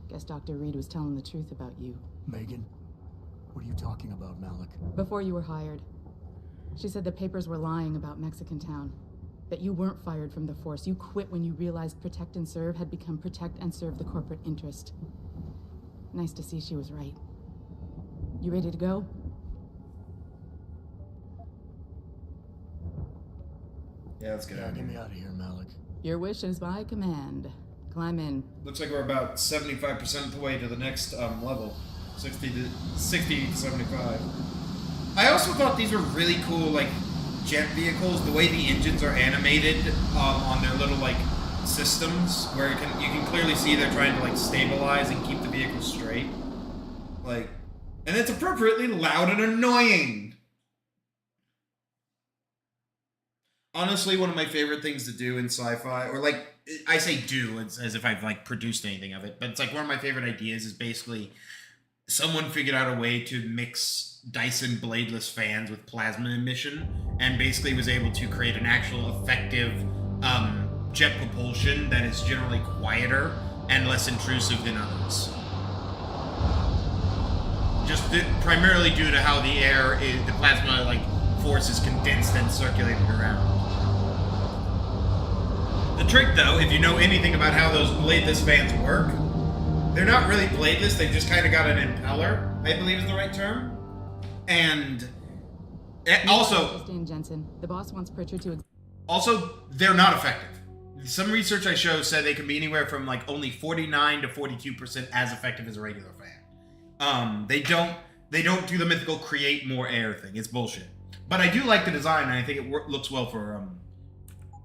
Guess Dr. Reed was telling the truth about you. Megan? What are you talking about, Malik? Before you were hired, she said the papers were lying about Mexican Town. That you weren't fired from the force. You quit when you realized Protect and Serve had become Protect and Serve the corporate interest. Nice to see she was right. You ready to go? Yeah, let's get out of here. Get me out of here, Malik. Your wish is my command. Climb in. Looks like we're about 75% of the way to the next level. 60 to 75. I also thought these were really cool, like, jet vehicles. The way the engines are animated on their little, like, systems, where you can clearly see they're trying to, like, stabilize and keep the vehicle straight. Like, and it's appropriately loud and annoying. Honestly, one of my favorite things to do in sci-fi, or like, I say do as if I've like produced anything of it, but it's like one of my favorite ideas is basically someone figured out a way to mix Dyson bladeless fans with plasma emission, and basically was able to create an actual effective jet propulsion that is generally quieter and less intrusive than others. Just primarily due to how the air is, the plasma like force is condensed and circulated around. The trick, though, if you know anything about how those bladeless fans work, they're not really bladeless, they've just kind of got an impeller, I believe is the right term. And also... Jensen. The boss wants Pritchard to... Also, they're not effective. Some research I show said they can be anywhere from like only 49 to 42% as effective as a regular fan. They don't do the mythical create more air thing. It's bullshit. But I do like the design, and I think it looks well for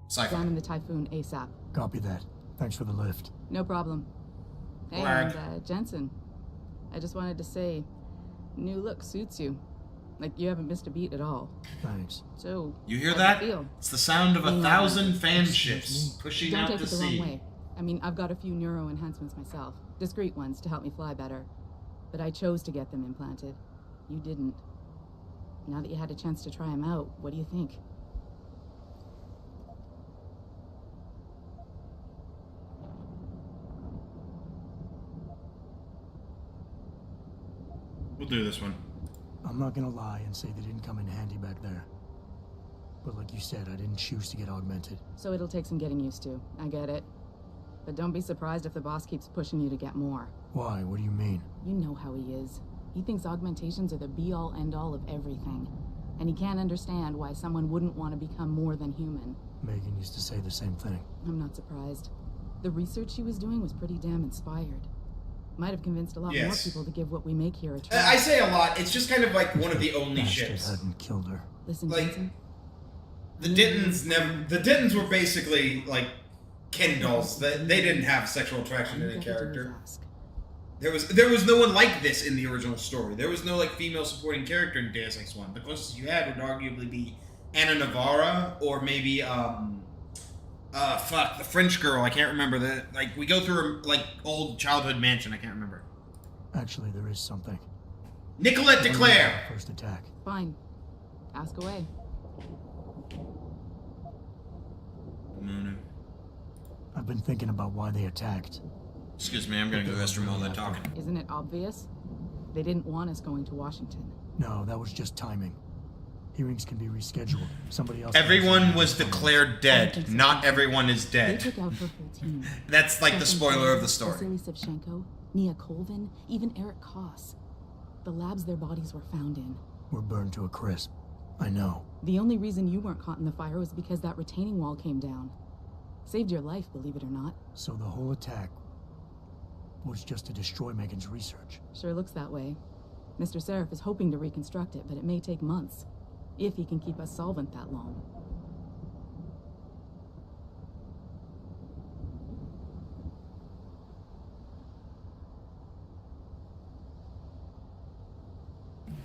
sci-fi. Down in the Typhoon ASAP. Copy that. Thanks for the lift. No problem. And Jensen, I just wanted to say, new look suits you. Like, you haven't missed a beat at all. Thanks. So, You hear how'd that? feel? It's the sound of 1,000 fan ships pushing Don't out take to it the wrong sea. way. I mean, I've got a few neuro enhancements myself. Discreet ones to help me fly better. But I chose to get them implanted. You didn't. Now that you had a chance to try them out, what do you think? We'll do this one. I'm not gonna lie and say they didn't come in handy back there. But like you said, I didn't choose to get augmented. So it'll take some getting used to. I get it. But don't be surprised if the boss keeps pushing you to get more. Why? What do you mean? You know how he is. He thinks augmentations are the be-all, end-all of everything. And he can't understand why someone wouldn't want to become more than human. Megan used to say the same thing. I'm not surprised. The research she was doing was pretty damn inspired. Might have convinced a lot more people to give what we make here a try. I say a lot. It's just kind of like one of the only ships. Hadn't killed her. Listen, like, Jensen. the Dittons were basically like Ken dolls. They didn't have sexual attraction to any character. There was no one like this in the original story. There was no like female supporting character in Deus Ex 1. The closest you had would arguably be Anna Navarra or maybe the French girl. I can't remember the like. We go through her like old childhood mansion. I can't remember. Actually, there is something. Nicolette Declare. First attack. Fine. Ask away. I've been thinking about why they attacked. Excuse me, I'm gonna go restroom while they're talking. Isn't it obvious? They didn't want us going to Washington. No, that was just timing. Hearings can be rescheduled. Somebody else. Everyone was declared dead. Not everyone is dead. They took out her whole team. That's like the spoiler of the story. Vasily Savchenko, Nia Colvin, even Eric Koss. The labs their bodies were found in. We're burned to a crisp. I know. The only reason you weren't caught in the fire was because that retaining wall came down. Saved your life, believe it or not. So the whole attack was just to destroy Megan's research. Sure looks that way. Mr. Seraph is hoping to reconstruct it, but it may take months. If he can keep us solvent that long.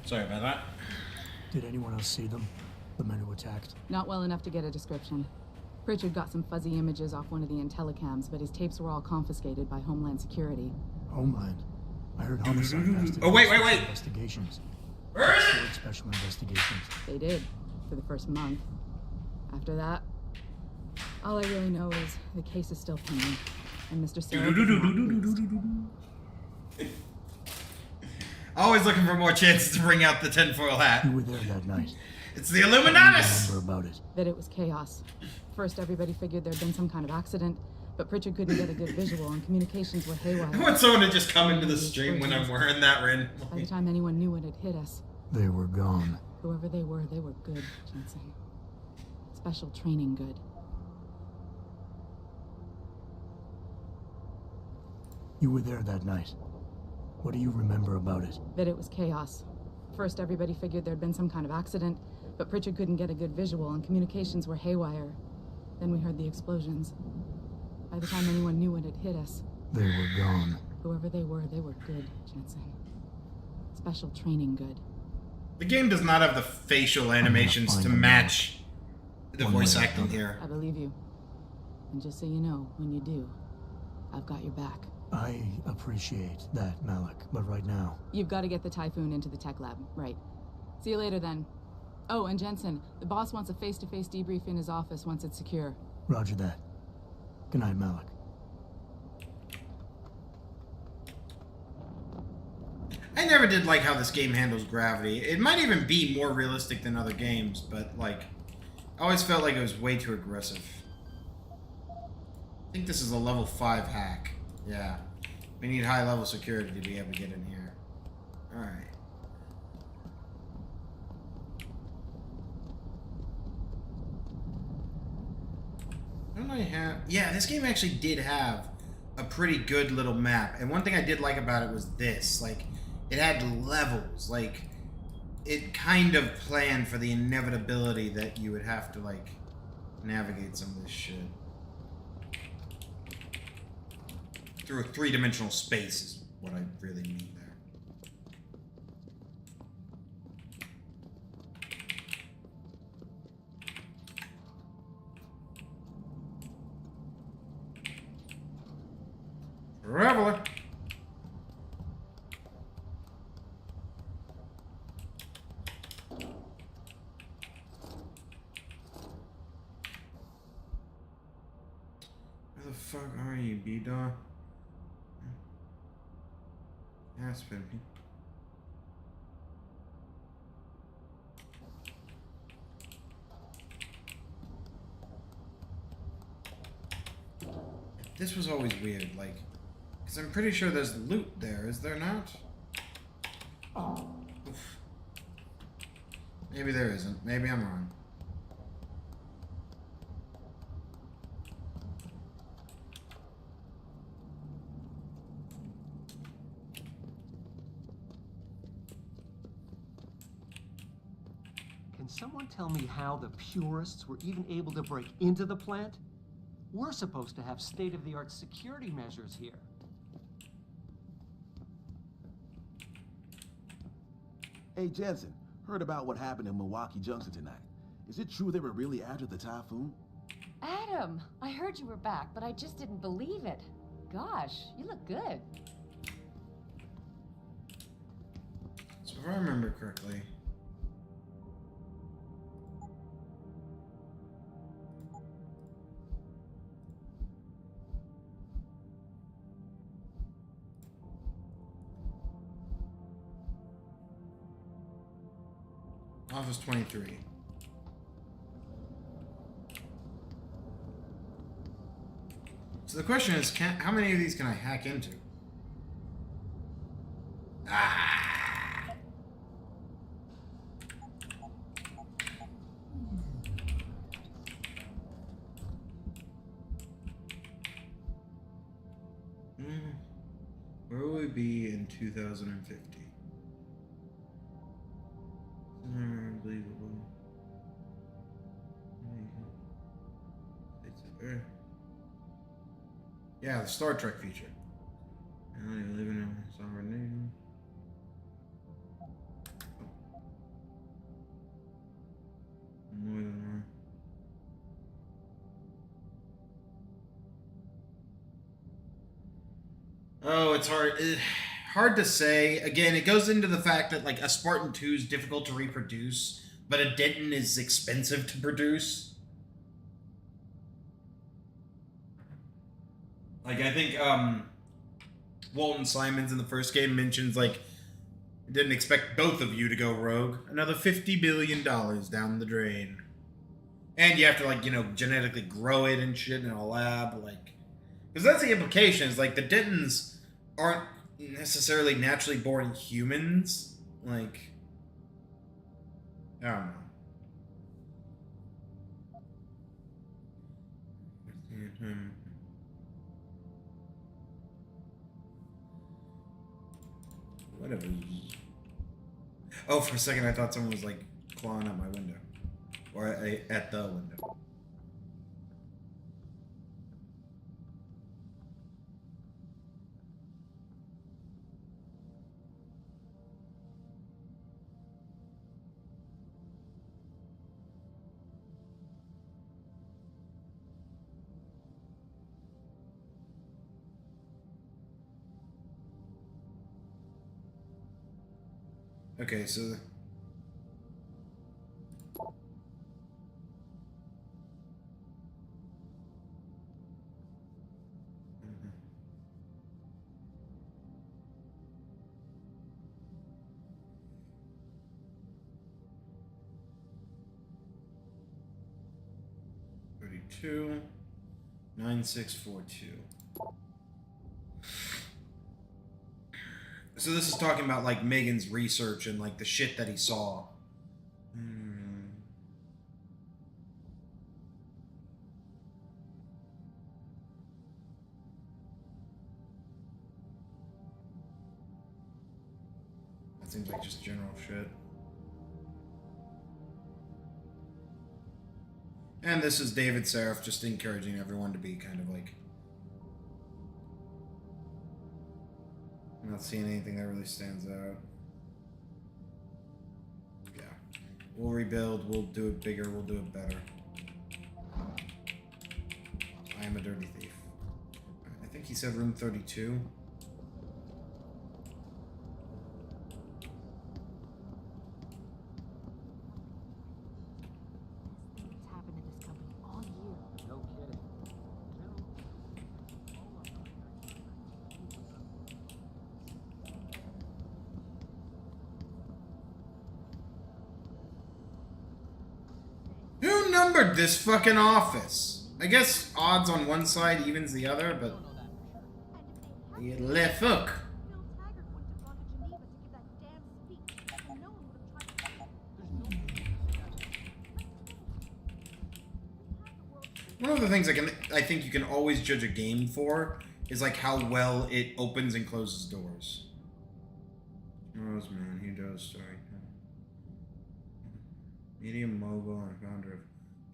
Sorry about that. Did anyone else see them? The men who attacked? Not well enough to get a description. Pritchard got some fuzzy images off one of the intellicams, but his tapes were all confiscated by Homeland Security. Homeland? I heard homicide invested. Oh, wait. Investigations. Where is it? Special investigations. They did, for the first month. After that, all I really know is the case is still pending, and Mr. Seraph Always looking for more chances to bring out the tinfoil hat. You were there that night. It's the Illuminatus! Remember about it. that it was chaos. First, everybody figured there'd been some kind of accident, but Pritchard couldn't get a good visual, and communications were haywire. I want someone to just come into the stream when I'm wearing that ring. By the time anyone knew what had hit us, they were gone. Whoever they were good, Jensen. Special training good. You were there that night. What do you remember about it? That it was chaos. First, everybody figured there'd been some kind of accident, but Pritchard couldn't get a good visual, and communications were haywire. Then we heard the explosions. By the time anyone knew what had hit us, they were gone. Whoever they were good, Jensen. Special training good. The game does not have the facial animations to match the voice acting here. I believe you. And just so you know, when you do, I've got your back. I appreciate that, Malik, but right now... You've got to get the Typhoon into the tech lab, right. See you later, then. Oh, and Jensen, the boss wants a face-to-face debrief in his office once it's secure. Roger that. Good night, Malik. I never did like how this game handles gravity. It might even be more realistic than other games, but, like, I always felt like it was way too aggressive. I think this is a level 5 hack. Yeah. We need high-level security to be able to get in here. Alright. Don't I have... Yeah, this game actually did have a pretty good little map. And one thing I did like about it was this. Like, it had levels. Like, it kind of planned for the inevitability that you would have to, like, navigate some of this shit. Through a three-dimensional space is what I really mean there. Traveler. Where the fuck are you, B-Dog? Aspen. This was always weird, like, because I'm pretty sure there's loot there, is there not? Oof. Maybe there isn't. Maybe I'm wrong. Can someone tell me how the purists were even able to break into the plant? We're supposed to have state-of-the-art security measures here. Hey, Jensen, heard about what happened in Milwaukee Junction tonight. Is it true they were really after the typhoon? Adam, I heard you were back, but I just didn't believe it. Gosh, you look good. So if I remember correctly... Office 23. So the question is, how many of these can I hack into? Ah! Where will we be in 2050? Unbelievable. Yeah, the Star Trek feature. Now you're living in a sovereign nation. More than one. Oh, it's hard to say. Again, it goes into the fact that like a Spartan 2 is difficult to reproduce, but a Denton is expensive to produce. Like I think Walton Simons in the first game mentions like didn't expect both of you to go rogue. Another $50 billion down the drain. And you have to like, you know, genetically grow it and shit in a lab, like because that's the implications. Like the Dentons aren't necessarily naturally born humans. Like, I don't know. Whatever. Oh, for a second I thought someone was like clawing at my window. Or at the window. Okay, so... $32, 9642. So this is talking about like Megan's research and like the shit that he saw. That seems like just general shit. And this is David Seraph just encouraging everyone to be kind of like... I'm not seeing anything that really stands out. Yeah. We'll rebuild, we'll do it bigger, we'll do it better. I am a dirty thief. I think think he said room 32. What's happened to this company all year? No kidding. Who numbered this fucking office? I guess odds on one side evens the other, but... Le fuck. One of the things I think you can always judge a game for is like how well it opens and closes doors. Roseman, he does story. Medium mobile and founder of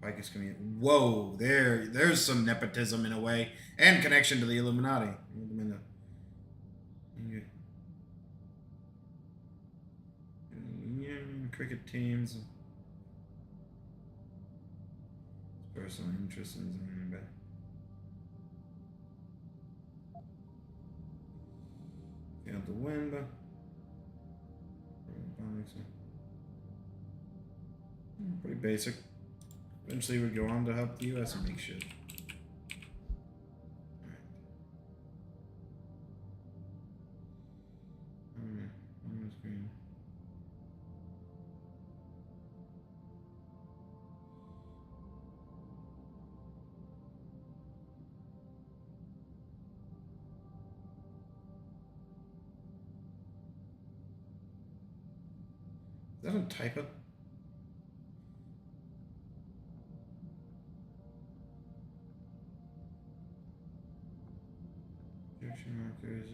Picus Community. Whoa, there's some nepotism in a way, and connection to the Illuminati. Cricket teams. Personal interest in failed to win, but pretty basic. Eventually would go on to help the US and make shit. Is that a typo? Projection markers.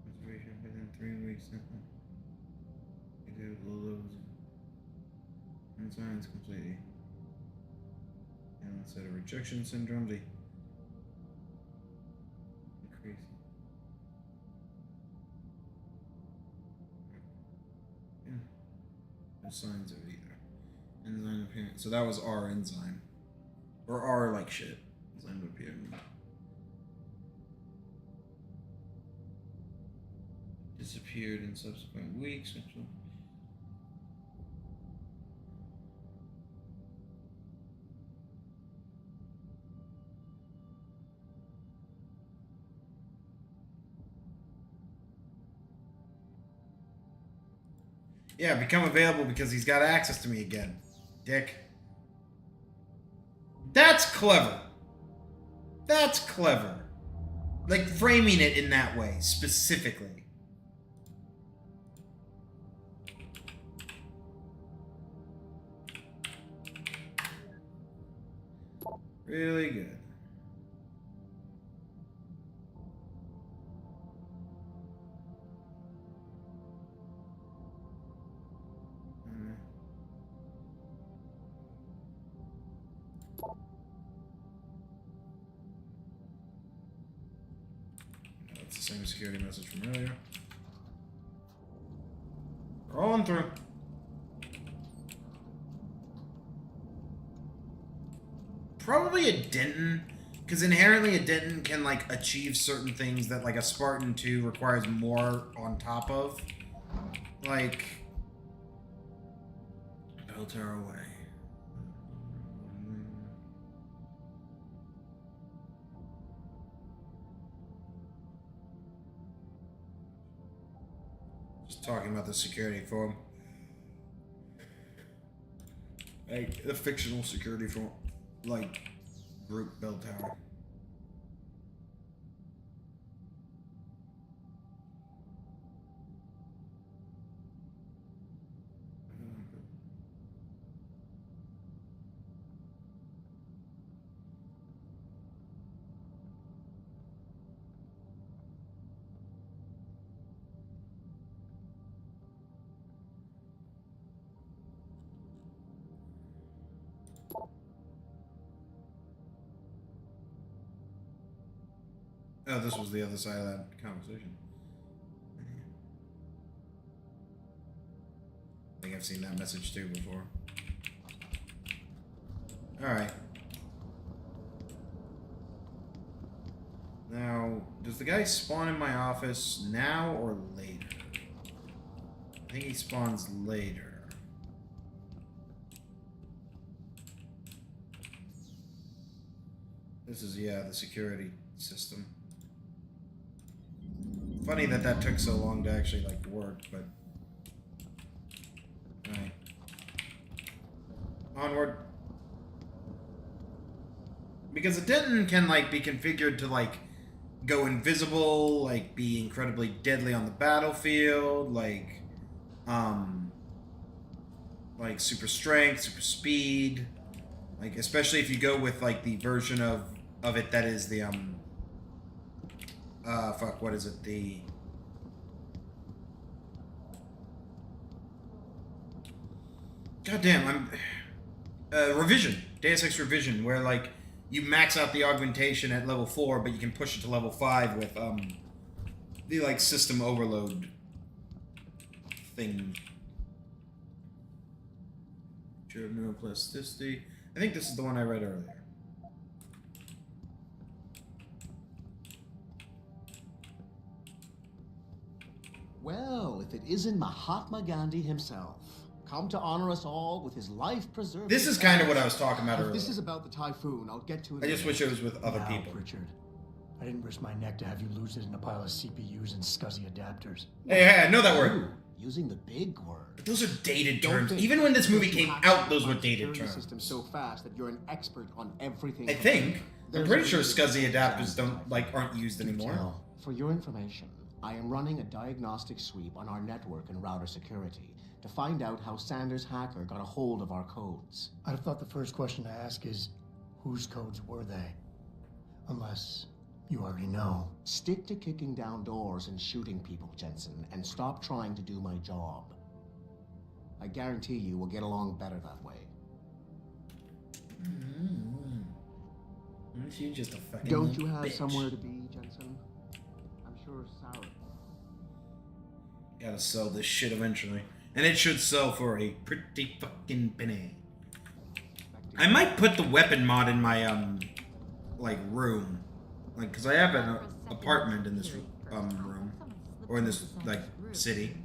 Observation within 3 weeks. You do those enzymes completely. And instead of rejection syndrome, they increase. Yeah. No signs of either. Enzyme appearance. So that was R enzyme. Or R like shit. Enzyme appearance. Disappeared in subsequent weeks. Yeah, become available because he's got access to me again. Dick. That's clever. That's clever. Like framing it in that way, specifically. Really good. That's the same security message from earlier. Rolling through. Probably a Denton, because inherently a Denton can like achieve certain things that like a Spartan 2 requires more on top of. Like bell tower away. Just talking about the security form. Like the fictional security form. Like group bell tower. Oh, this was the other side of that conversation. I think I've seen that message too before. Alright. the guy spawn in my office now or later? I think he spawns later. This is, yeah, the security system. Funny that that took so long to actually, like, work, but... Alright. Onward. Because the Denton can, like, be configured to, like, go invisible, like, be incredibly deadly on the battlefield, like, super strength, super speed, like, especially if you go with, like, the version of it that is the, fuck, what is it, the... Goddamn, Revision, Deus Ex Revision, where, like, you max out the augmentation at level 4, but you can push it to level 5 with, the, like, system overload thing. Neuroplasticity. I think this is the one I read earlier. Well, if it isn't Mahatma Gandhi himself, come to honor us all with his life-preserving... This is kind of what I was talking about earlier. If this is about the typhoon, I'll get to it. I just wish it was with other people. Richard, I didn't risk my neck to have you lose it in a pile of CPUs and scuzzy adapters. Hey, I know that word. Using the big word. But those are dated terms. Even when this movie came out, those were dated terms. System so fast that you're an expert on everything. I think. I'm pretty sure SCSI adapters aren't used anymore. For your information, I am running a diagnostic sweep on our network and router security to find out how Sanders' hacker got a hold of our codes. I'd have thought the first question to ask is, whose codes were they? Unless you already know. Stick to kicking down doors and shooting people, Jensen, and stop trying to do my job. I guarantee you we'll get along better that way. You're just a fucking Don't you have bitch. somewhere to be, Jensen? I'm sure Sarah... Gotta sell this shit eventually. And it should sell for a pretty fucking penny. I might put the weapon mod in my, room. Like, because I have an apartment in this, room. Or in this, like, city.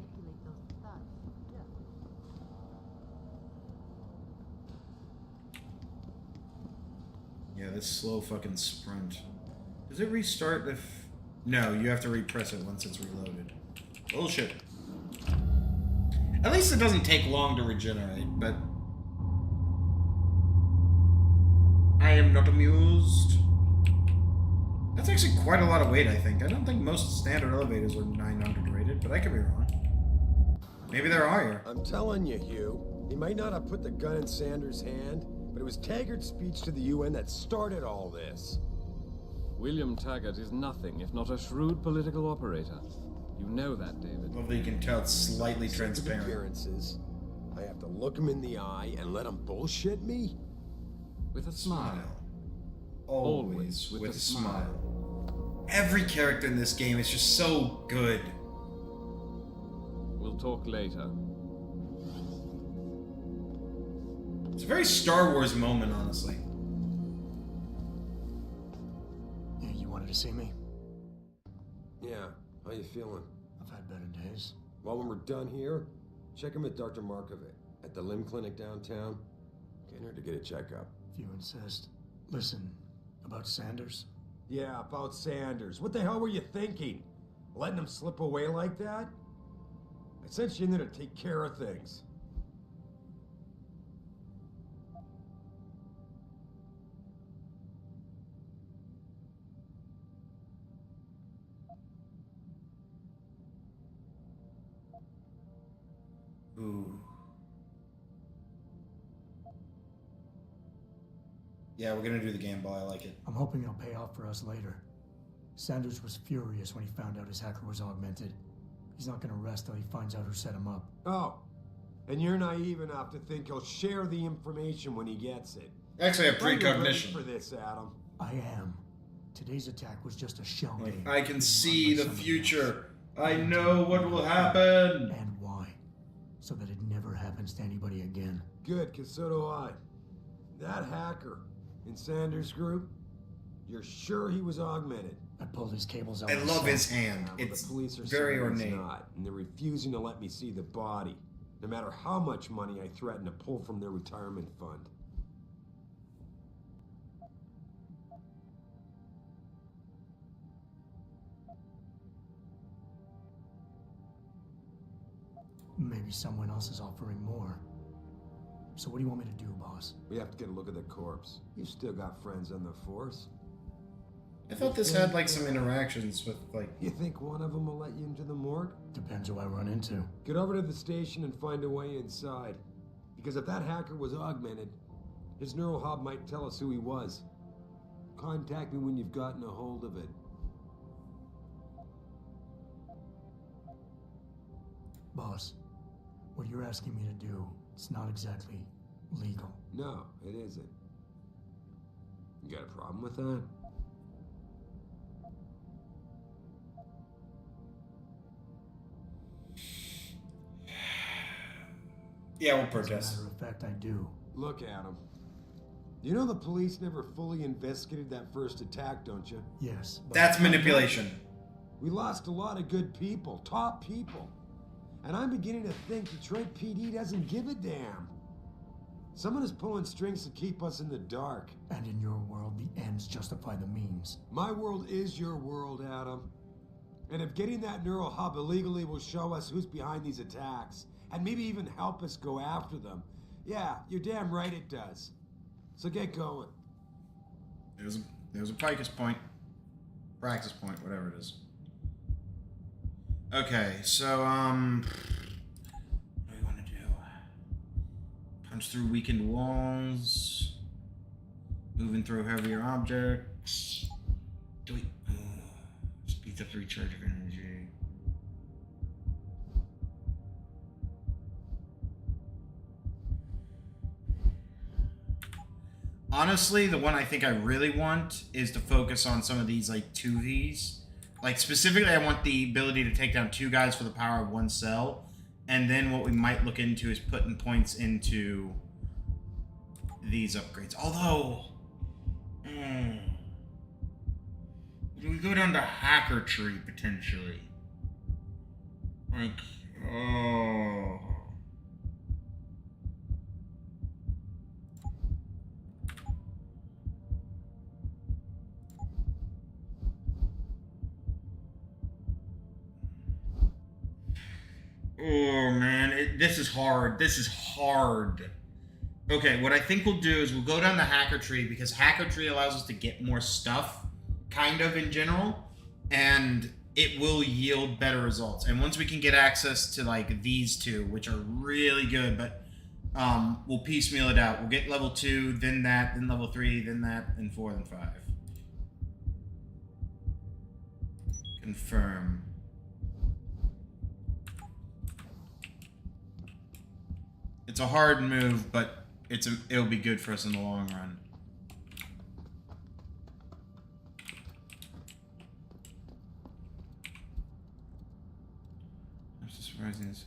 Yeah, this slow fucking sprint. Does it restart if... No, you have to repress it once it's reloaded. Bullshit. At least it doesn't take long to regenerate, but... I am not amused. That's actually quite a lot of weight, I think. I don't think most standard elevators are 900 rated, but I could be wrong. Maybe they're higher. I'm telling you, Hugh. He might not have put the gun in Sanders' hand, but it was Taggart's speech to the UN that started all this. William Taggart is nothing if not a shrewd political operator. You know that, David. Well, you can tell it's slightly transparent. Appearances. I have to look him in the eye and let him bullshit me? With a smile. Always with a smile. Every character in this game is just so good. We'll talk later. It's a very Star Wars moment, honestly. Yeah, you wanted to see me? Yeah, how you feeling? I've had better days. Well, when we're done here, check him at Dr. Markovic at the limb clinic downtown. Get her to get a checkup. If you insist. Listen, about Sanders? Yeah, about Sanders. What the hell were you thinking? Letting him slip away like that? I sent you in there to take care of things. Ooh. Yeah, we're gonna do the gamble. I like it. I'm hoping it'll pay off for us later. Sanders was furious when he found out his hacker was augmented. He's not gonna rest till he finds out who set him up. Oh, and you're naive enough to think he'll share the information when he gets it. Actually, I have precognition. For this, Adam. I am. Today's attack was just a shell game. I can see the future. I know what will happen. And why. So that it never happens to anybody again. Good, because so do I. That hacker in Sanders' group, you're sure he was augmented? I pulled his cables out. I love myself. his hand. Yeah, It's the police are very saying ornate. It's not, and they're refusing to let me see the body, no matter how much money I threaten to pull from their retirement fund. Maybe someone else is offering more. So what do you want me to do, boss? We have to get a look at the corpse. You've still got friends on the force. I thought this had like some interactions with like. You think one of them will let you into the morgue? Depends who I run into. Get over to the station and find a way inside. Because if that hacker was augmented, his neural hub might tell us who he was. Contact me when you've gotten a hold of it. Boss, what you're asking me to do, it's not exactly legal. No, it isn't. You got a problem with that? Yeah, we'll protest. As a matter of fact, I do. Look, Adam. You know the police never fully investigated that first attack, don't you? Yes. That's manipulation. We lost a lot of good people, top people. And I'm beginning to think Detroit PD doesn't give a damn. Someone is pulling strings to keep us in the dark. And in your world, the ends justify the means. My world is your world, Adam. And if getting that neural hub illegally will show us who's behind these attacks, and maybe even help us go after them, yeah, you're damn right it does. So get going. There's a Picus point. Praxis point, whatever it is. Okay, so, what do we want to do? Punch through weakened walls. Moving through heavier objects. Do we... speeds up the recharge of energy. Honestly, the one I think I really want is to focus on some of these, like, 2Vs. Like, specifically, I want the ability to take down 2 guys for the power of 1 cell. And then what we might look into is putting points into these upgrades. Although, we go down to hacker tree, potentially. Like, oh... Oh man, this is hard. This is hard. Okay, what I think we'll do is we'll go down the hacker tree because hacker tree allows us to get more stuff, kind of in general, and it will yield better results. And once we can get access to like these 2, which are really good, but we'll piecemeal it out. We'll get level 2, then that, then level 3, then that, then 4, then 5. Confirm. It's a hard move, but it'll be good for us in the long run. I'm just surprising to say.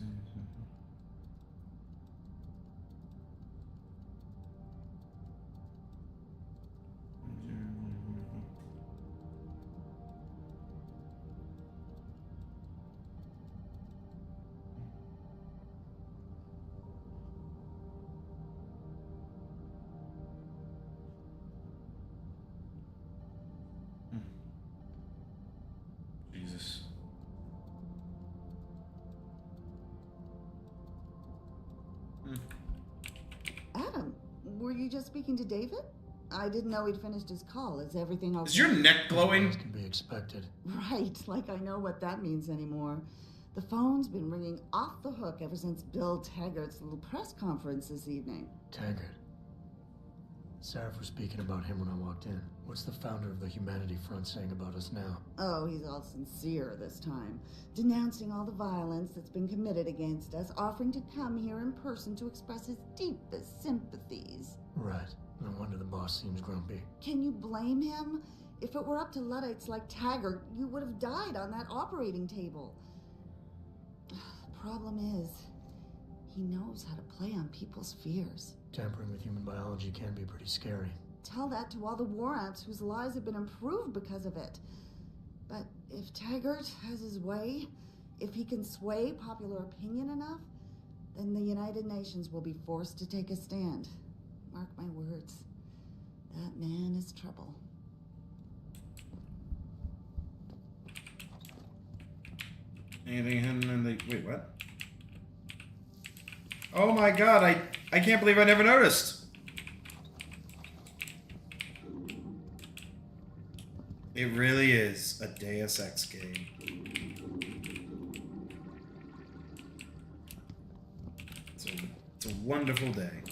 Jesus. Adam, were you just speaking to David? I didn't know he'd finished his call. Is everything okay? Is your neck glowing? As can be expected. Right, like I know what that means anymore. The phone's been ringing off the hook ever since Bill Taggart's little press conference this evening. Taggart. Sarah was speaking about him when I walked in. What's the founder of the Humanity Front saying about us now? Oh, he's all sincere this time, denouncing all the violence that's been committed against us, offering to come here in person to express his deepest sympathies. Right. No wonder the boss seems grumpy. Can you blame him? If it were up to Luddites like Taggart, you would have died on that operating table. The problem is, he knows how to play on people's fears. Tampering with human biology can be pretty scary. Tell that to all the war ants whose lives have been improved because of it. If Taggart has his way, if he can sway popular opinion enough, then the United Nations will be forced to take a stand. Mark my words. That man is trouble. Anything hidden in the... Wait, what? Oh my god, I can't believe I never noticed. It really is a Deus Ex game. It's a wonderful day.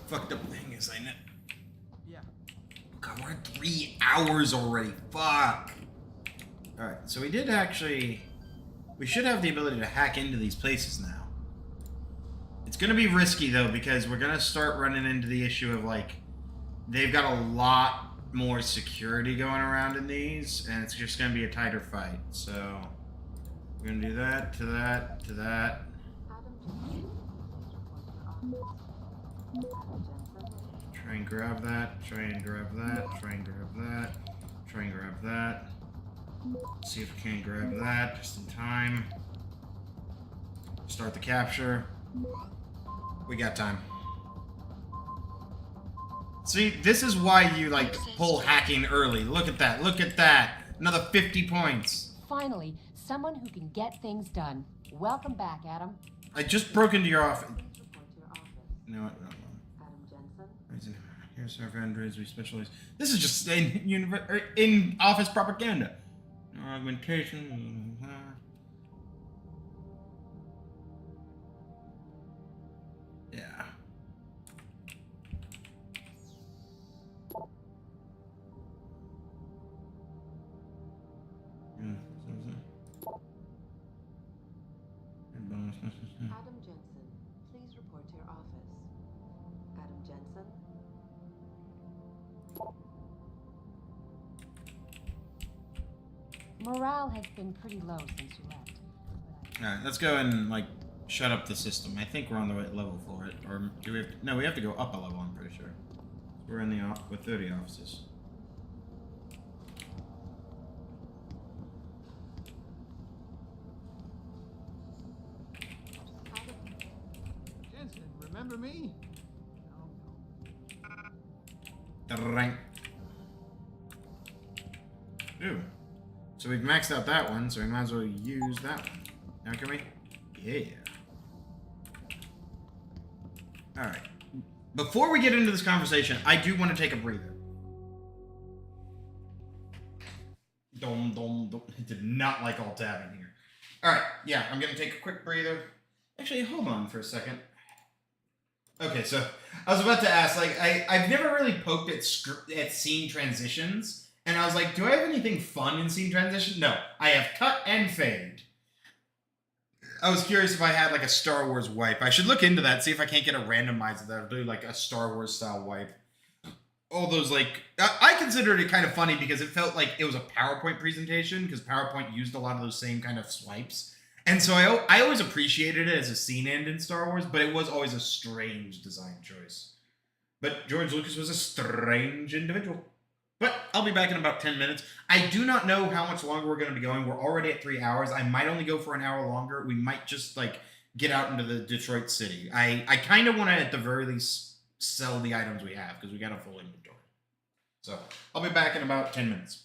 Fucked up thing is I know. Yeah. God, we're at 3 hours already. Fuck. Alright, so we did actually... We should have the ability to hack into these places now. It's gonna be risky, though, because we're gonna start running into the issue of, like... They've got a lot more security going around in these, and it's just gonna be a tighter fight. So... We're gonna do that, to that, to that. Try and grab that, try and grab that, try and grab that, try and grab that. See if we can grab that just in time. Start the capture. We got time. See, this is why you, like, pull hacking early. Look at that, look at that. Another 50 points. Finally, someone who can get things done. Welcome back, Adam. I just broke into your office. You know what? No. Here's our vendors, we specialize. This is just in office propaganda. No augmentation. Yeah. Adam Jensen, please report to your office. Adam Jensen? Morale has been pretty low since you left. Alright, let's go and, like, shut up the system. I think we're on the right level for it. Or do we have to... No, we have to go up a level, I'm pretty sure. We're in the with 30 offices. Jensen, remember me? Rank. Ooh. So we've maxed out that one, so we might as well use that one. Now can we? Yeah. Alright. Before we get into this conversation, I do want to take a breather. Dom, dom, dom. I did not like alt tabbing here. Alright, yeah, I'm going to take a quick breather. Actually, hold on for a second. Okay, so I was about to ask, like, I've never really poked at scene transitions. And I was like, do I have anything fun in scene transition? No, I have cut and fade. I was curious if I had like a Star Wars wipe. I should look into that, see if I can't get a randomizer that'll do like a Star Wars style wipe. All those like, I considered it kind of funny because it felt like it was a PowerPoint presentation because PowerPoint used a lot of those same kind of swipes. And so I always appreciated it as a scene end in Star Wars, but it was always a strange design choice. But George Lucas was a strange individual. But I'll be back in about 10 minutes. I do not know how much longer we're going to be going. We're already at 3 hours. I might only go for an hour longer. We might just, like, get out into the Detroit city. I kind of want to, at the very least, sell the items we have, because we got a full inventory. So, I'll be back in about 10 minutes.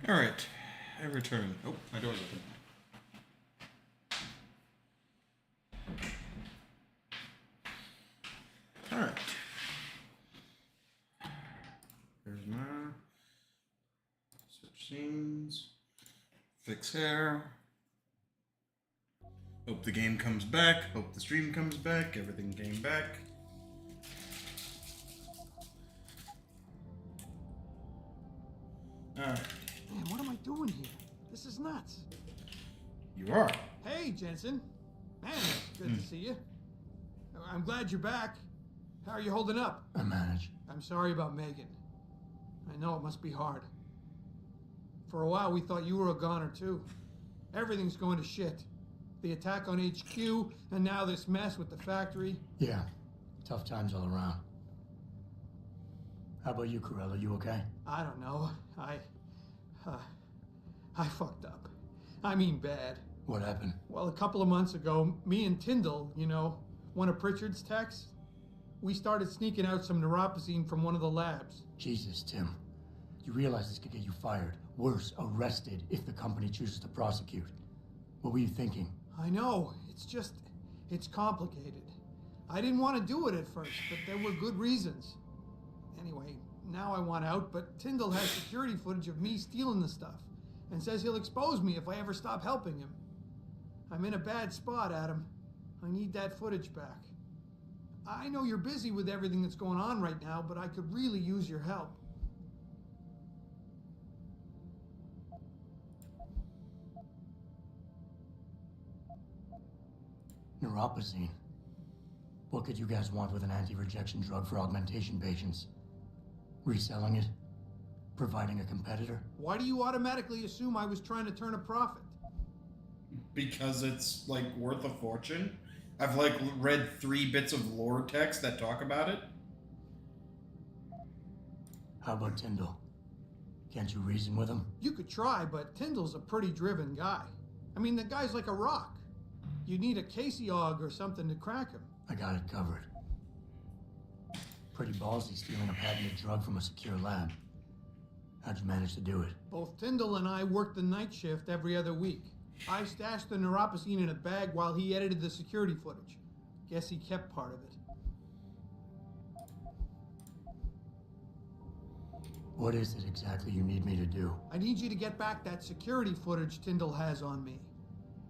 Alright. I return. Oh, my door's open. Alright. There's my switch scenes. Fix hair. Hope the game comes back. Hope the stream comes back. Everything came back. Alright. Man, what am I doing here? This is nuts. You are. Hey, Jensen. Man, good to see you. I'm glad you're back. How are you holding up? I manage. I'm sorry about Megan. I know it must be hard. For a while, we thought you were a goner, too. Everything's going to shit. The attack on HQ, and now this mess with the factory. Yeah, tough times all around. How about you, Corella? You okay? I don't know. I fucked up. I mean bad. What happened? Well, a couple of months ago, me and Tyndall, you know, one of Pritchard's techs, we started sneaking out some neuropozyne from one of the labs. Jesus, Tim. You realize this could get you fired. Worse, arrested if the company chooses to prosecute. What were you thinking? I know. It's complicated. I didn't want to do it at first, but there were good reasons. Anyway, now I want out, but Tyndall has security footage of me stealing the stuff and says he'll expose me if I ever stop helping him. I'm in a bad spot, Adam. I need that footage back. I know you're busy with everything that's going on right now, but I could really use your help. Neuropozyne. What could you guys want with an anti-rejection drug for augmentation patients? Reselling it? Providing a competitor? Why do you automatically assume I was trying to turn a profit? Because it's, like, worth a fortune. I've, like, read 3 bits of lore text that talk about it. How about Tyndall? Can't you reason with him? You could try, but Tyndall's a pretty driven guy. I mean, the guy's like a rock. You need a Casey aug or something to crack him. I got it covered. Pretty ballsy stealing a patented drug from a secure lab. How'd you manage to do it? Both Tyndall and I worked the night shift every other week. I stashed the neuropozyne in a bag while he edited the security footage. Guess he kept part of it. What is it exactly you need me to do? I need you to get back that security footage Tyndall has on me.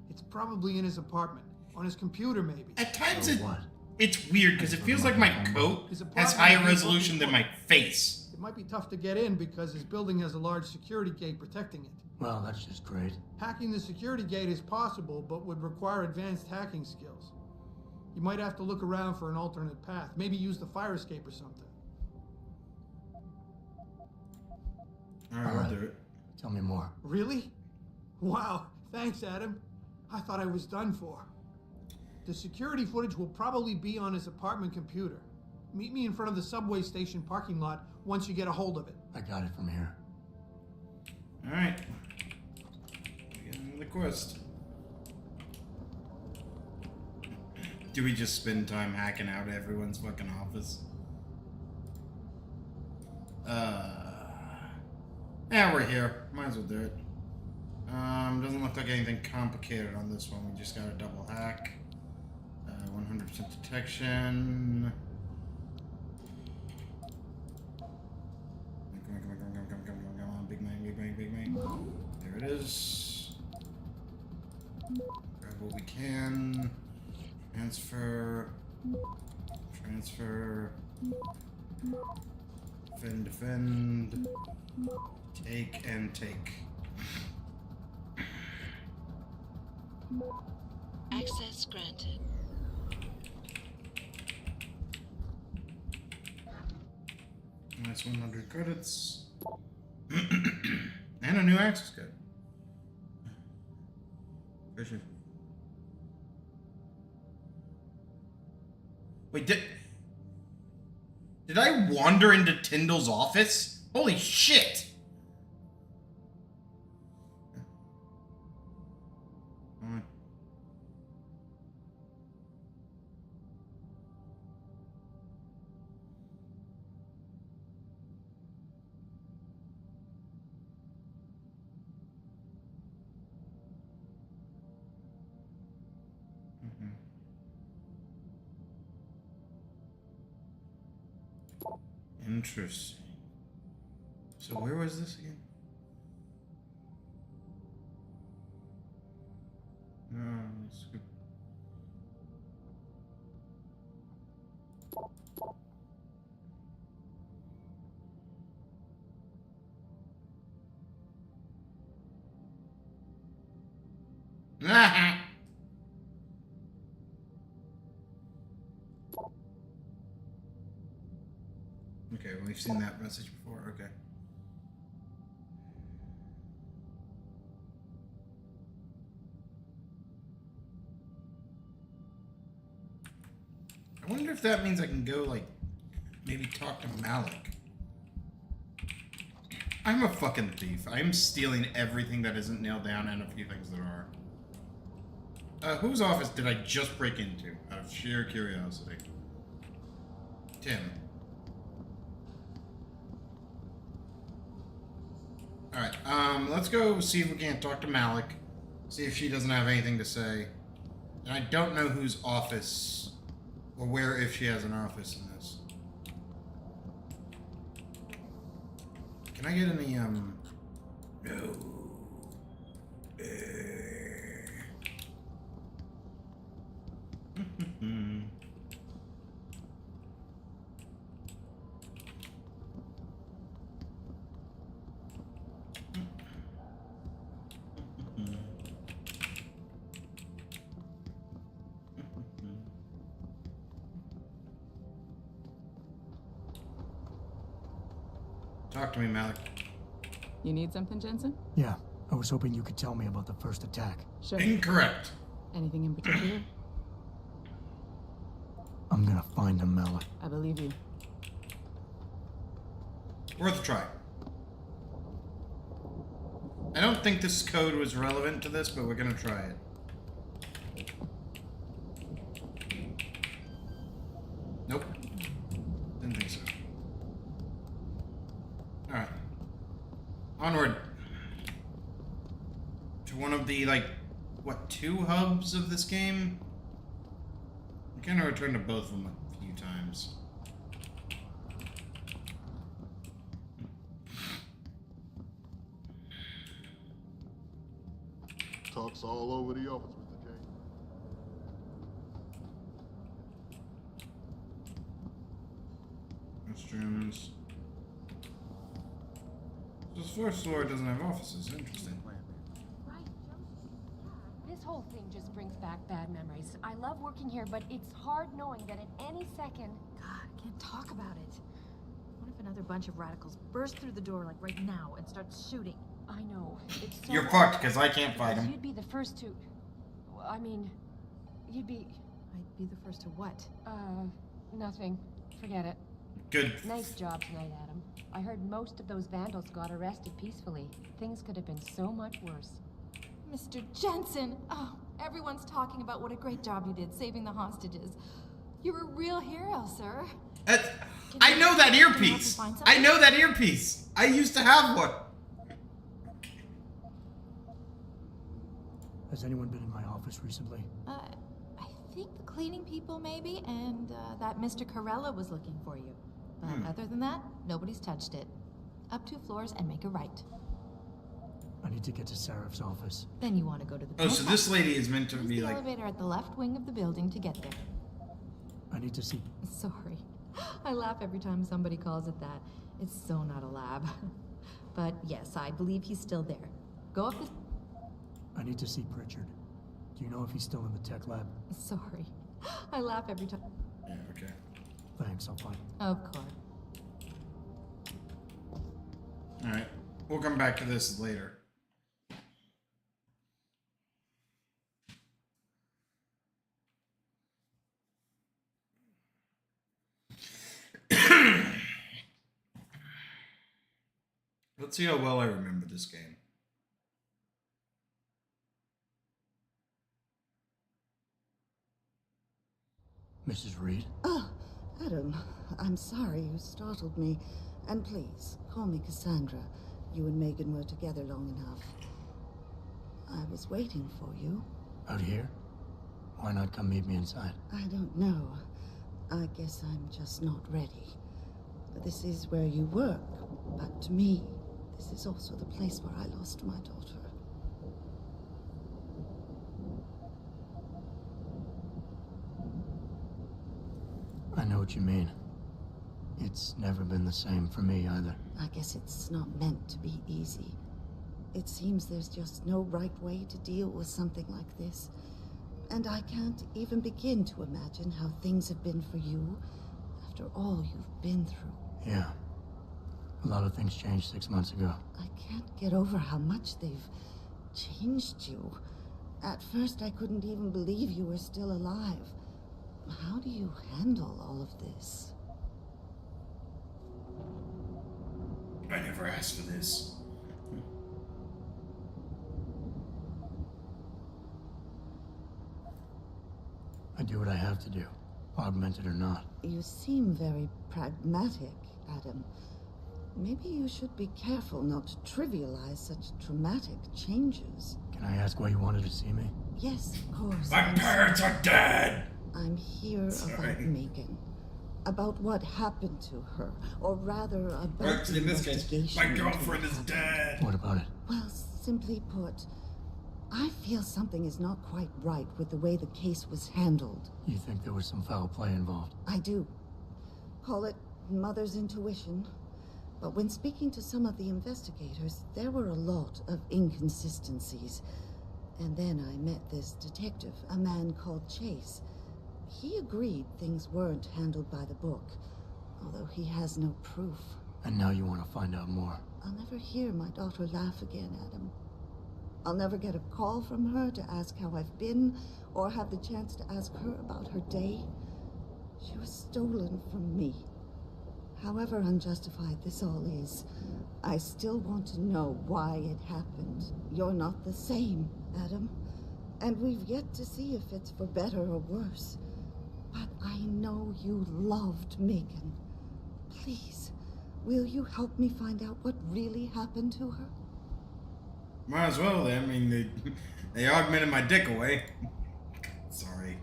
It's probably in his apartment. On his computer, maybe. At times it's weird, because it feels like my coat has higher resolution than my face. It might be tough to get in because his building has a large security gate protecting it. Well, that's just great. Hacking the security gate is possible, but would require advanced hacking skills. You might have to look around for an alternate path. Maybe use the fire escape or something. Alright, I'll do it. Tell me more. Really? Wow. Thanks, Adam. I thought I was done for. The security footage will probably be on his apartment computer. Meet me in front of the subway station parking lot once you get a hold of it. I got it from here. Alright. Begin the quest. Do we just spend time hacking out everyone's fucking office? Yeah, we're here. Might as well do it. Doesn't look like anything complicated on this one. We just got a double hack. 100% detection. Come on, big bang, big bang, big bang. There it is. Grab what we can. Transfer. Transfer. Defend, defend. Take and take. Access granted. Nice 100 credits. And a new access code. Appreciate it. Wait, did I wander into Tyndall's office? Holy shit! Interesting. So where was this again? Let's go. Okay, well, we've seen that message before. Okay. I wonder if that means I can go, like, maybe talk to Malik. I'm a fucking thief. I'm stealing everything that isn't nailed down and a few things that are. Whose office did I just break into? Out of sheer curiosity. Tim. Alright, let's go see if we can't talk to Malik. See if she doesn't have anything to say. And I don't know whose office, or where, if she has an office in this. Can I get any, no. Talk to me, Malik. You need something, Jensen? Yeah, I was hoping you could tell me about the first attack. Sure. Incorrect. Anything in particular? I'm gonna find him, Malik. I believe you. Worth a try. I don't think this code was relevant to this, but we're gonna try it. Nope. Didn't think so. Alright. Onward. To one of the, like, what, 2 hubs of this game? I kind of returned to both of them a few times. Talks all over the office, Mr. J. Restrooms. This first floor doesn't have offices. Interesting. This whole thing just brings back bad memories. I love working here, but it's hard knowing that at any second... God, I can't talk about it. What if another bunch of radicals burst through the door, like right now, and start shooting? I know. It's so You're fucked, because I can't fight him. You'd be the first to... I mean, you'd be... I'd be the first to what? Nothing. Forget it. Good. Nice job tonight, Adam. I heard most of those vandals got arrested peacefully. Things could have been so much worse. Mr. Jensen! Oh, everyone's talking about what a great job you did saving the hostages. You're a real hero, sir. I know that earpiece. I know that earpiece. I used to have one. Has anyone been in my office recently? I think the cleaning people maybe, and that Mr. Corella was looking for you. But other than that, nobody's touched it. Up 2 floors and make a right. I need to get to Seraph's office. Then you want to go to the... Oh, so this lady is meant to Use be the like... elevator at the left wing of the building to get there. I need to see... Sorry. I laugh every time somebody calls it that. It's so not a lab. But yes, I believe he's still there. Go up the... I need to see Pritchard. Do you know if he's still in the tech lab? Sorry. I laugh every time. Yeah, okay. Thanks, I'll find him. Of course. Alright. We'll come back to this later. Let's see how well I remember this game. Mrs. Reed? Oh, Adam, I'm sorry you startled me. And please, call me Cassandra. You and Megan were together long enough. I was waiting for you. Out here? Why not come meet me inside? I don't know. I guess I'm just not ready. This is where you work, but to me, this is also the place where I lost my daughter. I know what you mean. It's never been the same for me either. I guess it's not meant to be easy. It seems there's just no right way to deal with something like this. And I can't even begin to imagine how things have been for you after all you've been through. Yeah. A lot of things changed 6 months ago. I can't get over how much they've changed you. At first, I couldn't even believe you were still alive. How do you handle all of this? I never asked for this. I do what I have to do, augmented or not. You seem very pragmatic, Adam. Maybe you should be careful not to trivialize such traumatic changes. Can I ask why you wanted to see me? Yes, of course. My parents are dead! I'm here about Megan. About what happened to her. Or rather, about the in this case, investigation. my girlfriend is dead! What about it? Well, simply put, I feel something is not quite right with the way the case was handled. You think there was some foul play involved? I do. Call it mother's intuition. But when speaking to some of the investigators, there were a lot of inconsistencies. And then I met this detective, a man called Chase. He agreed things weren't handled by the book, although he has no proof. And now you want to find out more? I'll never hear my daughter laugh again, Adam. I'll never get a call from her to ask how I've been, or have the chance to ask her about her day. She was stolen from me. However unjustified this all is, I still want to know why it happened. You're not the same, Adam. And we've yet to see if it's for better or worse. But I know you loved Megan. Please, will you help me find out what really happened to her? Might as well then. I mean, they augmented my dick away. Sorry.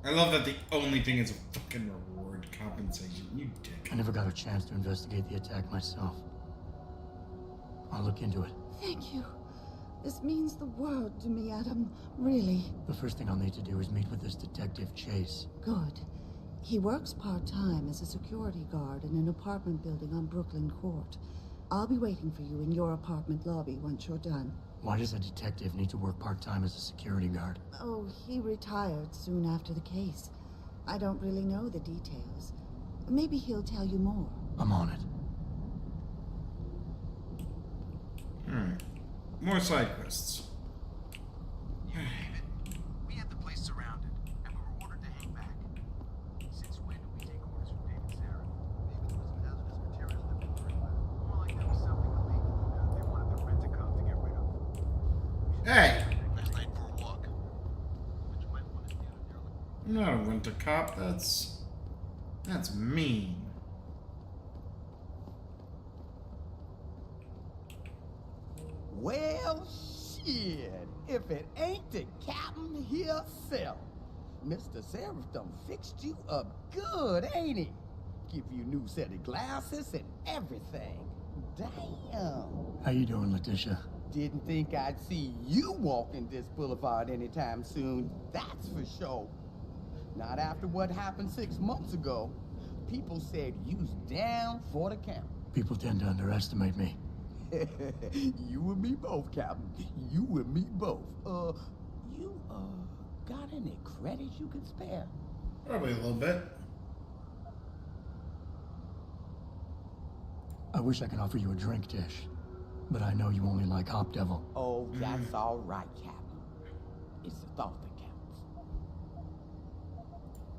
I love that the only thing is a fucking reward compensation. You dick. I never got a chance to investigate the attack myself. I'll look into it. Thank you. This means the world to me, Adam. Really. The first thing I'll need to do is meet with this detective, Chase. Good. He works part-time as a security guard in an apartment building on Brooklyn Court. I'll be waiting for you in your apartment lobby once you're done. Why does a detective need to work part-time as a security guard? Oh, he retired soon after the case. I don't really know the details. Maybe he'll tell you more. I'm on it. More side quests. We had the place surrounded, and we were ordered to hang back. Since when did we take orders from David Sarah? Maybe there was some hazardous materials that we worried about. More like there was something illegal they wanted the rent-a-cop to get rid of. Hey! Nice night for a walk. But you might want to stand up there. I'm not a rent-a-cop. That's mean. Well, shit. If it ain't the captain himself. Mr. Seraph done fixed you up good, ain't he? Give you a new set of glasses and everything. Damn. How you doing, Letitia? Didn't think I'd see you walking this boulevard anytime soon, that's for sure. Not after what happened 6 months ago. People said you's down for the count. People tend to underestimate me. You and me both, Captain. You and me both. You got any credits you can spare? Probably a little bit. I wish I could offer you a drink, Tish. But I know you only like Hop Devil. Oh, that's all right, Captain. It's the thought that counts.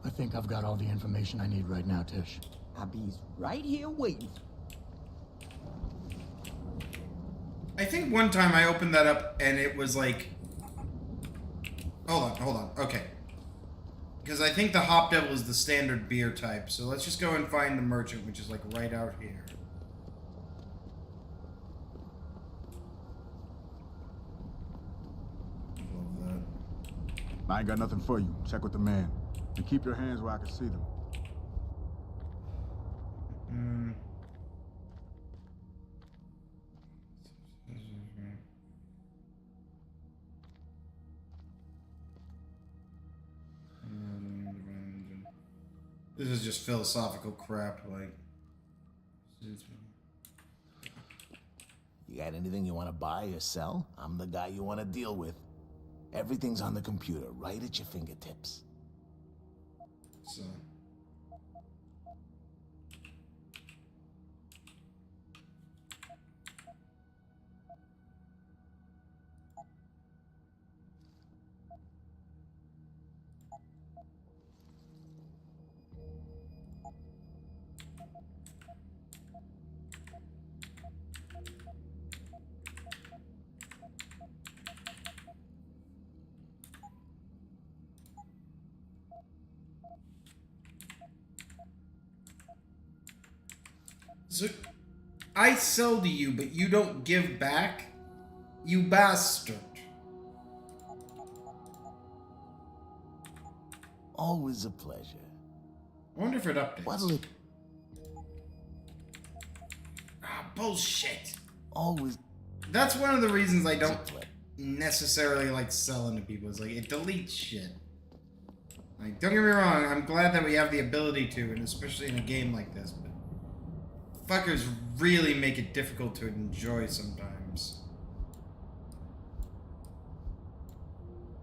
I think I've got all the information I need right now, Tish. I'll be right here waiting. I think one time I opened that up and it was like... Hold on. Okay. Because I think the Hop Devil is the standard beer type. So let's just go and find the merchant, which is like right out here. Love that. I ain't got nothing for you. Check with the man. And keep your hands where I can see them. This is just philosophical crap, like. You got anything you want to buy or sell? I'm the guy you want to deal with. Everything's on the computer, right at your fingertips. So. So, I sell to you, but you don't give back? You bastard. Always a pleasure. I wonder if it updates. What'll it... Ah, bullshit. Always... That's one of the reasons I don't necessarily like selling to people. It's like, it deletes shit. Like, don't get me wrong, I'm glad that we have the ability to, and especially in a game like this, but fuckers really make it difficult to enjoy sometimes.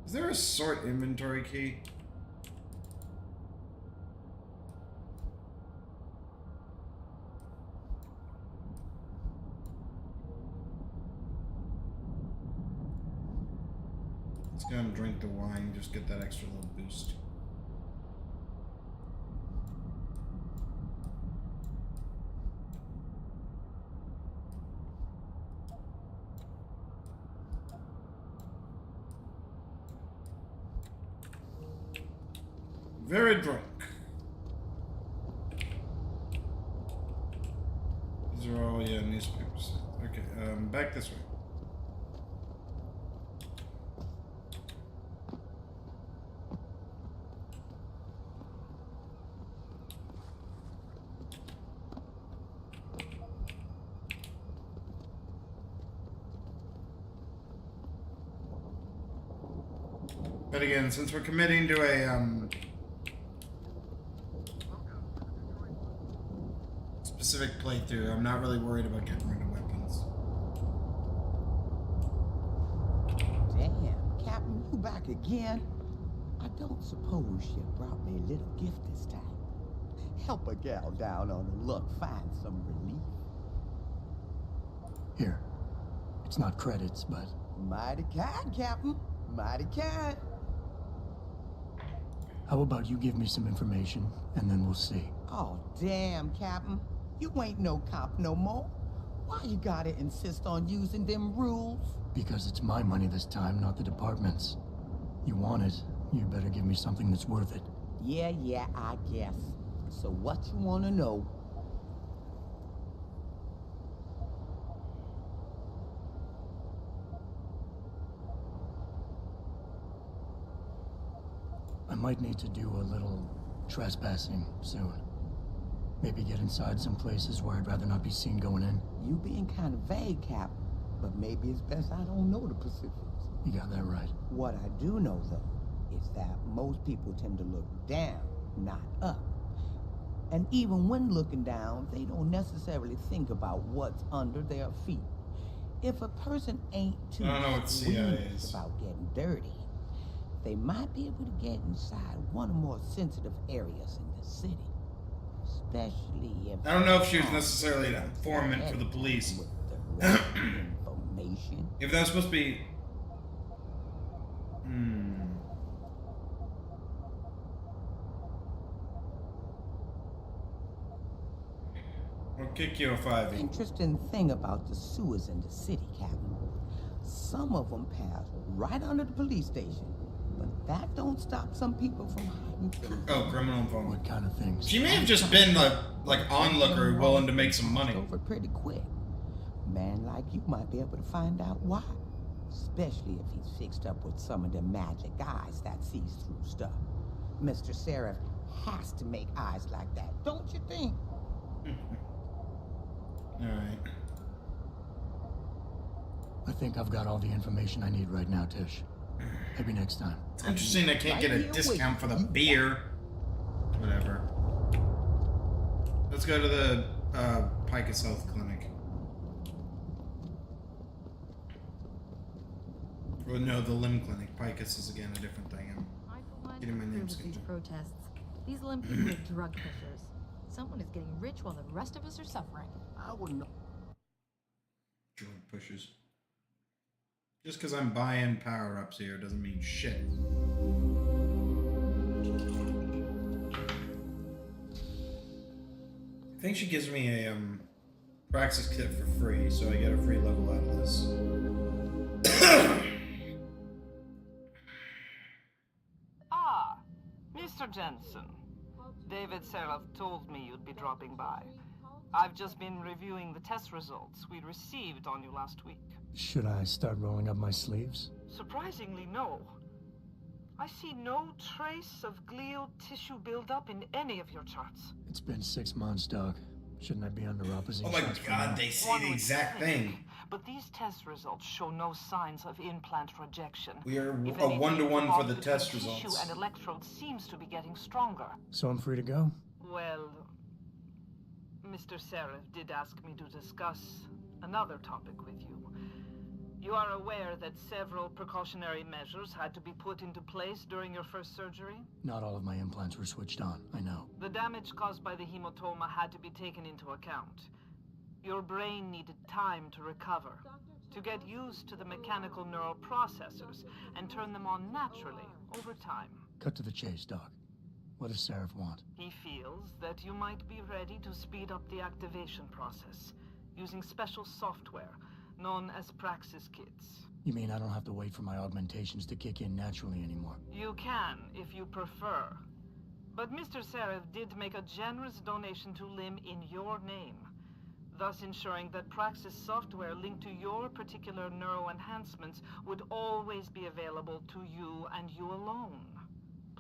Is there a sort inventory key? Let's go and drink the wine, just get that extra little boost. Very drunk. These are all, yeah, newspapers. Okay, back this way. But again, since we're committing to a, specific playthrough, I'm not really worried about getting rid of weapons. Damn, Captain, you back again? I don't suppose you brought me a little gift this time. Help a gal down on the luck find some relief. Here. It's not credits, but... Mighty kind, Captain. Mighty kind. How about you give me some information, and then we'll see. Oh, damn, Captain. You ain't no cop no more. Why you gotta insist on using them rules? Because it's my money this time, not the department's. You want it, you better give me something that's worth it. Yeah, I guess. So what you wanna know? I might need to do a little trespassing soon. Maybe get inside some places where I'd rather not be seen going in. You being kind of vague, Cap, but maybe it's best I don't know the specifics. You got that right. What I do know, though, is that most people tend to look down, not up. And even when looking down, they don't necessarily think about what's under their feet. If a person ain't too squeamish about getting dirty, they might be able to get inside one of the more sensitive areas in the city. Especially if... I don't know if she was necessarily an informant for the police. Information. If that was supposed to be... I'll kick you a 5. Interesting thing about the sewers in the city, Captain. Some of them pass right under the police station. But that don't stop some people from hiding things. Oh, criminal informant. What kind of things? She may have just been like onlooker willing to make some money. Over pretty quick. A man like you might be able to find out why. Especially if he's fixed up with some of the magic eyes that sees through stuff. Mr. Seraph has to make eyes like that, don't you think? Alright. I think I've got all the information I need right now, Tish. Maybe next time. It's interesting I can't get a discount for the beer. Whatever. Let's go to the Picus Health Clinic. Or no, the limb clinic. Picus is again a different thing. I'm getting my names These confused. protests. These limb people are drug pushers. Someone is getting rich while the rest of us are suffering. I wouldn't know. Drug pushers. Just because I'm buying power-ups here doesn't mean shit. I think she gives me a Praxis kit for free, so I get a free level out of this. Ah, Mr. Jensen. David Seraph told me you'd be dropping by. I've just been reviewing the test results we received on you last week. Should I start rolling up my sleeves? Surprisingly, no. I see no trace of glial tissue buildup in any of your charts. It's been 6 months, Doc. Shouldn't I be under opposite Oh my god, they say the exact thing. But these test results show no signs of implant rejection. We are If a anything, one-to-one for the bond test between results. Tissue and electrode seems to be getting stronger. So I'm free to go? Well, Mr. Seraph did ask me to discuss another topic with you. You are aware that several precautionary measures had to be put into place during your first surgery? Not all of my implants were switched on, I know. The damage caused by the hematoma had to be taken into account. Your brain needed time to recover, to get used to the mechanical neural processors and turn them on naturally over time. Cut to the chase, Doc. What does Seraph want? He feels that you might be ready to speed up the activation process using special software known as Praxis kits. You mean I don't have to wait for my augmentations to kick in naturally anymore? You can, if you prefer. But Mr. Seraph did make a generous donation to LIM in your name, thus ensuring that Praxis software linked to your particular neuro enhancements would always be available to you and you alone.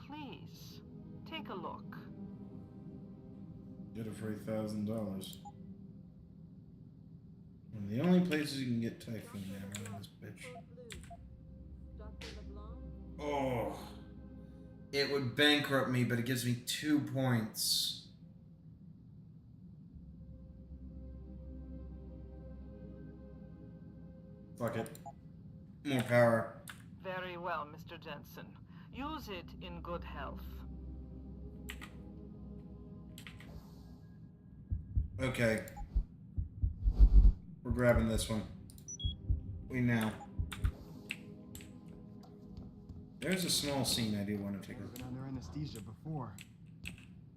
Please, take a look. Get it for $1,000. One of the only places you can get Typhoon ammo in this bitch. Oh. It would bankrupt me, but it gives me 2 points. Fuck it. More power. Very well, Mr. Jensen. Use it in good health. Okay. We're grabbing this one. We now. There's a small scene I do want to take a look Been under anesthesia before.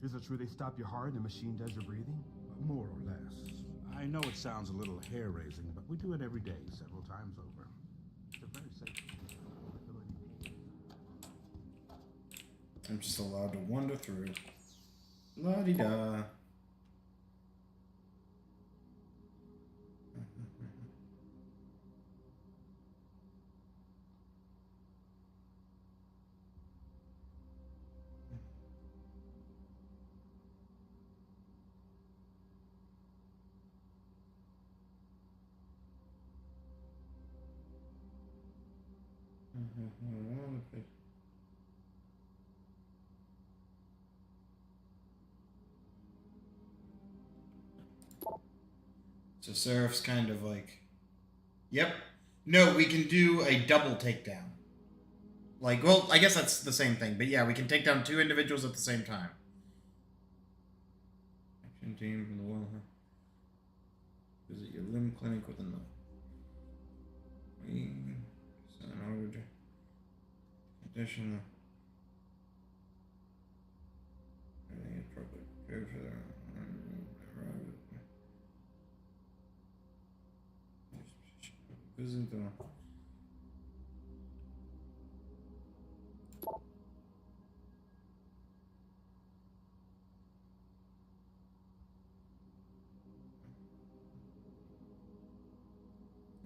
Is it true they stop your heart and the machine does your breathing? More or less. I know it sounds a little hair-raising, but we do it every day, several times over. It's a very safe. I'm just allowed to wander through. La-di-da. So Seraph's kind of like, yep. No, we can do a double takedown. Like, well, I guess that's the same thing, but yeah, we can take down 2 individuals at the same time. Action team from the well. Visit your limb clinic with a note. Sign order to condition everything is appropriate. Care for their visit the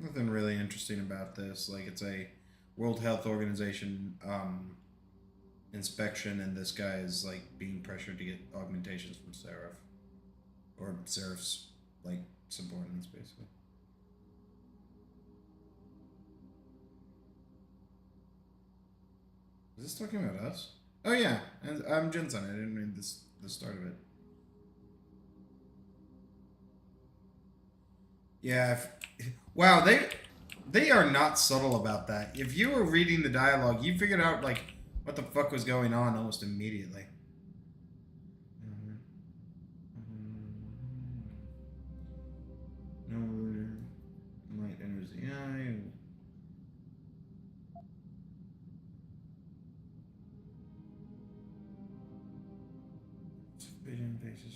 nothing really interesting about this. Like, it's a World Health Organization inspection, and this guy is like being pressured to get augmentations from Seraph, or Seraph's like subordinates, basically. Is this talking about us? Oh yeah, I'm Jensen. I didn't read the start of it. Yeah. Wow, they are not subtle about that. If you were reading the dialogue, you figured out like what the fuck was going on almost immediately. No light enters the eye. Vision basis.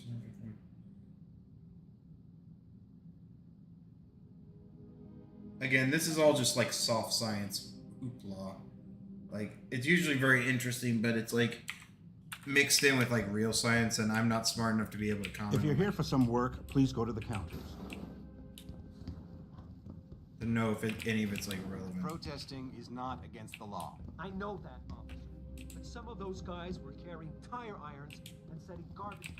Again, this is all just like soft science hoopla. Like, it's usually very interesting, but it's like mixed in with like real science, and I'm not smart enough to be able to comment. If you're here for some work, please go to the counters. To know if any of it's like relevant. Protesting is not against the law. I know that, officer. But some of those guys were carrying tire irons and setting garbage.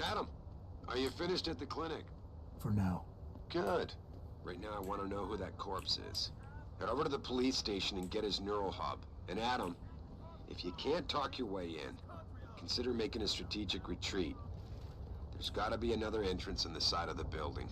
Adam, are you finished at the clinic? For now. Good. Right now I want to know who that corpse is. Head over to the police station and get his neural hub. And Adam, if you can't talk your way in, consider making a strategic retreat. There's gotta be another entrance in the side of the building.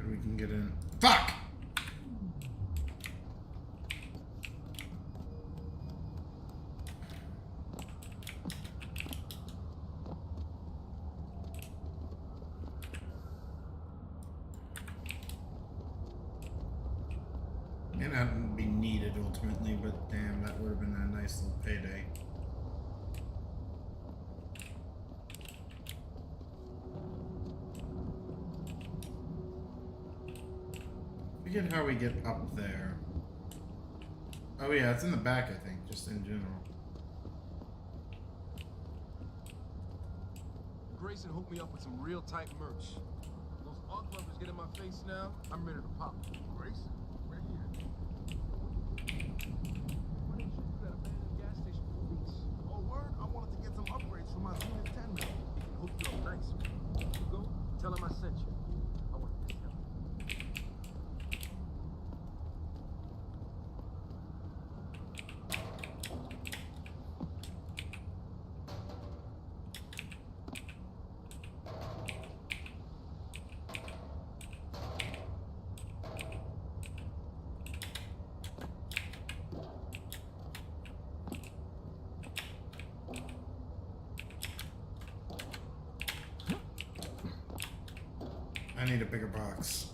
We can get in. Fuck! May not be needed ultimately, but damn, that would have been a nice little payday. Forget how we get up there. Oh yeah, it's in the back, I think, just in general. Grayson hooked me up with some real tight merch. Those arc lovers get in my face now, I'm ready to pop. Grayson? Where he at? Why didn't you do that abandoned gas station for weeks? Oh, word? I wanted to get some upgrades for my Zenith 10 now. He can hook you up nice. You go, tell him I sent you. I want this stuff. I need a bigger box.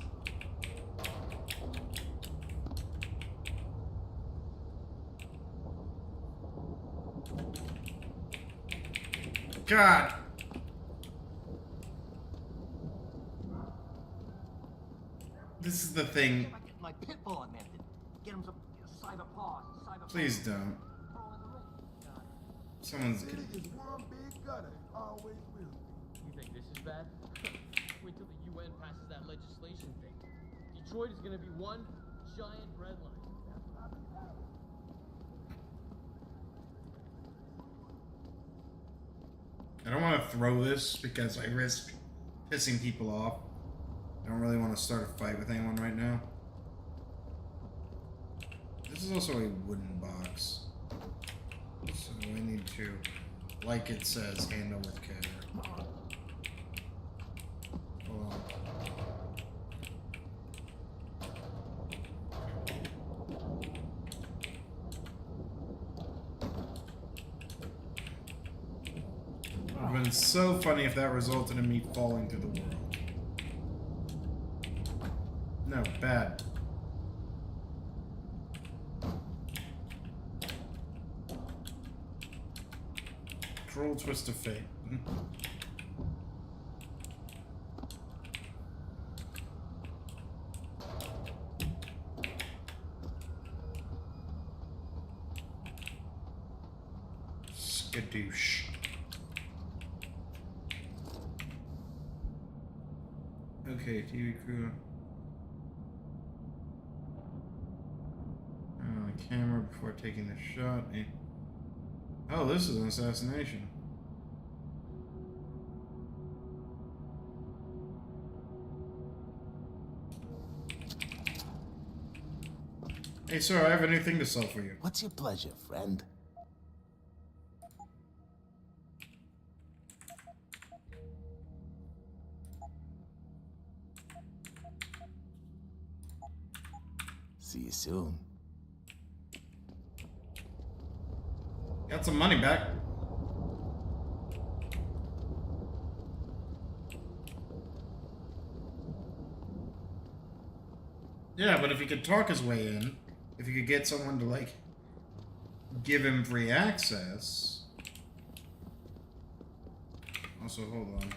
God! This is the thing. My pit bull amended. Get him some cyber paws. Please don't. Someone's It is one big gutter. Always will. You think this is bad? Wait till the UN passes that legislation thing. Detroit is gonna be one giant red line. I don't want to throw this because I risk pissing people off. I don't really want to start a fight with anyone right now. This is also a wooden box. So I need to, like it says, handle with care. Hold on. It would have been so funny if that resulted in me falling through the world. No, bad. Cruel twist of fate. Skadoosh. Okay, TV crew. camera before taking the shot. Oh, this is an assassination. Hey, sir, I have a new thing to sell for you. What's your pleasure, friend? See you soon. Got some money back. Yeah, but if he could talk his way in, if he could get someone to, like, give him free access. Also, hold on.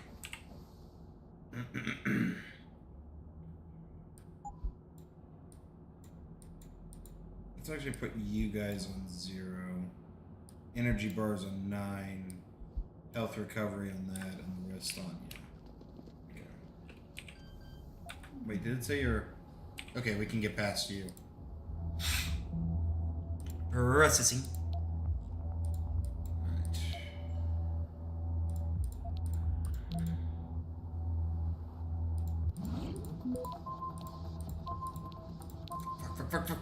Let's actually put you guys on 0. Energy bars on 9. Health recovery on that, and the rest on you. Okay. Wait, did it say you're... Okay, we can get past you. Processing.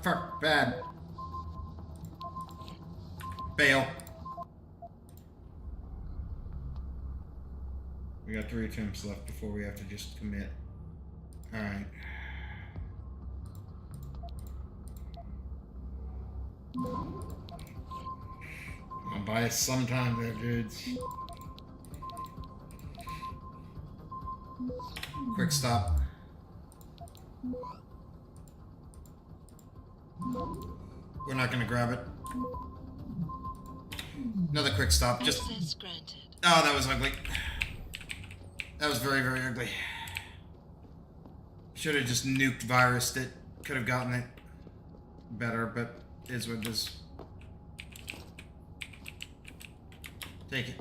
Fuck. Bad. Fail. We got 3 attempts left before we have to just commit. Alright. I'll buy us sometime there, dudes. Quick stop. We're not gonna grab it. Another quick stop. Just. Oh, that was ugly. That was very, very ugly. Should have just nuked virused it. Could have gotten it better, but it is what it is. Take it.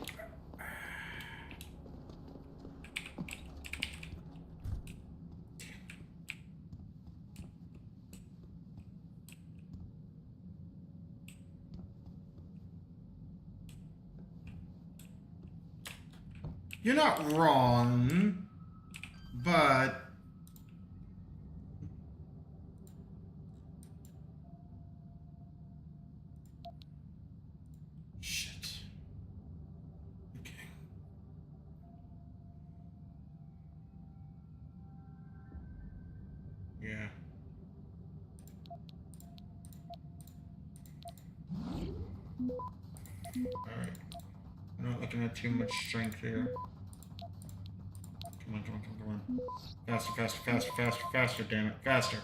You're not wrong, but shit. Okay. Yeah. All right. I'm not looking at too much strength here. Come on. Faster, damn it. Faster.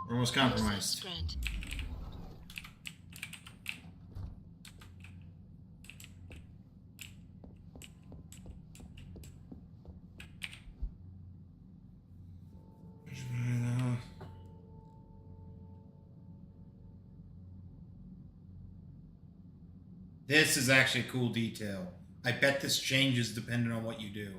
We're almost compromised. This is actually a cool detail. I bet this changes depending on what you do.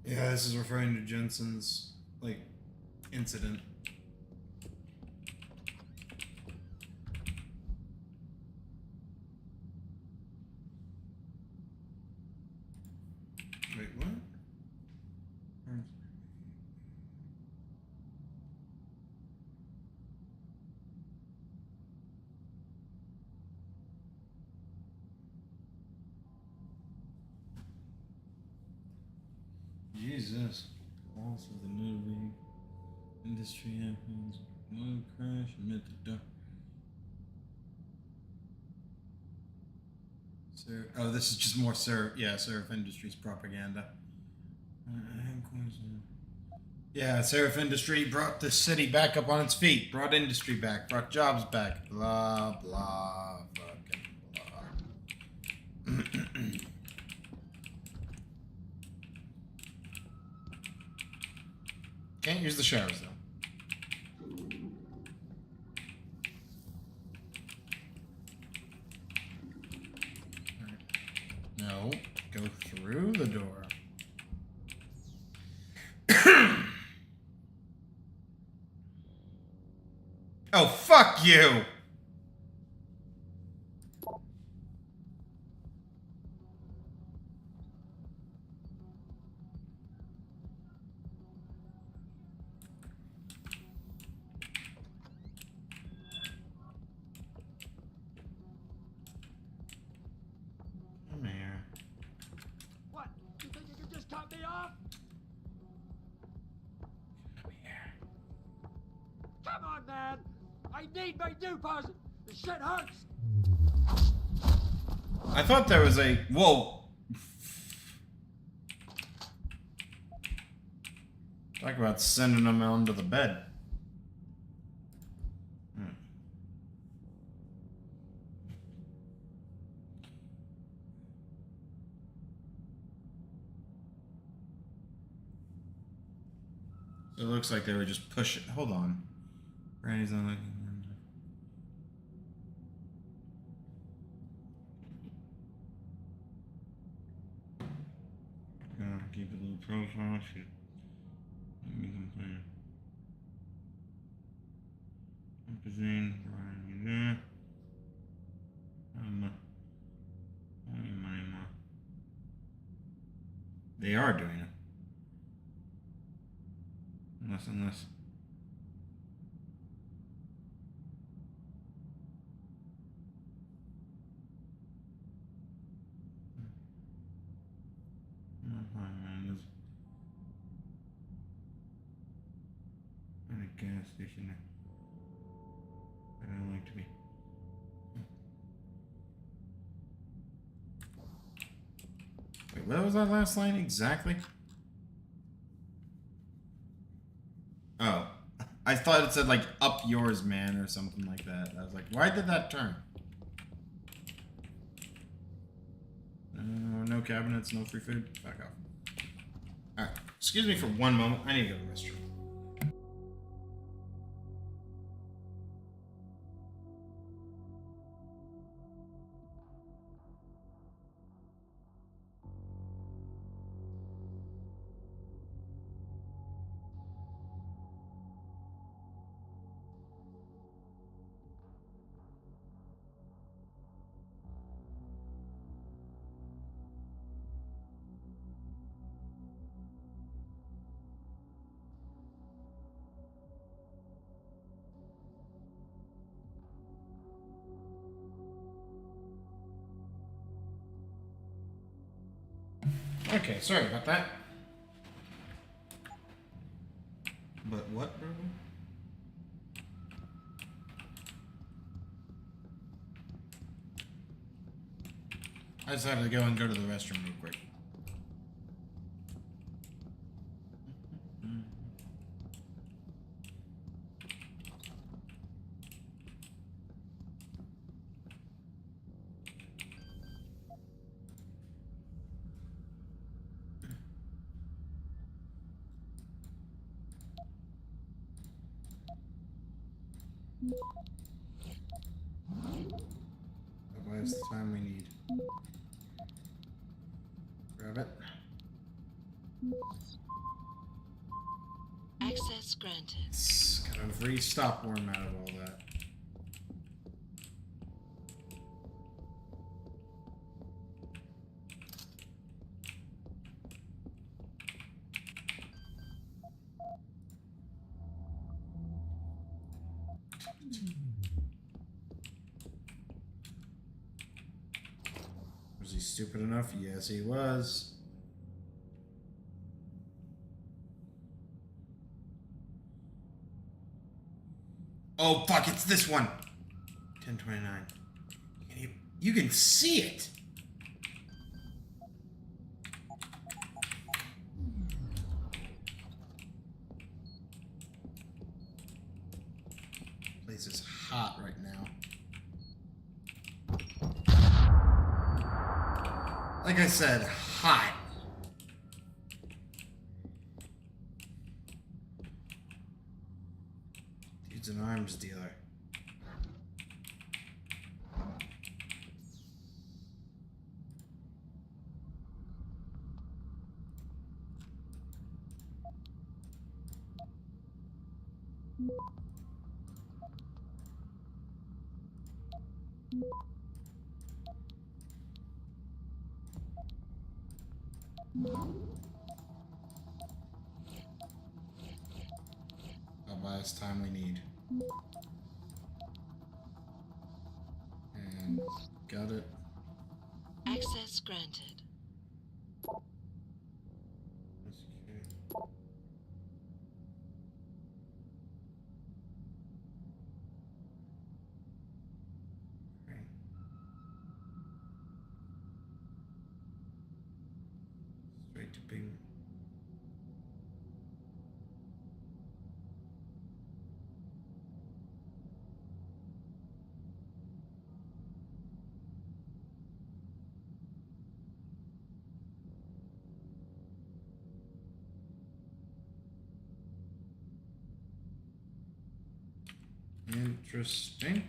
Yeah, this is referring to Jensen's, like, incident. Wait, what? Jesus. Also, the movie industry happens. One crash, admit the duck. Oh, this is just more Seraph Industries propaganda. Yeah, Seraph Industry brought the city back up on its feet, brought industry back, brought jobs back, blah, blah, fucking blah. Can't use the showers, though. No, go through the door. Oh, fuck you! Come here. What? You think you can just cut me off? Come here. Come on, man! I need my deposit! The shit hurts! I thought there was a... Whoa! Talk about sending them onto the bed. So it looks like they were just pushing... Hold on. Granny's not looking... Keep it in profile. They are doing it. Unless. At a gas station. I don't like to be. Wait, what was that last line exactly? Oh, I thought it said like "up yours, man" or something like that. I was like, why did that turn? No cabinets, no free food. Back off. All right, excuse me for one moment. I need to go to the restroom. Okay, sorry about that. But what, bro? I just had to go to the restroom real quick. Otherwise, the time we need. Grab it. Access granted. It's got a free stop worm out of all that. Was he stupid enough? Yes, he was. Oh, fuck, it's this one. 1029. You can see it. place is hot right now. Like I said, hot. Dude's an arms dealer. I'll buy us time we need. And got it. Access granted. Straight to Bing. Interesting.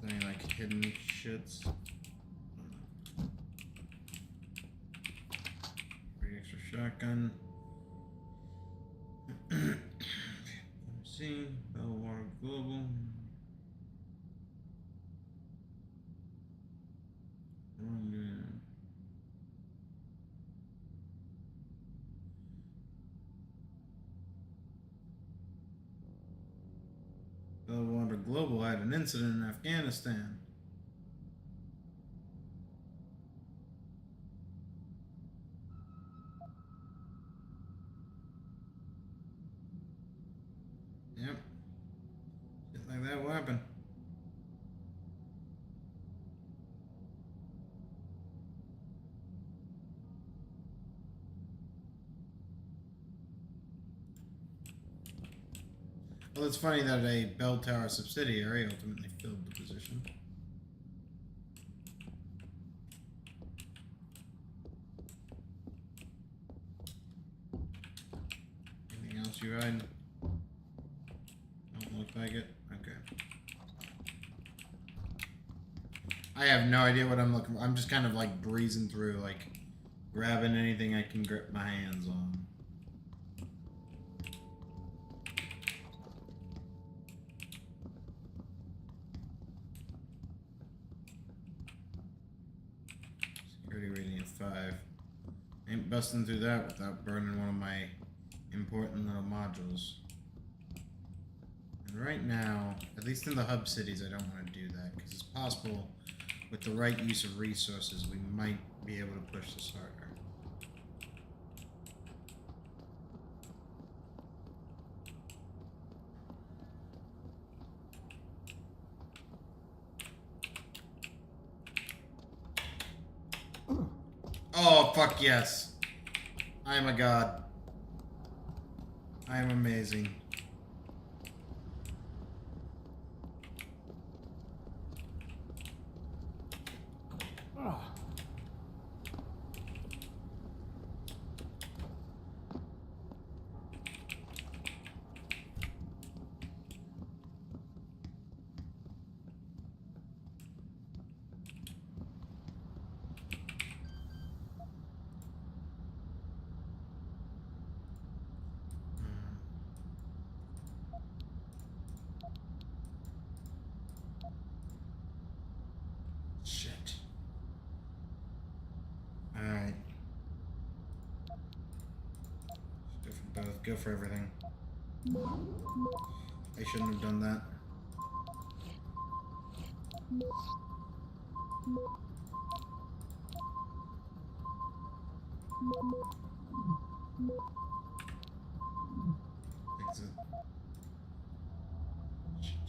Any like hidden shits? Free extra shotgun. See, Bellwater Global. Bellwater Global had an incident in Afghanistan. Yep. Shit like that will happen. Well, it's funny that a Bell Tower subsidiary ultimately filled the position. Anything else you hide? Don't look like it. Okay. I have no idea what I'm looking for. I'm just kind of like breezing through, like grabbing anything I can grip my hands on. Security rating of 5. Ain't busting through that without burning one of my important little modules. And right now, at least in the hub cities, I don't want to do that because it's possible with the right use of resources, we might be able to push this harder. Oh, fuck yes. I am a god. I am amazing. Shit. Alright. Go for both. Go for everything. I shouldn't have done that. Exit. Shit.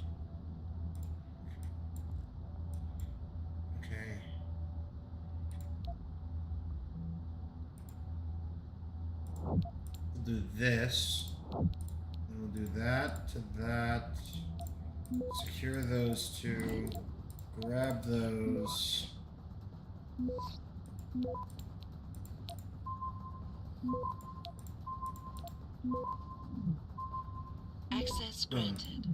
this. We'll do that to that. Secure those two. Grab those. Access granted.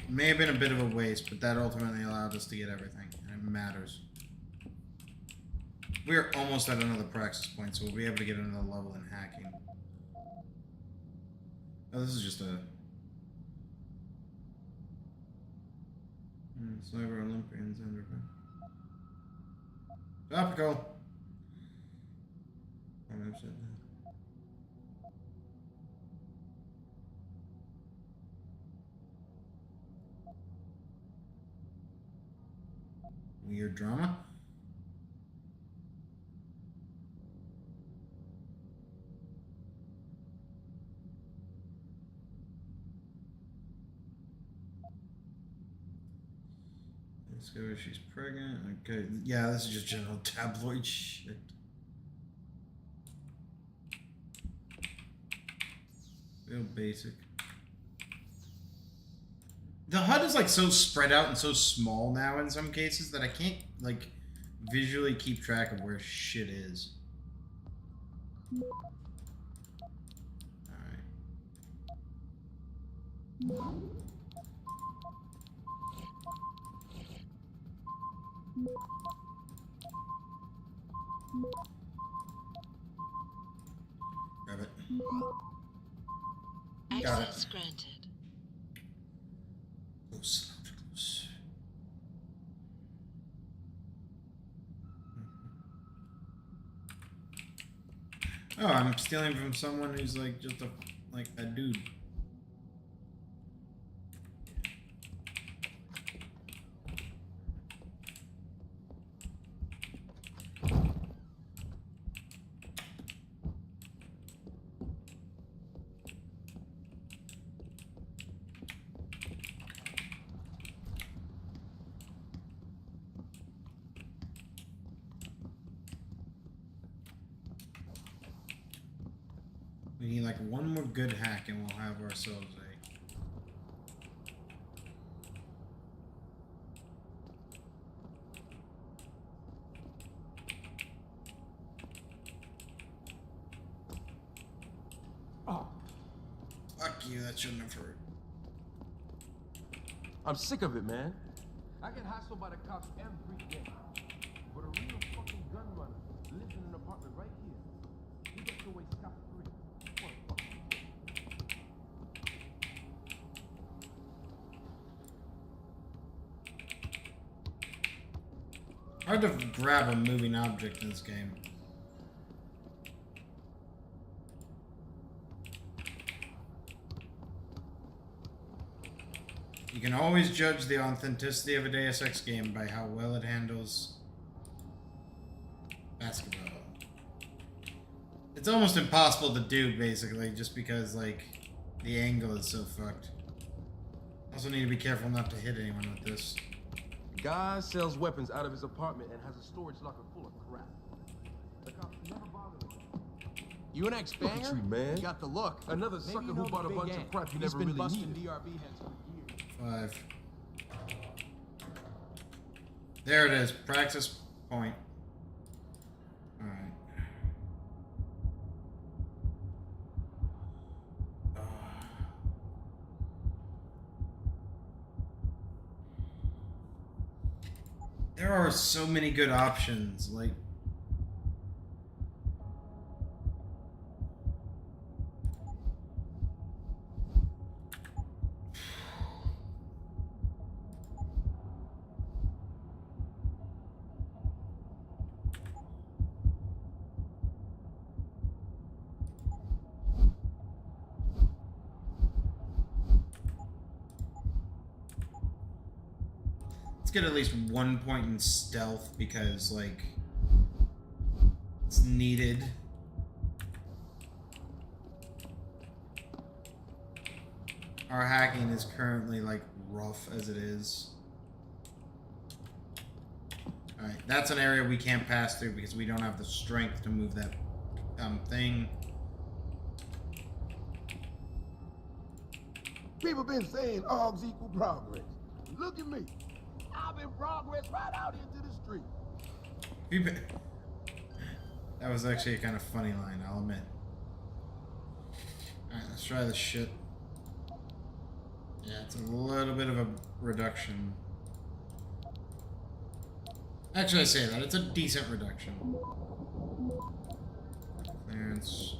May have been a bit of a waste, but that ultimately allowed us to get everything, and it matters. We're almost at another praxis point, so we'll be able to get another level in hacking. Oh, this is just a... Cyber Olympians under... Topical! I never said that. Weird drama. Let's go. She's pregnant. Okay. Yeah, this is just general tabloid shit. Real basic. The HUD is like so spread out and so small now in some cases that I can't like visually keep track of where shit is. Alright. Grab it. Got Access it. granted. Close. Close. Oh, I'm stealing from someone who's like just a dude. We need like one more good hack and we'll have ourselves a... Oh. Fuck you, that shouldn't have hurt. I'm sick of it, man. I get hassled by the cops every day. But a real fucking gun runner lives in an apartment right here. He gets away scot-free. Hard to grab a moving object in this game. You can always judge the authenticity of a Deus Ex game by how well it handles basketball. It's almost impossible to do, basically, just because, like, the angle is so fucked. Also need to be careful not to hit anyone with this. Guy sells weapons out of his apartment and has a storage locker full of crap. The cops never bother him. You an ex-banger? Look at you, man. You got the look. Another Maybe sucker you who know bought the a big bunch gang. of crap you He's never been really busting needed. DRB heads for years. 5. There it is. Praxis point. Alright. There are so many good options, like... Let's get at least 1 point in stealth because, like, it's needed. Our hacking is currently, like, rough as it is. Alright, that's an area we can't pass through because we don't have the strength to move that thing. People been saying odds equal progress. Look at me. I've been progress right out into the street. That was actually a kind of funny line, I'll admit. Alright, let's try this shit. Yeah, it's a little bit of a reduction. Actually, I say that. It's a decent reduction. Clearance.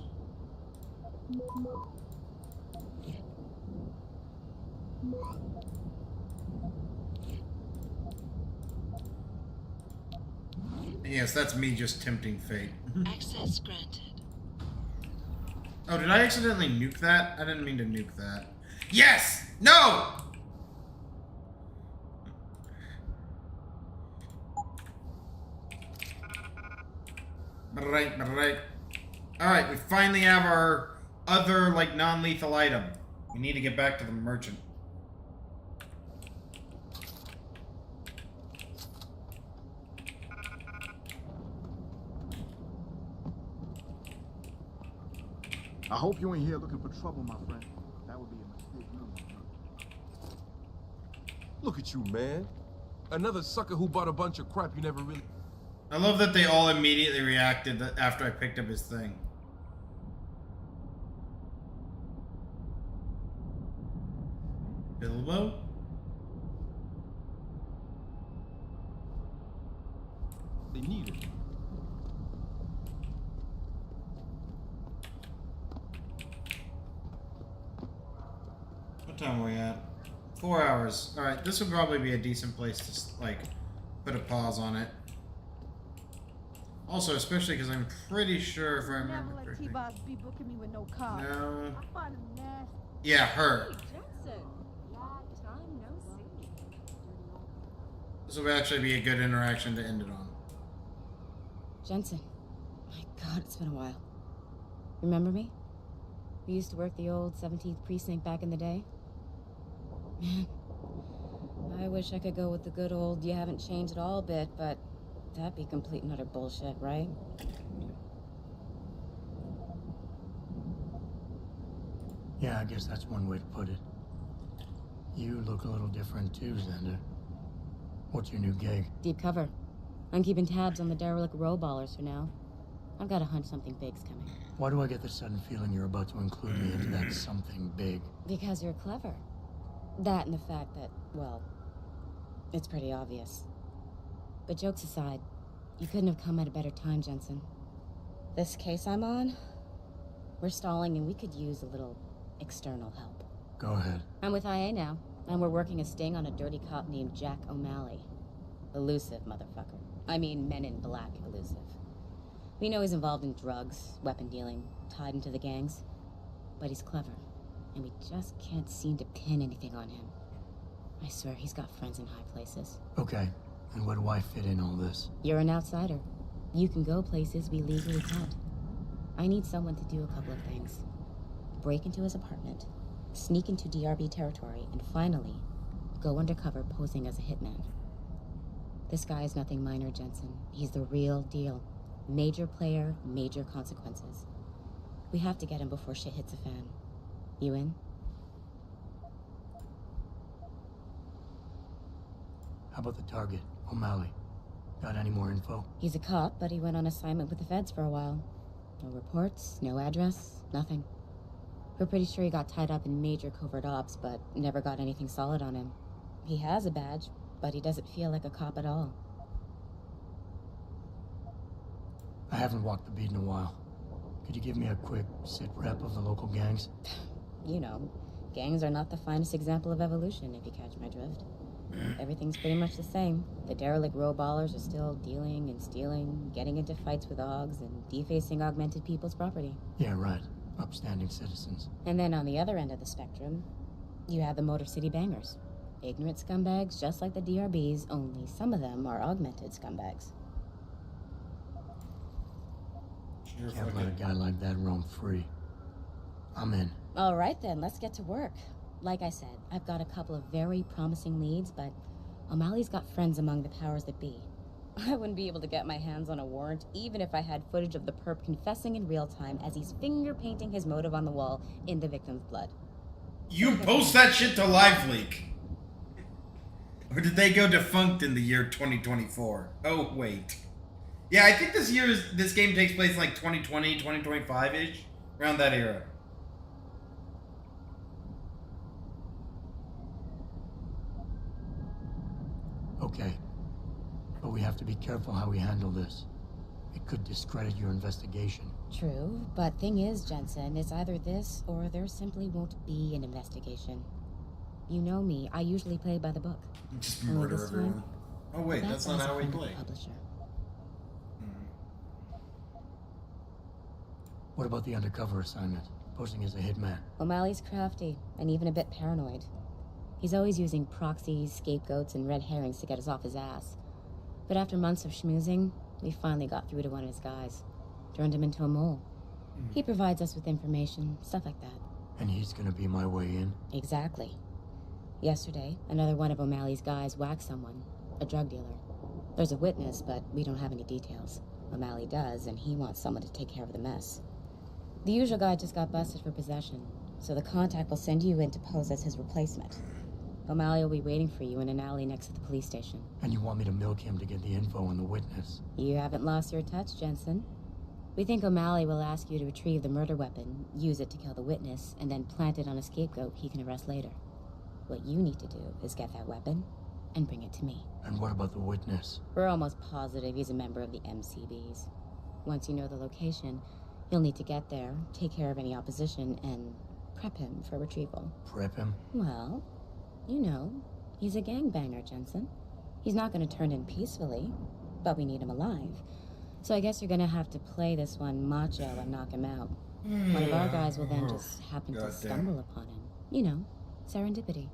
Yes, that's me just tempting fate. Access granted. Oh, did I accidentally nuke that? I didn't mean to nuke that. Yes! No! Right. Alright, we finally have our other, like, non-lethal item. We need to get back to the merchant. I hope you ain't here looking for trouble, my friend. That would be a mistake. Look at you, man. Another sucker who bought a bunch of crap you never really... I love that they all immediately reacted after I picked up his thing. Bilbo? They need it. What time are we at? 4 hours. Alright, this would probably be a decent place to, like, put a pause on it. Also, especially because I'm pretty sure if I remember correctly. Be booking me with no car. No. I find him nasty. Yeah, her. Hey, Jensen. Long time no see. This will actually be a good interaction to end it on. Jensen. My God, it's been a while. Remember me? We used to work the old 17th precinct back in the day. Man, I wish I could go with the good old you haven't changed at all bit, but that'd be complete and utter bullshit, right? Yeah, I guess that's one way to put it. You look a little different too, Xander. What's your new gig? Deep cover. I'm keeping tabs on the derelict row ballers for now. I've got a hunch something big's coming. Why do I get the sudden feeling you're about to include me into that something big? Because you're clever. That and the fact that, well, it's pretty obvious. But jokes aside, you couldn't have come at a better time, Jensen. This case I'm on, we're stalling and we could use a little external help. Go ahead. I'm with IA now, and we're working a sting on a dirty cop named Jack O'Malley. Elusive motherfucker. I mean, Men in Black elusive. We know he's involved in drugs, weapon dealing, tied into the gangs. But he's clever, and we just can't seem to pin anything on him. I swear he's got friends in high places. Okay, and where do I fit in all this? You're an outsider. You can go places we legally can't. I need someone to do a couple of things. Break into his apartment, sneak into DRB territory, and finally, go undercover posing as a hitman. This guy is nothing minor, Jensen. He's the real deal. Major player, major consequences. We have to get him before shit hits the fan. You in? How about the target, O'Malley? Got any more info? He's a cop, but he went on assignment with the feds for a while. No reports, no address, nothing. We're pretty sure he got tied up in major covert ops, but never got anything solid on him. He has a badge, but he doesn't feel like a cop at all. I haven't walked the beat in a while. Could you give me a quick sit rep of the local gangs? You know, gangs are not the finest example of evolution, if you catch my drift. Everything's pretty much the same. The derelict row ballers are still dealing and stealing, getting into fights with OGs, and defacing augmented people's property. Yeah, right. Upstanding citizens. And then on the other end of the spectrum, you have the Motor City Bangers. Ignorant scumbags just like the DRBs, only some of them are augmented scumbags. Can't let a guy like that roam free. I'm in. All right then, let's get to work. Like I said, I've got a couple of very promising leads, but O'Malley's got friends among the powers that be. I wouldn't be able to get my hands on a warrant, even if I had footage of the perp confessing in real time as he's finger painting his motive on the wall in the victim's blood. You post that shit to LiveLeak. Or did they go defunct in the year 2024? Oh, wait. Yeah, I think this game takes place in like 2020, 2025-ish. Around that era. Okay. But we have to be careful how we handle this. It could discredit your investigation. True, but thing is, Jensen, it's either this or there simply won't be an investigation. You know me, I usually play by the book. Just murder everyone. Oh wait, that's not how we play. Publisher. What about the undercover assignment? Posing as a hitman. O'Malley's crafty, and even a bit paranoid. He's always using proxies, scapegoats, and red herrings to get us off his ass. But after months of schmoozing, we finally got through to one of his guys. Turned him into a mole. He provides us with information, stuff like that. And he's gonna be my way in? Exactly. Yesterday, another one of O'Malley's guys whacked someone, a drug dealer. There's a witness, but we don't have any details. O'Malley does, and he wants someone to take care of the mess. The usual guy just got busted for possession, so the contact will send you in to pose as his replacement. O'Malley will be waiting for you in an alley next to the police station. And you want me to milk him to get the info on the witness? You haven't lost your touch, Jensen. We think O'Malley will ask you to retrieve the murder weapon, use it to kill the witness, and then plant it on a scapegoat he can arrest later. What you need to do is get that weapon and bring it to me. And what about the witness? We're almost positive he's a member of the MCBs. Once you know the location, you'll need to get there, take care of any opposition, and prep him for retrieval. Prep him? Well, you know, he's a gangbanger, Jensen. He's not going to turn in peacefully, but we need him alive. So I guess you're going to have to play this one macho and knock him out. One of our guys will then just happen to stumble upon him. You know, serendipity.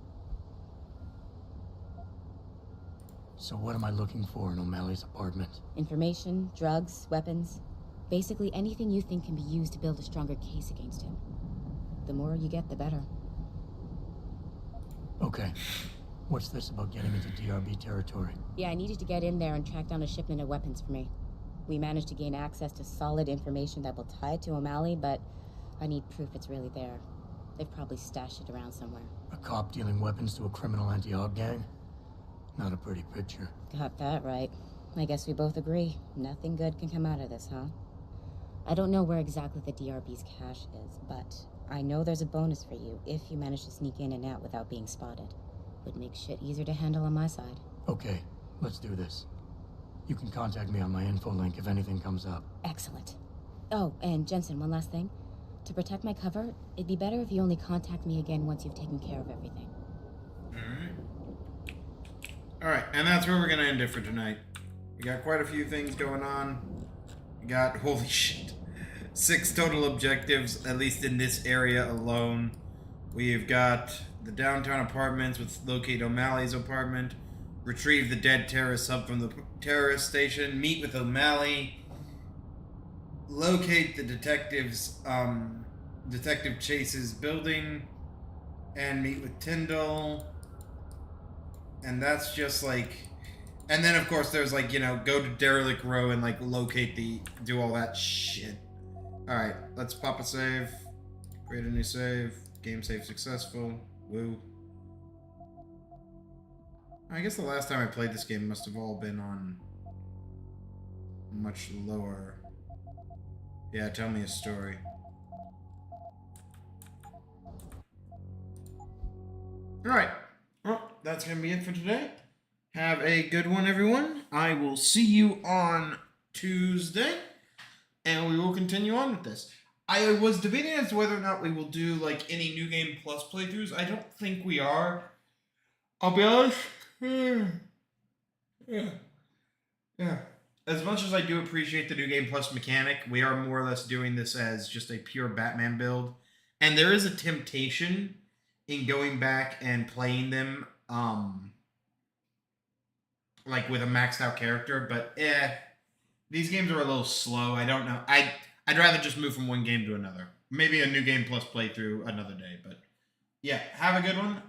So what am I looking for in O'Malley's apartment? Information, drugs, weapons. Basically anything you think can be used to build a stronger case against him. The more you get, the better. Okay. What's this about getting into DRB territory? Yeah, I needed to get in there and track down a shipment of weapons for me. We managed to gain access to solid information that will tie it to O'Malley, but I need proof it's really there. They've probably stashed it around somewhere. A cop dealing weapons to a criminal anti-Aug gang? Not a pretty picture. Got that right. I guess we both agree. Nothing good can come out of this, huh? I don't know where exactly the DRB's cache is, but I know there's a bonus for you if you manage to sneak in and out without being spotted. Would make shit easier to handle on my side. Okay, let's do this. You can contact me on my info link if anything comes up. Excellent. Oh, and Jensen, one last thing. To protect my cover, it'd be better if you only contact me again once you've taken care of everything. Alright, and that's where we're going to end it for tonight. We got quite a few things going on. We got, holy shit, 6 total objectives, at least in this area alone. We've got the downtown apartments with locate O'Malley's apartment, retrieve the dead terrorist sub from the terrorist station, meet with O'Malley, locate the detective's, Detective Chase's building, and meet with Tyndall. And that's just like, and then of course there's like, you know, go to Derelict Row and like locate do all that shit. Alright, let's pop a save, create a new save, game save successful, woo. I guess the last time I played this game must have all been on much lower. Yeah, tell me a story. Alright. Well, that's going to be it for today. Have a good one, everyone. I will see you on Tuesday, and we will continue on with this. I was debating as to whether or not we will do, like, any New Game Plus playthroughs. I don't think we are. I'll be honest. Yeah. As much as I do appreciate the New Game Plus mechanic, we are more or less doing this as just a pure Batman build. And there is a temptation in going back and playing them, like with a maxed out character, but these games are a little slow. I don't know. I'd rather just move from one game to another. Maybe a New Game Plus playthrough another day, but yeah, have a good one.